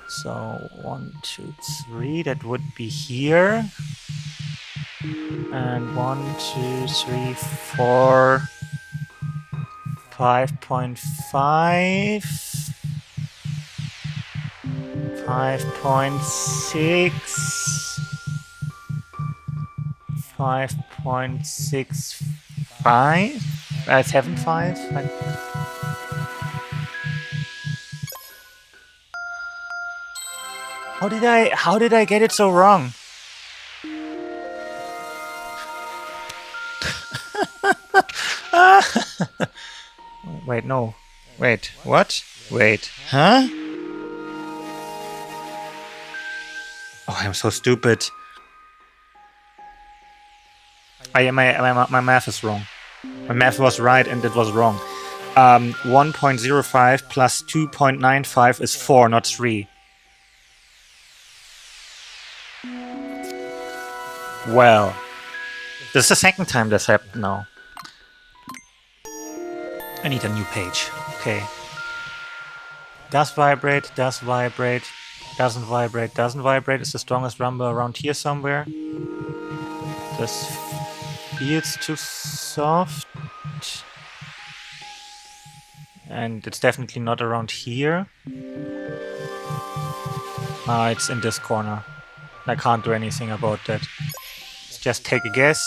So 1, 2, 3, that would be here. And 1, 2, 3, 4, 5.5, 5.6, 5.65, 7.5. How did I get it so wrong? Wait, no. Wait, what? Wait, huh? Oh, I'm so stupid. My math is wrong. My math was right and it was wrong. 1.05 plus 2.95 is 4, not 3. Well, this is the second time this happened now. I need a new page. Okay. Does vibrate, does vibrate, doesn't vibrate, doesn't vibrate. Is the strongest rumble around here somewhere? This feels too soft. And it's definitely not around here. It's in this corner. I can't do anything about that. Let's just take a guess.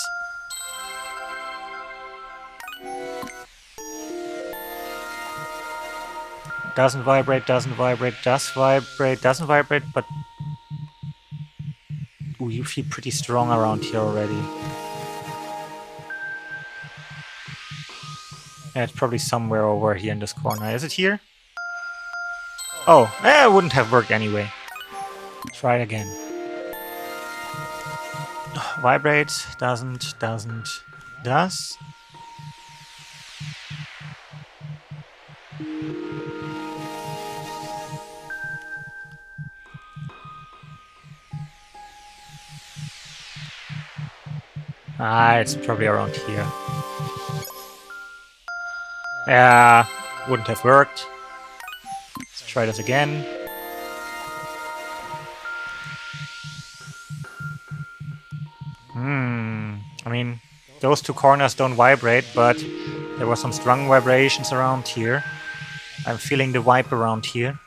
Doesn't vibrate, doesn't vibrate, does vibrate, doesn't vibrate, but ooh, you feel pretty strong around here already. Yeah, it's probably somewhere over here in this corner. Is it here? Oh, it wouldn't have worked anyway. Try again. Vibrates, doesn't, does. Ah, it's probably around here. Yeah, wouldn't have worked. Let's try this again. I mean, those two corners don't vibrate, but there were some strong vibrations around here. I'm feeling the vibe around here.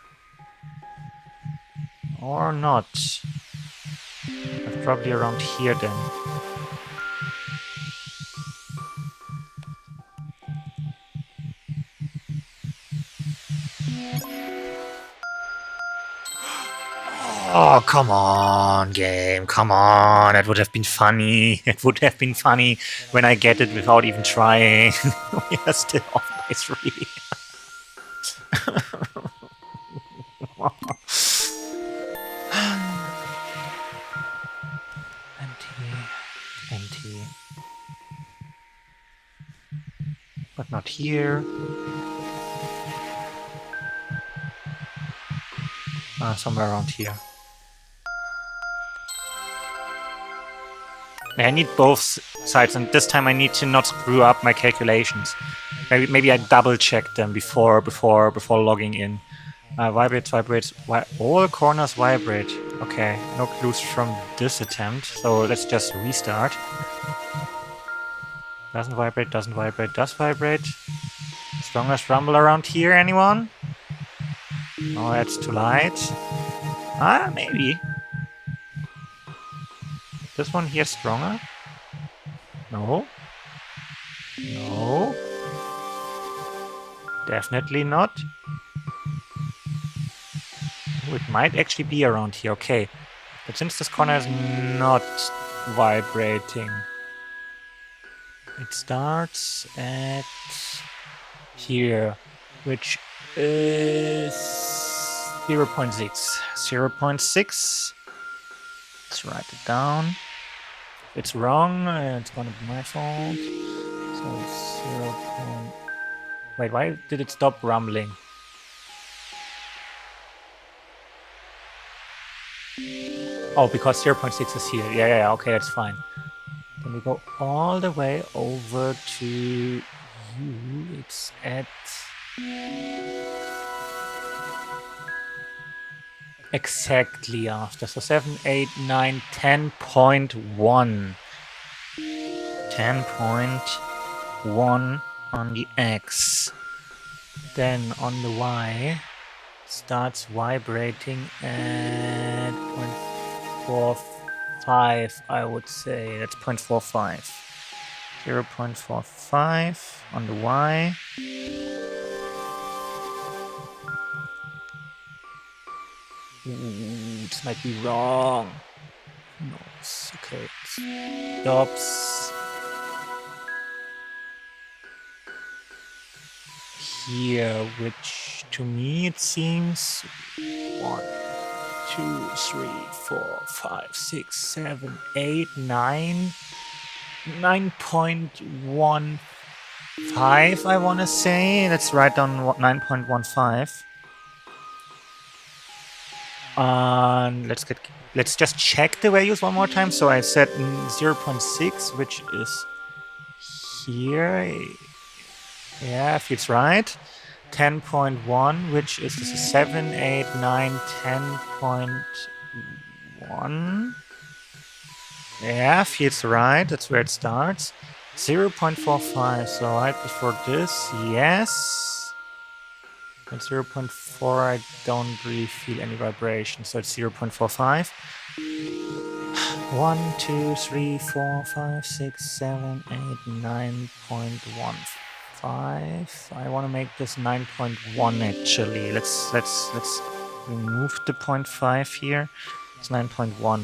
Or not. It's probably around here then. Oh, come on, game. Come on. That would have been funny. It would have been funny when I get it without even trying. We are still off by 3. Empty. But not here. Somewhere around here. I need both sides, and this time I need to not screw up my calculations. Maybe I double check them before logging in. Vibrates. All corners vibrate. Okay, no clues from this attempt, so let's just restart. Doesn't vibrate, does vibrate. Strongest rumble around here, anyone? Oh, that's too light. Ah, maybe. This one here stronger? No. No. Definitely not. Oh, it might actually be around here, okay. But since this corner is not vibrating, it starts at here, which is 0.6. 0.6. Let's write it down. If it's wrong, it's gonna be my fault. So it's 0. Wait, why did it stop rumbling? Oh, because 0.6 is here. Yeah, okay, that's fine. Then we go all the way over to U. It's at exactly after. So 7, 8, 9, 10.1. 10.1 on the X. Then on the Y, starts vibrating at 0.45, I would say. That's 0.45. 0.45 on the Y. Ooh, this might be wrong. No, it's okay. It stops here, which to me it seems 1, 2, 3, 4, 5, 6, 7, 8, 9, 9.15, I want to say. Let's write down 9.15. Let's just check the values one more time. So I said 0.6, which is here. Yeah, feels right. 10.1, which is this is 7, 8, 9, 10.1. Yeah, feels right. That's where it starts. 0.45, so right before this, yes. At 0.4, I don't really feel any vibration, so it's 0.45. 1, 2, 3, 4, 5, 6, 7, 8, 9.15. I want to make this 9.1 actually. Let's remove the 0.5 here. It's 9.1. Now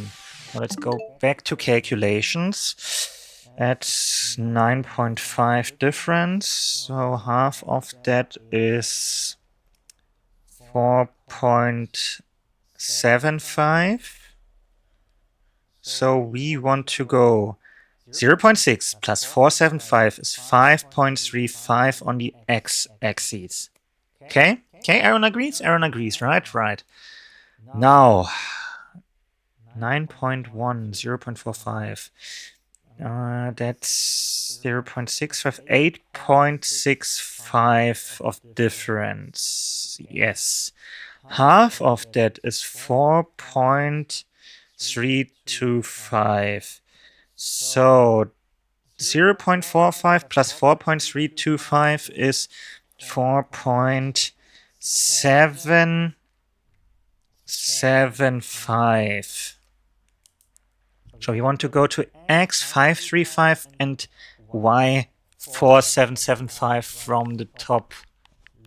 let's go back to calculations. At 9.5 difference, so half of that is 4.75. So we want to go 0.6 plus 475 is 5.35 on the x-axis. Okay? Okay, Aaron agrees? Aaron agrees, right? Right. Now, 9.1, 0.45. That's 0.65, 8.65 of difference. Yes. Half of that is 4.325. So 0.45 plus 4.325 is 4.775. So we want to go to x535 and y4775 from the top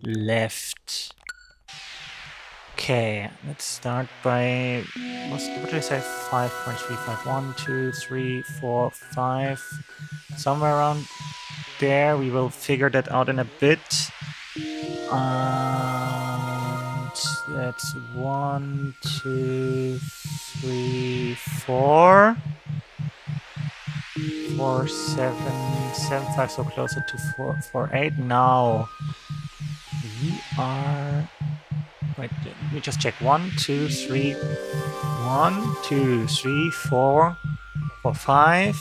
left. Okay, let's start by, what did I say? 5.35. 1, 2, 3, 4, 5. Somewhere around there. We will figure that out in a bit. And that's 1, 2, 3, 4. 4, 7, 7, 5, so closer to 4, 4, 8. Now we are. Wait, let me just check. 1, 2, 3. 1, 2, 3, 4, 4, 5,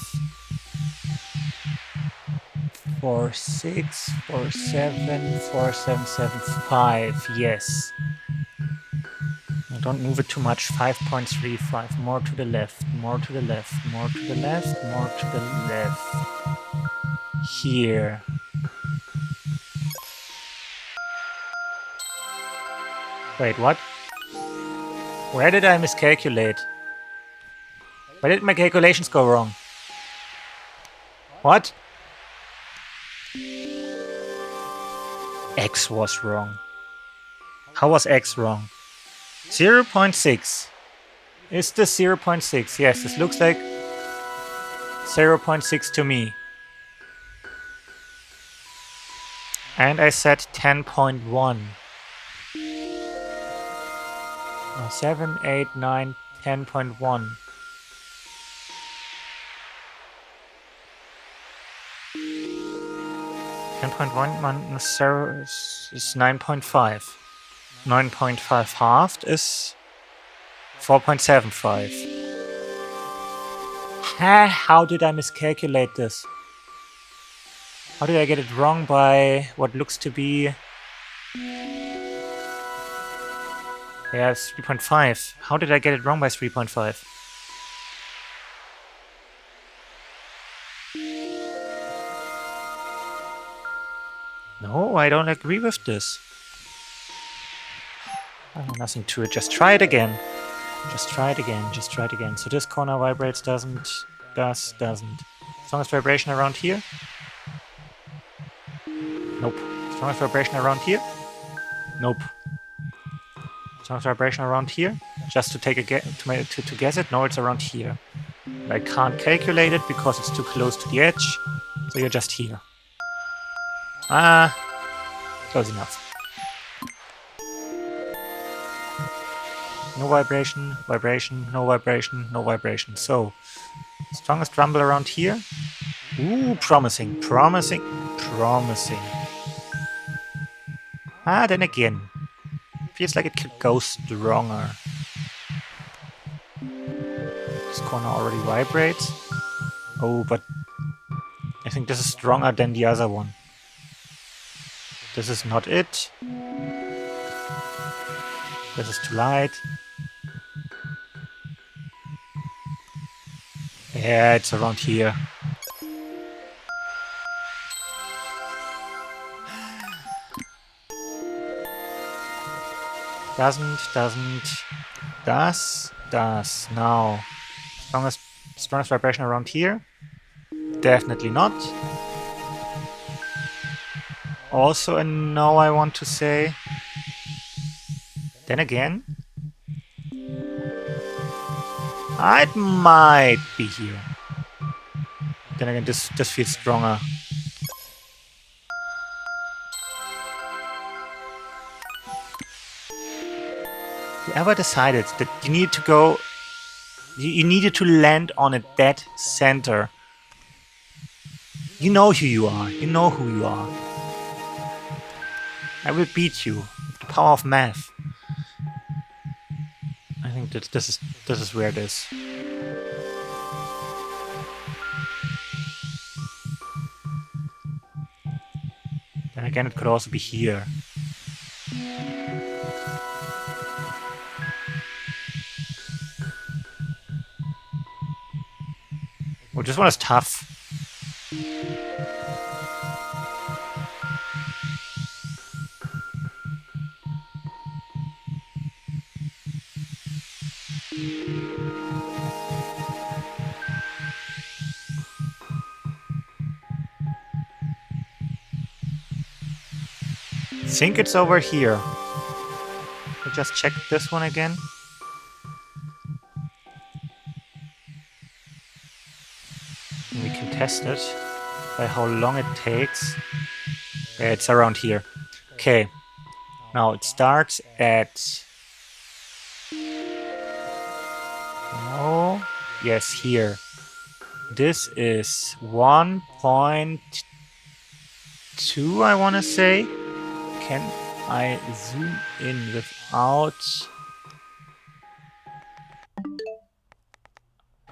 4, 6, 4, 7, 4, 7, 7, 5. Yes. Now don't move it too much. 5.35. More to the left. More to the left. More to the left. More to the left. Here. Wait, what? Where did I miscalculate? Where did my calculations go wrong? What? X was wrong. How was X wrong? 0.6. Is this 0.6? Yes, this looks like 0.6 to me. And I said 10.1. 7, 8, 9, 10.1. 10.1 minus 0 is 9.5. 9.5 halved is 4.75. How did I miscalculate this? How did I get it wrong by what looks to be... Yeah, 3.5. How did I get it wrong by 3.5? No, I don't agree with this. Nothing to it. Just try it again. Just try it again. Just try it again. So this corner vibrates, doesn't. Strongest vibration around here? Nope. Strongest vibration around here? Nope. Strongest vibration around here? Just to take a to guess it? No, it's around here. I can't calculate it because it's too close to the edge. So you're just here. Close enough. No vibration, vibration, no vibration, no vibration. So, strongest rumble around here. Ooh, promising, promising, promising. Then again, feels like it could go stronger. This corner already vibrates. Oh, but I think this is stronger than the other one. This is not it. This is too light. Yeah, it's around here. Does. Now. Strongest vibration around here? Definitely not. Also a no, I want to say. Then again, it might be here. Then again, this feels stronger. Whoever decided that you need to go You needed to land on a dead center. You know who you are. You know who you are. I will beat you with the power of math. I think that this is where it is. Then again, it could also be here. Well, this one is tough. I think it's over here. I just check this one again. And we can test it by how long it takes. Yeah, it's around here. Okay. Now it starts at... Oh, yes, here. This is 1.2, I want to say. Can I zoom in without...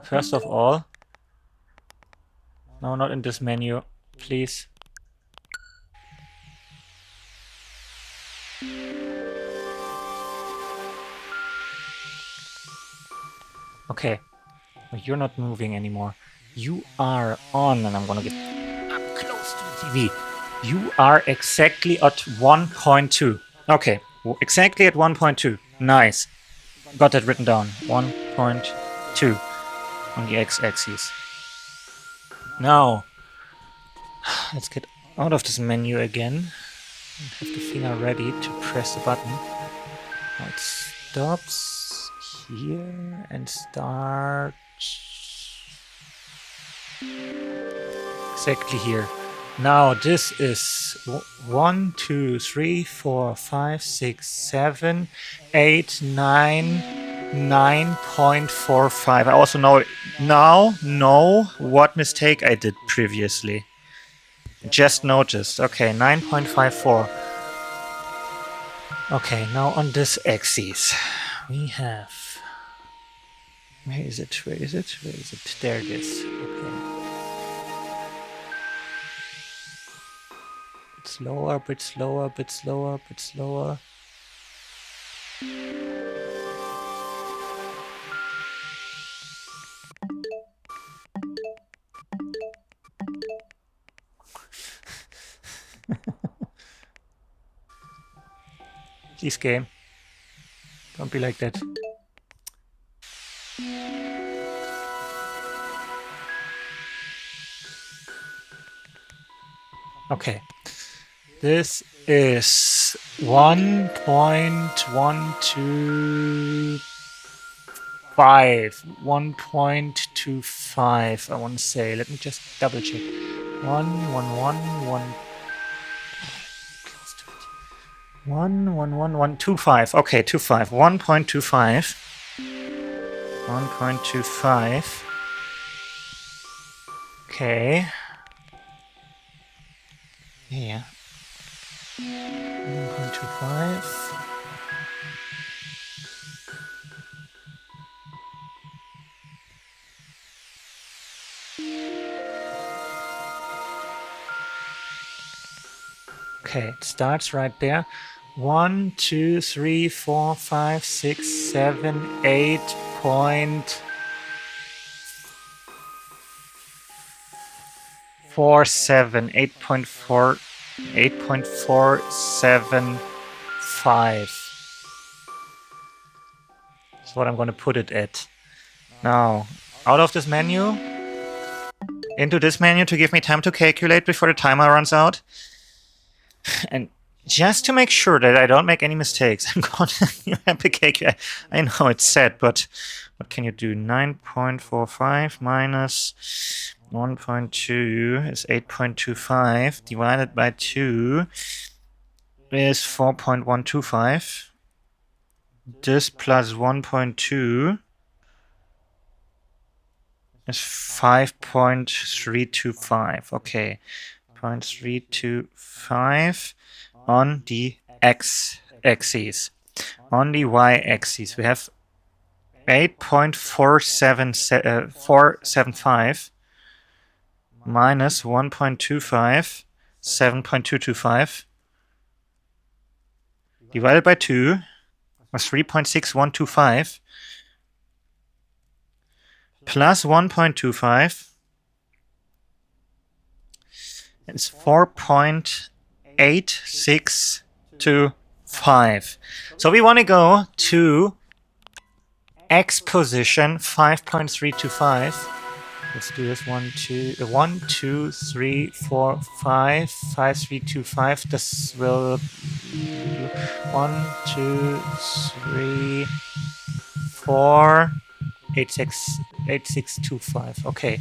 First of all... No, not in this menu, please. Okay. You're not moving anymore. You are on, and I'm gonna get up close to the TV. You are exactly at 1.2. Okay, exactly at 1.2. Nice. Got that written down. 1.2 on the x-axis. Now, let's get out of this menu again. And have the finger ready to press the button. Now it stops here and starts exactly here. Now this is 1, 2, 3, 4, 5, 6, 7, 8, 9, 9.45. I also know what mistake I did previously. Just noticed. Okay, 9.54. Okay, now on this axis we have... Where is it? Where is it? Where is it? There it is. Okay. Slower, bit slower, bit slower, bit slower. Please, game. Don't be like that. Okay. This is 1.125. 1.25, I want to say. Let me just double check. 1.125. Okay, 25. 1.25. 1.25. Okay. Yeah. 1.25. Okay, it starts right there. 1, 2, 3, 4, 5, 6, 7, 8.47. 8.475. That's what I'm going to put it at. Now, out of this menu, into this menu to give me time to calculate before the timer runs out. And just to make sure that I don't make any mistakes, I'm going to have to calculate. I know it's sad, but what can you do? 9.45 minus 1.2 is 8.25 divided by 2 is 4.125. This plus 1.2 is 5.325. Okay, 0.325 on the x-axis. On the y-axis, we have 8.475 minus 1.25, 7.225 divided by 2 was 3.6125 plus 1.25 is 4.8625. So we want to go to x position 5.325. Let's do this 1, 2, 3, 4, 5, 5, 3, 2, 5. This will 1, 2, 3, 4, 8, 6, 8, 6, 2, 5. Okay,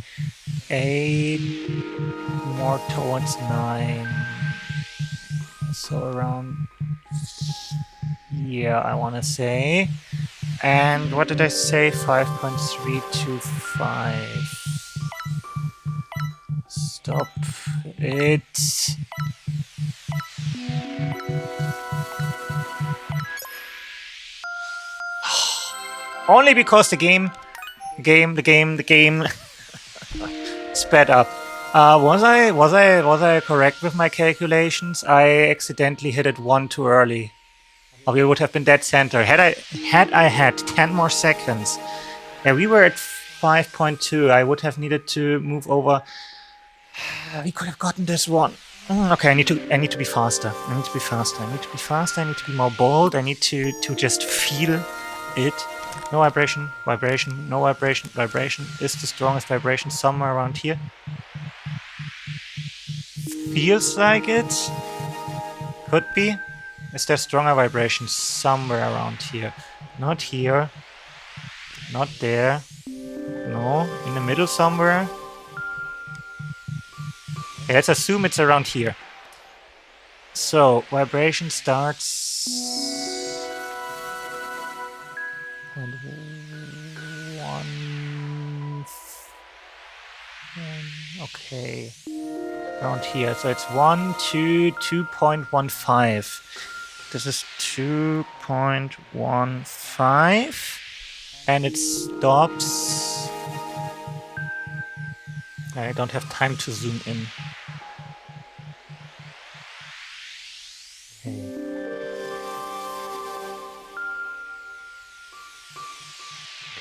8 more towards 9. So around, yeah, I want to say. And what did I say? 5.325. Stop it. Only because the game sped up. Was I correct with my calculations? I accidentally hit it 1 too early. Or we would have been dead center. Had I had 10 more seconds. Yeah, we were at 5.2. I would have needed to move over. We could have gotten this one. Okay, I need to be faster. I need to be faster. I need to be faster. I need to be more bold. I need to just feel it. No vibration, vibration, no vibration, vibration. Is the strongest vibration somewhere around here? Feels like it. Could be. Is there stronger vibration somewhere around here? Not here. Not there. No. In the middle somewhere. Okay, let's assume it's around here. So, vibration starts... 1... Okay. Around here. So it's 1, 2, 2.15. This is 2.15. And it stops... I don't have time to zoom in. Okay.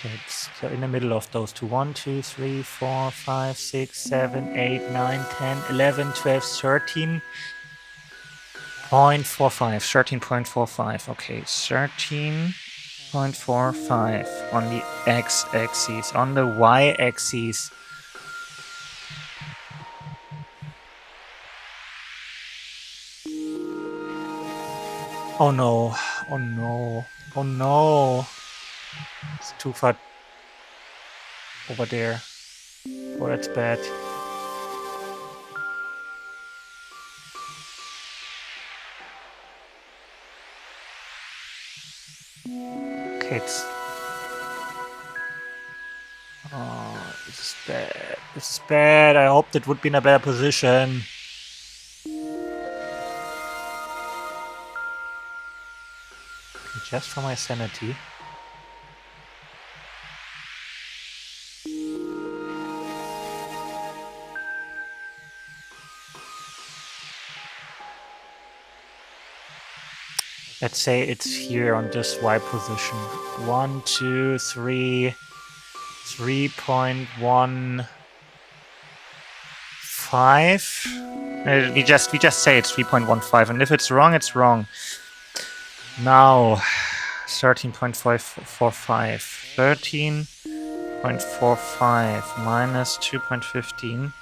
Okay, it's in the middle of those two. 1, 2, 3, 4, 5, 6, 7, 8, 9, 10, 11, 12, 13. 0.45, 13.45. Okay, 13.45 on the x-axis. On the y-axis. Oh no, oh no, oh no. It's too far over there. Oh, that's bad. Okay, it's... Oh, this is bad. This is bad. I hoped it would be in a better position. Okay, just for my sanity. Let's say it's here on this Y position. 1, 2, 3, 3.15. We just say it's 3.15, and if it's wrong, it's wrong. Now 13.45. 13.45 minus 2.15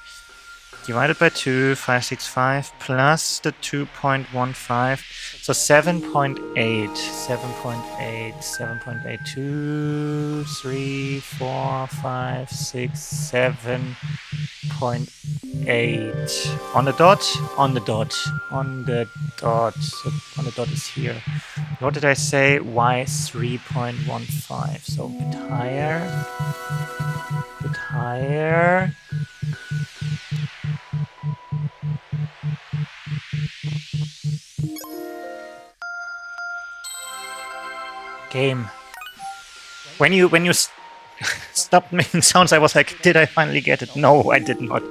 divided by 2, 565 plus the 2.15, so 7.8, 7.8, 7.8, 2, 3, 4, 5, 6, 7.8. On the dot, on the dot, on the dot, so on the dot is here. What did I say? Y 3.15, so a bit higher. Higher. Game. When you stopped making sounds, I was like, did I finally get it? No, I did not.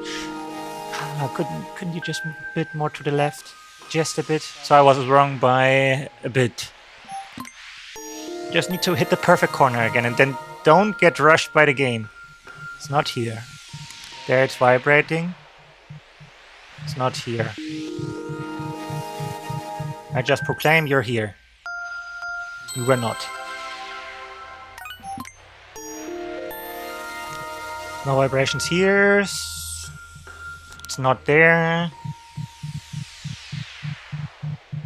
Couldn't you just move a bit more to the left? Just a bit. So I was wrong by a bit. Just need to hit the perfect corner again, and then don't get rushed by the game. It's not here. There it's vibrating. It's not here. I just proclaim you're here. You were not. No vibrations here. It's not there.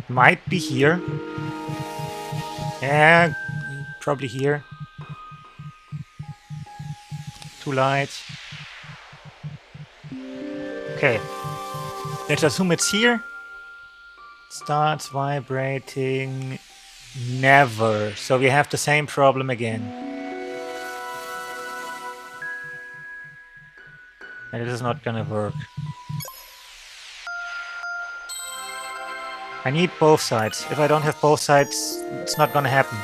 Might be here. Yeah, probably here. Too light. Okay. Let's assume it's here. Starts vibrating. Never. So we have the same problem again. And this is not gonna work. I need both sides. If I don't have both sides, it's not gonna happen.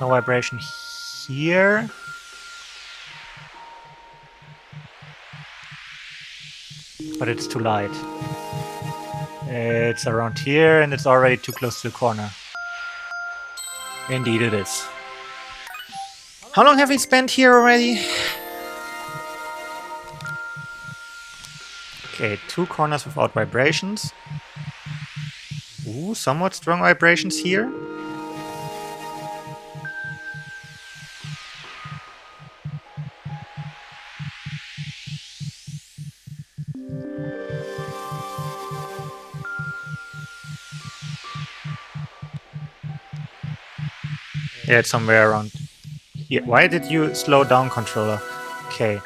No vibration here. But it's too light. It's around here and it's already too close to the corner. Indeed it is. How long have we spent here already? Okay, 2 corners without vibrations. Ooh, somewhat strong vibrations here. Yeah, it's somewhere around here. Why did you slow down, controller? Okay.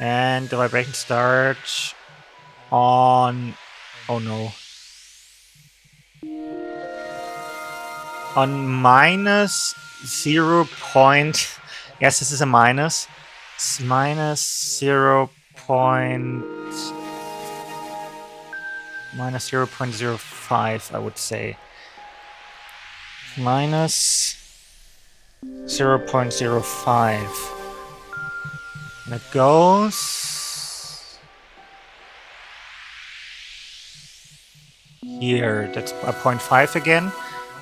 And the vibration starts on... Oh no. On minus 0. Yes, this is a minus. It's minus 0. Minus 0.05, I would say. Minus 0.05. And it goes here. That's a 0.5 again.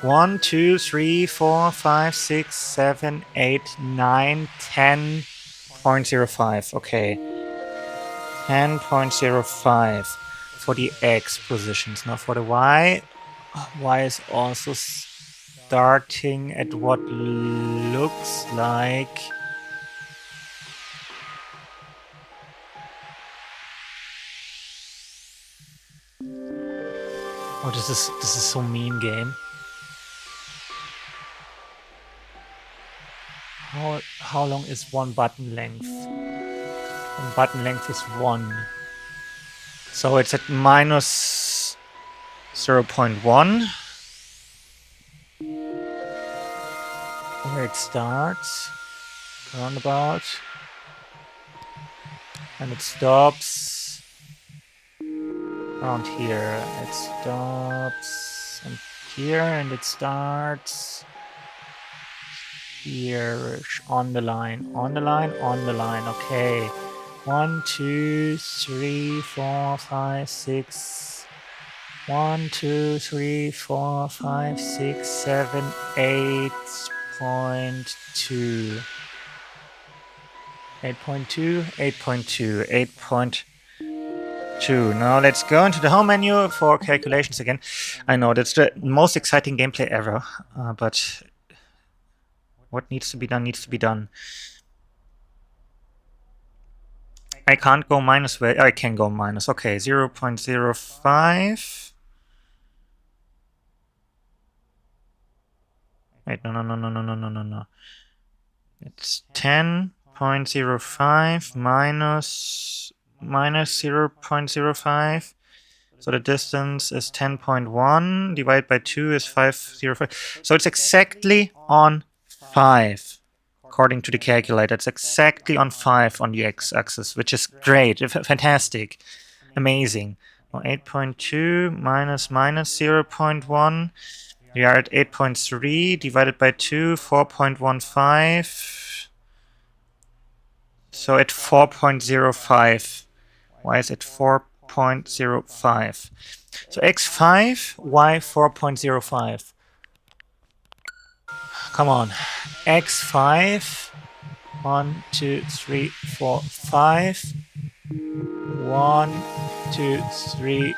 1, 2, 3, 4, 5, 6, 7, 8, 9, 10.05. Okay. 10.05 for the X positions. Now for the Y. Y is also starting at what looks like... Oh, this is so mean, game. How long is one button length? One button length is 1. So it's at minus 0.1. Where it starts. Roundabout. And it stops around here. It stops and here, and it starts here on the line. On the line, on the line. Okay. 1, 2, 3, 4, 5, 6. 1, 2, 3, 4, 5, 6, 7, 8.2. 8.2, 8.2, 8.2. Now let's go into the home menu for calculations again. I know that's the most exciting gameplay ever, but what needs to be done needs to be done. I can't go minus where I can go minus. Okay, 0.05. Wait, no. It's 10.05 minus 0.05. So the distance is 10.1 divided by 2 is 505. So it's exactly on 5. according to the calculator. It's exactly on 5 on the x-axis, which is great, fantastic, amazing. Well, 8.2 minus 0.1. We are at 8.3 divided by 2, 4.15. So at 4.05. Why is it 4.05? So x5, y 4.05. Come on. x5. 1, 2, 3, 4, 5. 1, 2, 3,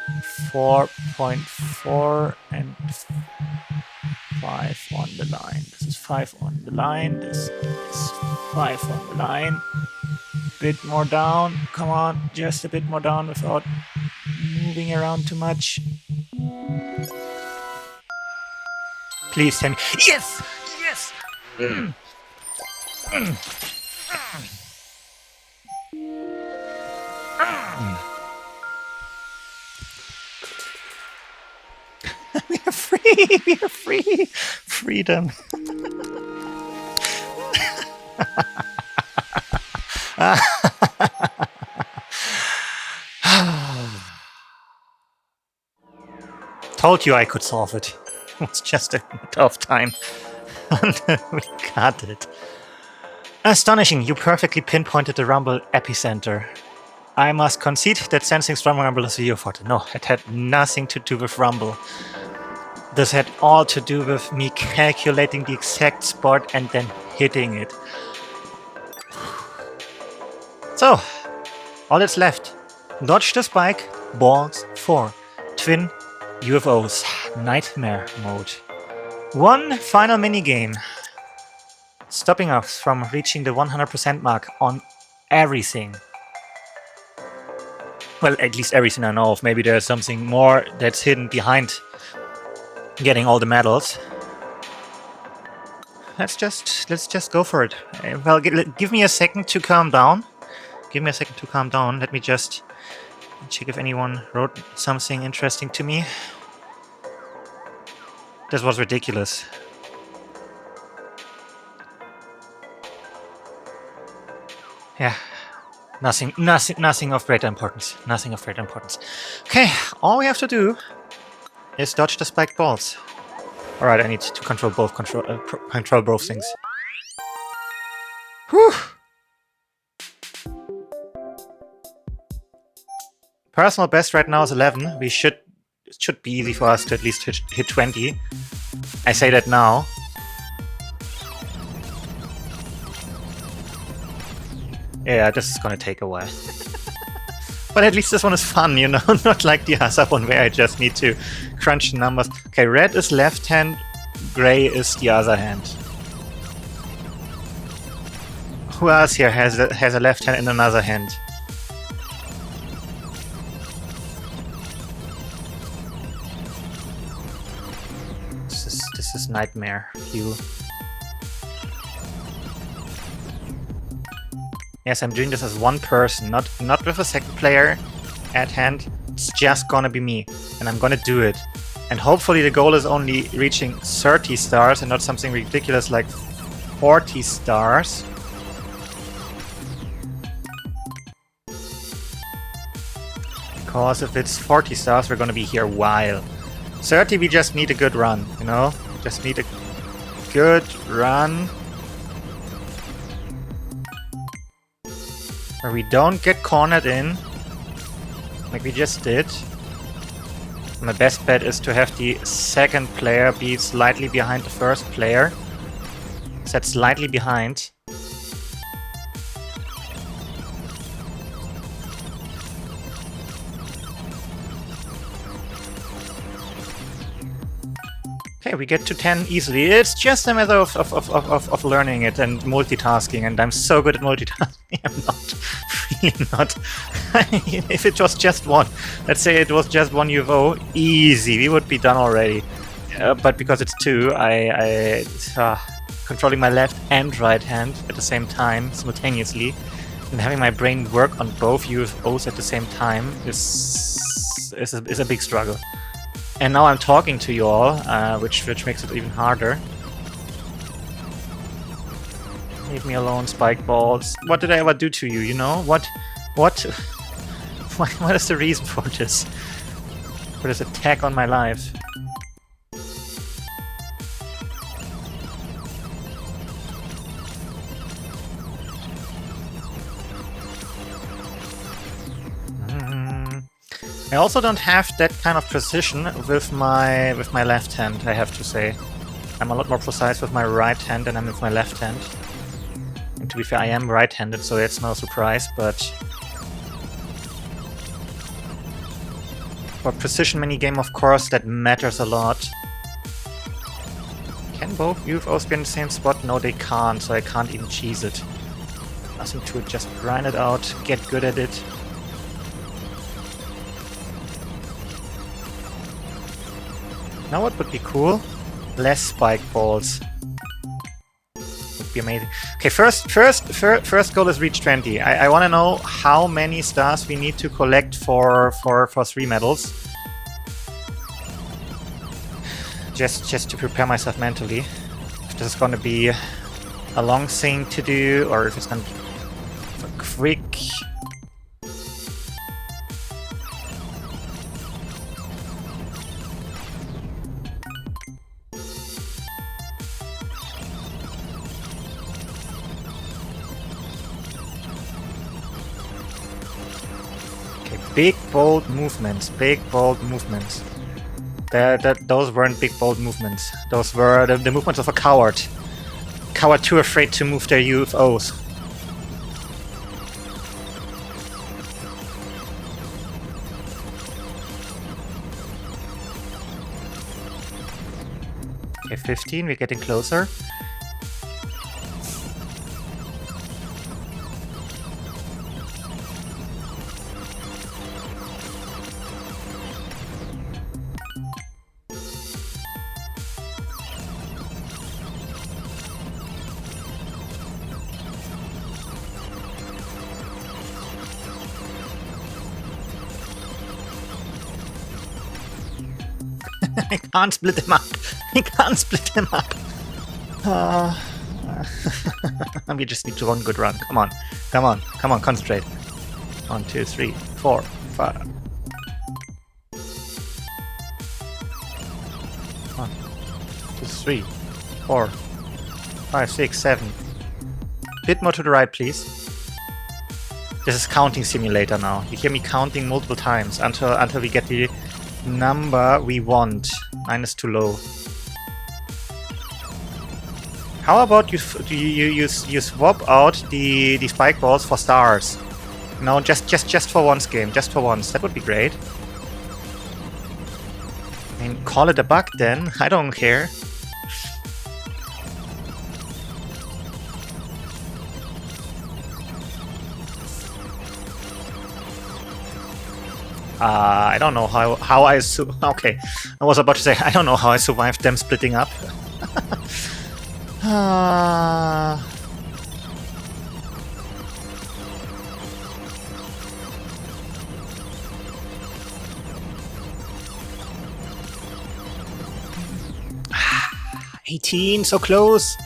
4.4 and 5 on the line. This is 5 on the line. This is 5 on the line. Bit more down. Come on, just a bit more down without moving around too much. Please tell me. Yes! Yes! Mm. Mm. Mm. We are free! We are free! Freedom! Told you I could solve it. It's just a matter of time. We got it. Astonishing, you perfectly pinpointed the rumble epicenter. I must concede that sensing strong rumble is your forte. No, it had nothing to do with rumble. This had all to do with me calculating the exact spot and then hitting it. So, all that's left. Dodge the spike, balls 4, twin UFOs, nightmare mode. One final minigame, stopping us from reaching the 100% mark on everything. Well, at least everything I know of. Maybe there's something more that's hidden behind getting all the medals. Let's just go for it. Well, give me a second to calm down. Give me a second to calm down. Let me just check if anyone wrote something interesting to me. This was ridiculous. Yeah, nothing of great importance. Nothing of great importance. Okay, all we have to do is dodge the spiked balls. All right, I need to control both things. Whew. Personal best right now is 11. It should be easy for us to at least hit 20. I say that now. Yeah, this is gonna take a while. But at least this one is fun, you know? Not like the other one where I just need to crunch the numbers. Okay, red is left hand, gray is the other hand. Who else here has a left hand and another hand? This is nightmare. You. Yes, I'm doing this as one person, not with a second player at hand. It's just gonna be me, and I'm gonna do it. And hopefully the goal is only reaching 30 stars and not something ridiculous like 40 stars. Because if it's 40 stars, we're gonna be here a while. 30, we just need a good run, you know? Just need a good run. Where we don't get cornered in, like we just did. My best bet is to have the second player be slightly behind the first player. Set slightly behind. Okay, we get to 10 easily. It's just a matter of learning it and multitasking, and I'm so good at multitasking. I'm not, really not. If it was just one, let's say it was just one UFO, easy, we would be done already. But because it's two, I controlling my left and right hand at the same time, simultaneously, and having my brain work on both UFOs at the same time is a big struggle. And now I'm talking to you all, which makes it even harder. Leave me alone, spike balls. What did I ever do to you, you know? What? What is the reason for this? For this attack on my life? I also don't have that kind of precision with my left hand, I have to say. I'm a lot more precise with my right hand than I'm with my left hand. And to be fair, I am right-handed, so that's no surprise, but for precision minigame, of course, that matters a lot. Can both UFOs be in the same spot? No, they can't, so I can't even cheese it. Nothing to it, just grind it out, get good at it. Now what would be cool? Less spike balls. Would be amazing. Okay, first goal is reach 20. I want to know how many stars we need to collect for 3 medals. Just to prepare myself mentally. If this is going to be a long thing to do, or if it's going to be quick. Big, bold movements. Big, bold movements. Those weren't big, bold movements. Those were the movements of a coward. Coward too afraid to move their UFOs. Okay, 15, we're getting closer. I can't split them up. I can't split them up. We just need to one good run. Come on. Come on. Come on. Concentrate. 1, 2, 3, 4, 5. 1, 2, 3, 4, 5, 6, 7. Bit more to the right, please. This is counting simulator now. You hear me counting multiple times until we get the number we want. 9 is too low. How about you swap out the spike balls for stars? No, just for once game, just for once. That would be great. I mean, call it a bug then. I don't care. I don't know how I okay, I was about to say I don't know how I survived them splitting up. 18, so close!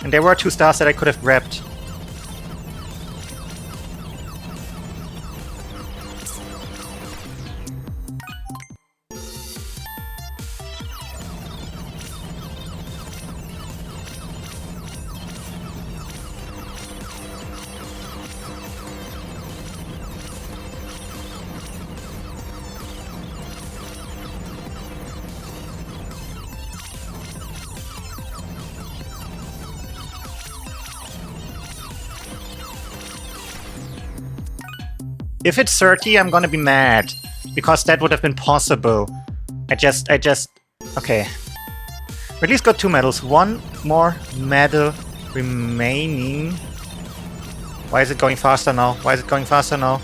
And there were 2 stars that I could have grabbed. If it's 30, I'm gonna be mad, because that would have been possible. I just... Okay. We at least got 2 medals. 1 more medal remaining. Why is it going faster now? Why is it going faster now?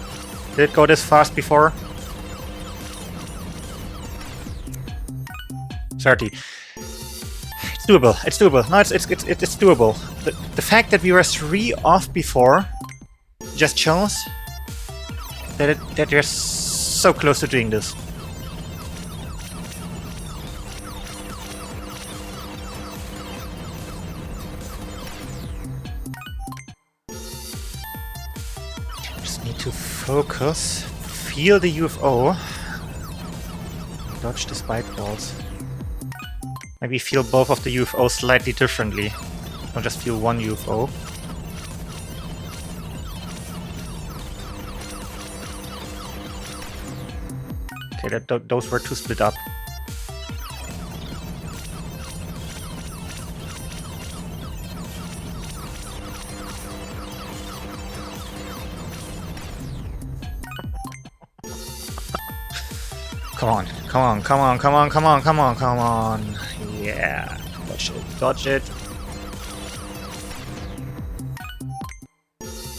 Did it go this fast before? 30. It's doable. It's doable. No, it's doable. The fact that we were 3 off before just shows that you're so close to doing this. Just need to focus, feel the UFO, dodge the spike balls. Maybe feel both of the UFOs slightly differently. Don't just feel one UFO. Okay, those were too split up. Come on, come on, come on, come on, come on, come on, come on. Yeah, dodge it, dodge it.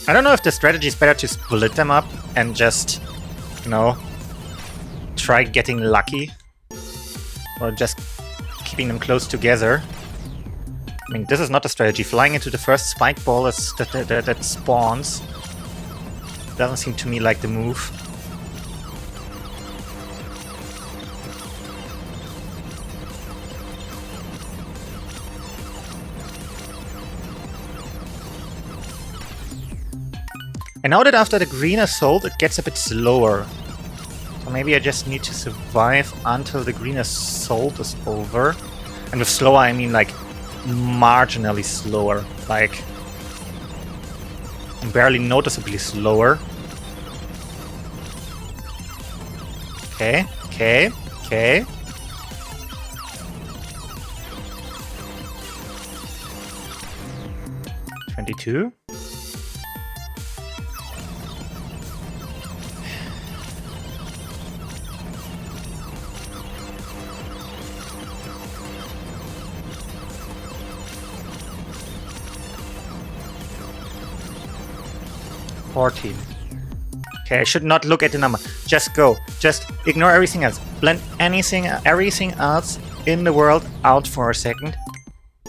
I don't know if the strategy is better to split them up and just, you know, try getting lucky. Or just keeping them close together. I mean, this is not a strategy. Flying into the first spike ball that spawns doesn't seem to me like the move. And now that after the green is sold, it gets a bit slower. So maybe I just need to survive until the green assault is over. And with slower, I mean like marginally slower. Like barely noticeably slower. Okay, okay, okay. $22. $14. Okay, I should not look at the number. Just go. Just ignore everything else. Blend everything else in the world out for a second.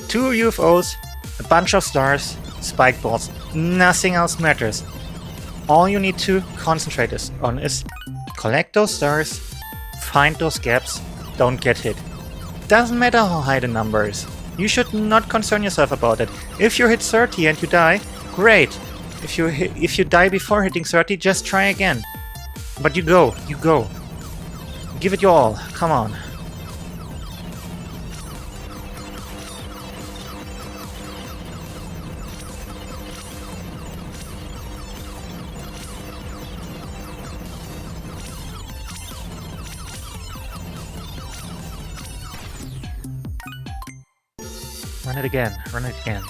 2 UFOs, a bunch of stars, spike balls. Nothing else matters. All you need to concentrate on is collect those stars, find those gaps, don't get hit. Doesn't matter how high the number is. You should not concern yourself about it. If you hit 30 and you die, great. If you die before hitting 30, just try again. But you go. Give it your all. Come on. Run it again. Run it again.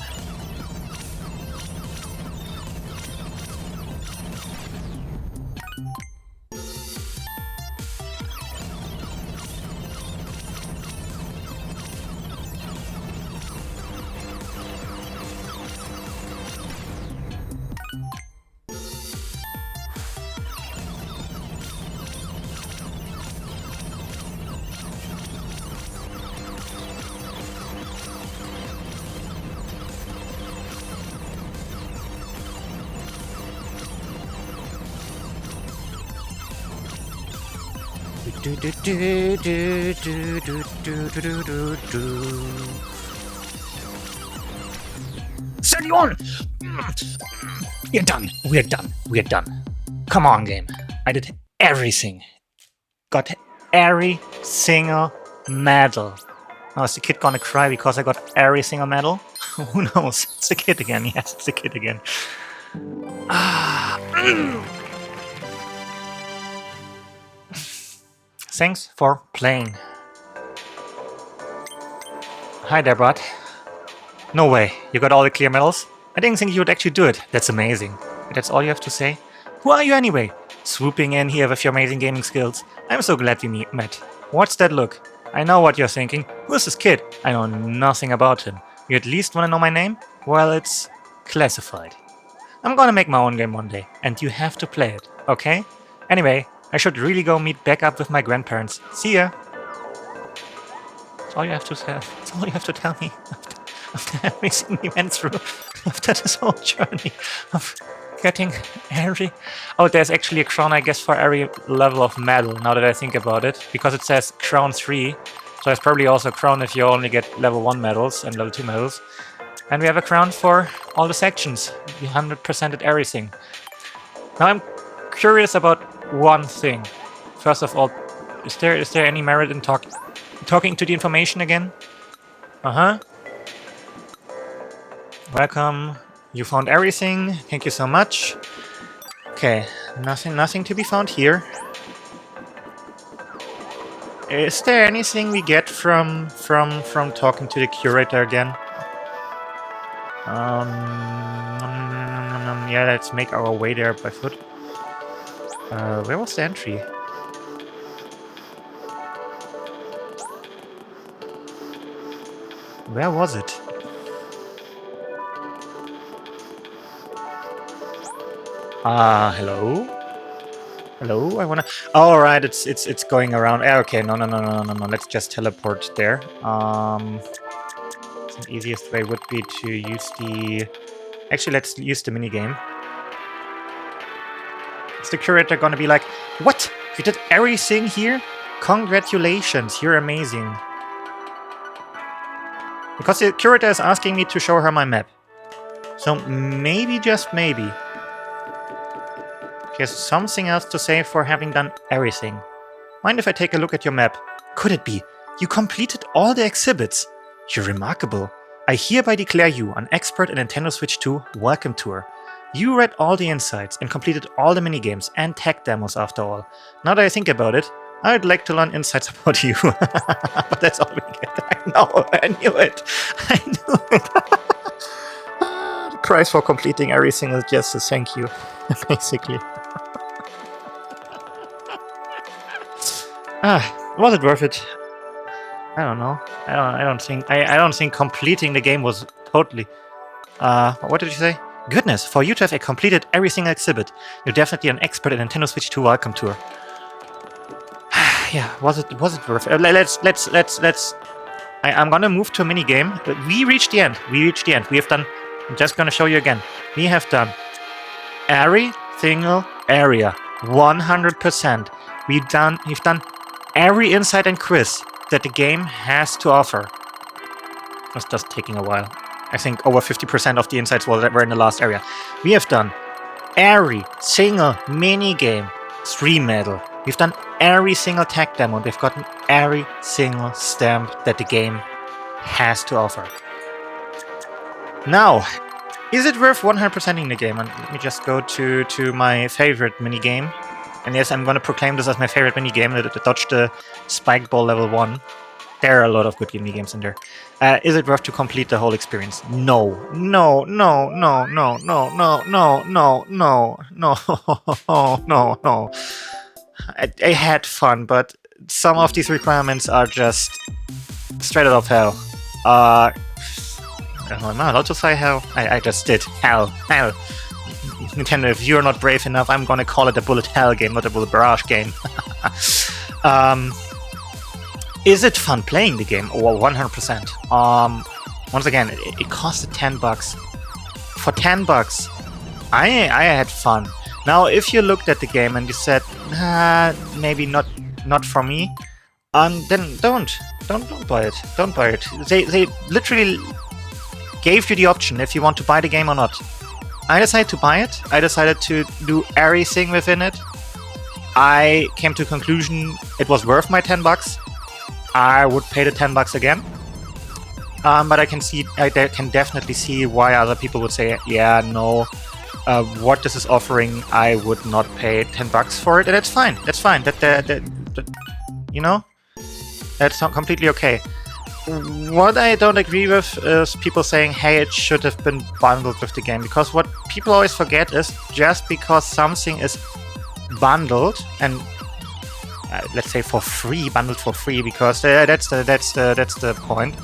Do, do, do, do, do, do, do, do, do, do. 31! We're done. We're done. We're done. Come on, game. I did everything. Got every single medal. Now, is the kid gonna cry because I got every single medal? Who knows? It's the kid again. Yes, it's the kid again. Thanks for playing. Hi there, bud. No way, you got all the clear medals? I didn't think you would actually do it. That's amazing. That's all you have to say? Who are you anyway? Swooping in here with your amazing gaming skills. I'm so glad we met. What's that look? I know what you're thinking. Who's this kid? I know nothing about him. You at least want to know my name? Well, it's classified. I'm gonna make my own game one day, and you have to play it, okay? Anyway, I should really go meet back up with my grandparents. See ya! That's all you have to say. That's all you have to tell me after everything we went through, after this whole journey of getting every... Oh, there's actually a crown, I guess, for every level of medal, now that I think about it, because it says crown 3, so there's probably also a crown if you only get level 1 medals and level 2 medals. And we have a crown for all the sections. We 100%ed everything. Now I'm curious about one thing. First of all, is there any merit in talking to the information again? Welcome. You found everything. Thank you so much. Okay, nothing to be found here. Is there anything we get from talking to the curator again? Yeah, let's make our way there by foot. Where was the entry? Where was it? Hello? Hello? I wanna... Oh, right, it's going around. Okay, no. Let's just teleport there. The easiest way would be to use the... Actually, let's use the minigame. Is the curator gonna be like, what? You did everything here? Congratulations, you're amazing. Because the curator is asking me to show her my map. So maybe, just maybe, she has something else to say for having done everything. Mind if I take a look at your map? Could it be? You completed all the exhibits. You're remarkable. I hereby declare you an expert in Nintendo Switch 2 Welcome Tour. You read all the insights and completed all the minigames and tech demos after all. Now that I think about it, I'd like to learn insights about you. But that's all we get. I know, I knew it. I knew it. The price for completing everything is just a thank you, basically. Was it worth it? I don't know. I don't think completing the game was totally... what did you say? Goodness, for you to have completed every single exhibit, you're definitely an expert in Nintendo Switch 2 Welcome Tour. Yeah, was it worth it? Let's... I'm gonna move to a mini game. We reached the end. We have done... I'm just gonna show you again. We have done every single area, 100%. We've done every insight and quiz that the game has to offer. It's just taking a while. I think over 50% of the insights were in the last area. We have done every single mini-game stream medal. We've done every single tech demo. We've gotten every single stamp that the game has to offer. Now, is it worth 100%ing the game? And let me just go to my favorite mini-game. And yes, I'm going to proclaim this as my favorite minigame, to dodge the Spike Ball level 1. There are a lot of good minigames in there. Is it worth to complete the whole experience? No. No. I had fun, but some of these requirements are just straight out of hell. Am I allowed to say hell? I just did. Hell. Nintendo, if you're not brave enough, I'm gonna call it a bullet hell game, not a bullet barrage game. Is it fun playing the game? Oh, 100%. Once again, it costed $10. For $10, I had fun. Now, if you looked at the game and you said, maybe not for me, then don't buy it. Don't buy it. They literally gave you the option if you want to buy the game or not. I decided to buy it. I decided to do everything within it. I came to a conclusion it was worth my $10. I would pay the $10 again. But I can definitely see why other people would say, yeah, no, what this is offering, I would not pay $10 for it, and it's fine. That's fine. That you know, that's not completely okay. What I don't agree with is people saying, hey, it should have been bundled with the game, because what people always forget is just because something is bundled and let's say for free, bundled for free, because that's the point.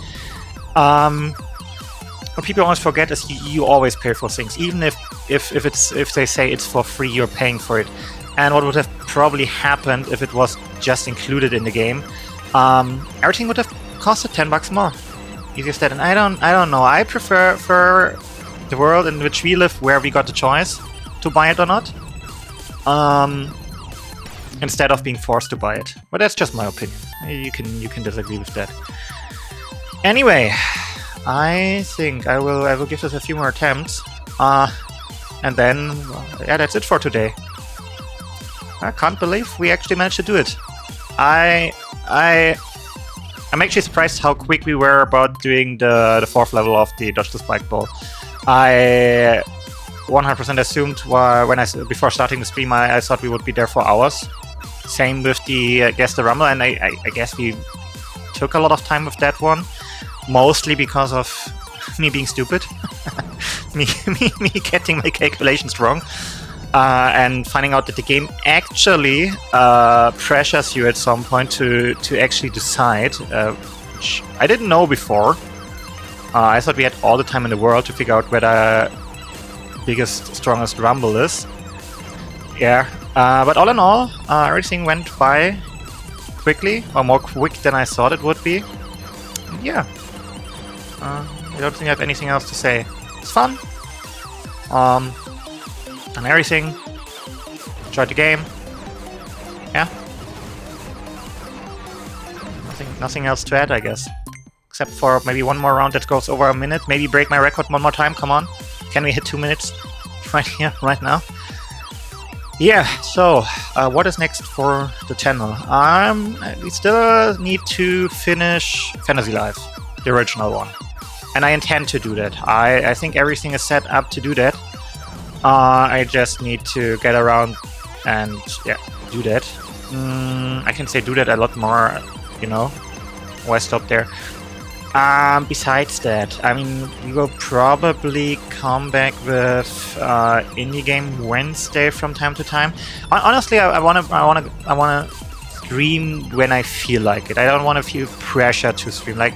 What people always forget is you always pay for things, even if they say it's for free, you're paying for it. And what would have probably happened if it was just included in the game? Everything would have costed $10 more. Easier said, and I don't know. I prefer for the world in which we live, where we got the choice to buy it or not, instead of being forced to buy it. But that's just my opinion. You can disagree with that. Anyway, I think I will give this a few more attempts. And then, yeah, that's it for today. I can't believe we actually managed to do it. I'm actually surprised how quick we were about doing the 4th level of the Dodge the Spike Ball. I 100% assumed before starting the stream I thought we would be there for hours. Same with the the Rumble, and I guess we took a lot of time with that one, mostly because of me being stupid, me getting my calculations wrong, and finding out that the game actually pressures you at some point to actually decide, which I didn't know before. I thought we had all the time in the world to figure out where the biggest, strongest Rumble is. Yeah, but all in all, everything went by quickly, or more quick than I thought it would be. And yeah, I don't think I have anything else to say. It's fun. And everything. Enjoyed the game. Yeah. Nothing else to add, I guess. Except for maybe one more round that goes over a minute. Maybe break my record one more time. Come on. Can we hit 2 minutes right here, right now? Yeah, so what is next for the channel? We still need to finish Fantasy Life, the original one. And I intend to do that. I think everything is set up to do that. I just need to get around and, yeah, do that. I can say do that a lot more, you know. Why stop there? Besides that, I mean, we will probably come back with indie game Wednesday from time to time. Honestly, I wanna stream when I feel like it. I don't want to feel pressure to stream. Like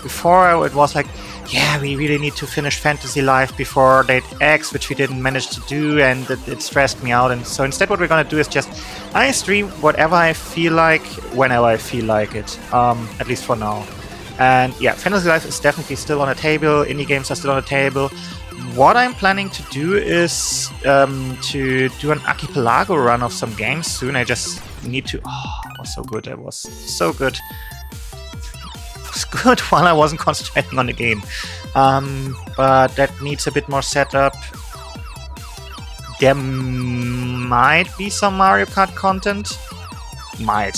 before, it was like, yeah, we really need to finish Fantasy Life before date X, which we didn't manage to do, and it stressed me out. And so instead, what we're gonna do is just I stream whatever I feel like, whenever I feel like it. At least for now. And yeah, Fantasy Life is definitely still on the table. Indie games are still on the table. What I'm planning to do is to do an archipelago run of some games soon. I just need to. Oh, it was so good. It was so good. It was good while I wasn't concentrating on the game. But that needs a bit more setup. There might be some Mario Kart content. Might.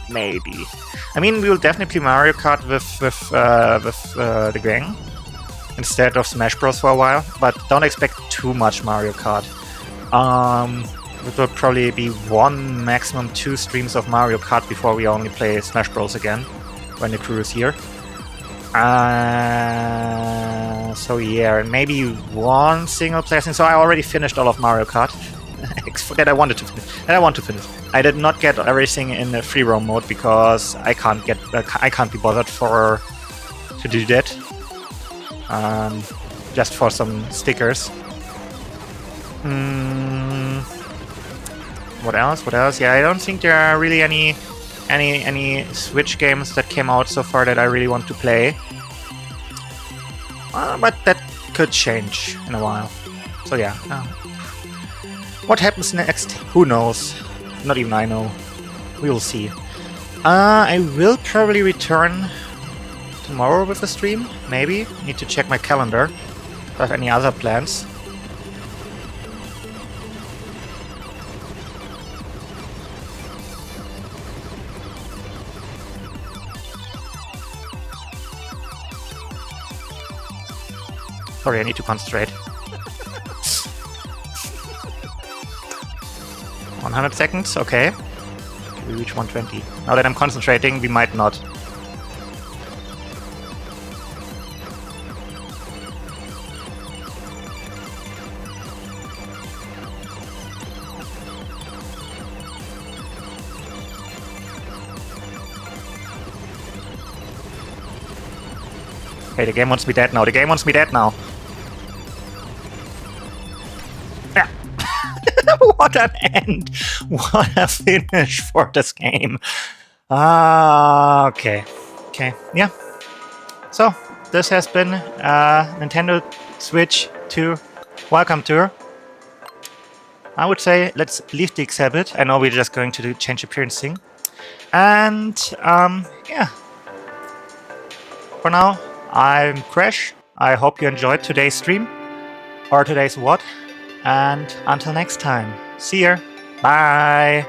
Maybe. I mean, we will definitely play Mario Kart with the gang instead of Smash Bros for a while, but don't expect too much Mario Kart. It will probably be 1, maximum 2 streams of Mario Kart before we only play Smash Bros again when the crew is here. So yeah, and maybe 1 single player thing. So I already finished all of Mario Kart. That I want to finish. I did not get everything in the free roam mode because I can't be bothered to do that. Just for some stickers. What else? Yeah, I don't think there are really any Switch games that came out so far that I really want to play. But that could change in a while. So yeah. What happens next? Who knows? Not even I know. We will see. I will probably return tomorrow with the stream. Maybe. Need to check my calendar. If I have any other plans. Sorry, I need to concentrate. 100 seconds, okay. We reach 120. Now that I'm concentrating, we might not. Hey, the game wants me dead now. The game wants me dead now. Yeah. What an end! What a finish for this game. Okay. Okay, yeah. So, this has been Nintendo Switch 2 Welcome Tour. I would say let's leave the exhibit. I know we're just going to do change appearance thing. And, yeah. For now, I'm Crash. I hope you enjoyed today's stream. or today's what. And until next time, see ya. Bye.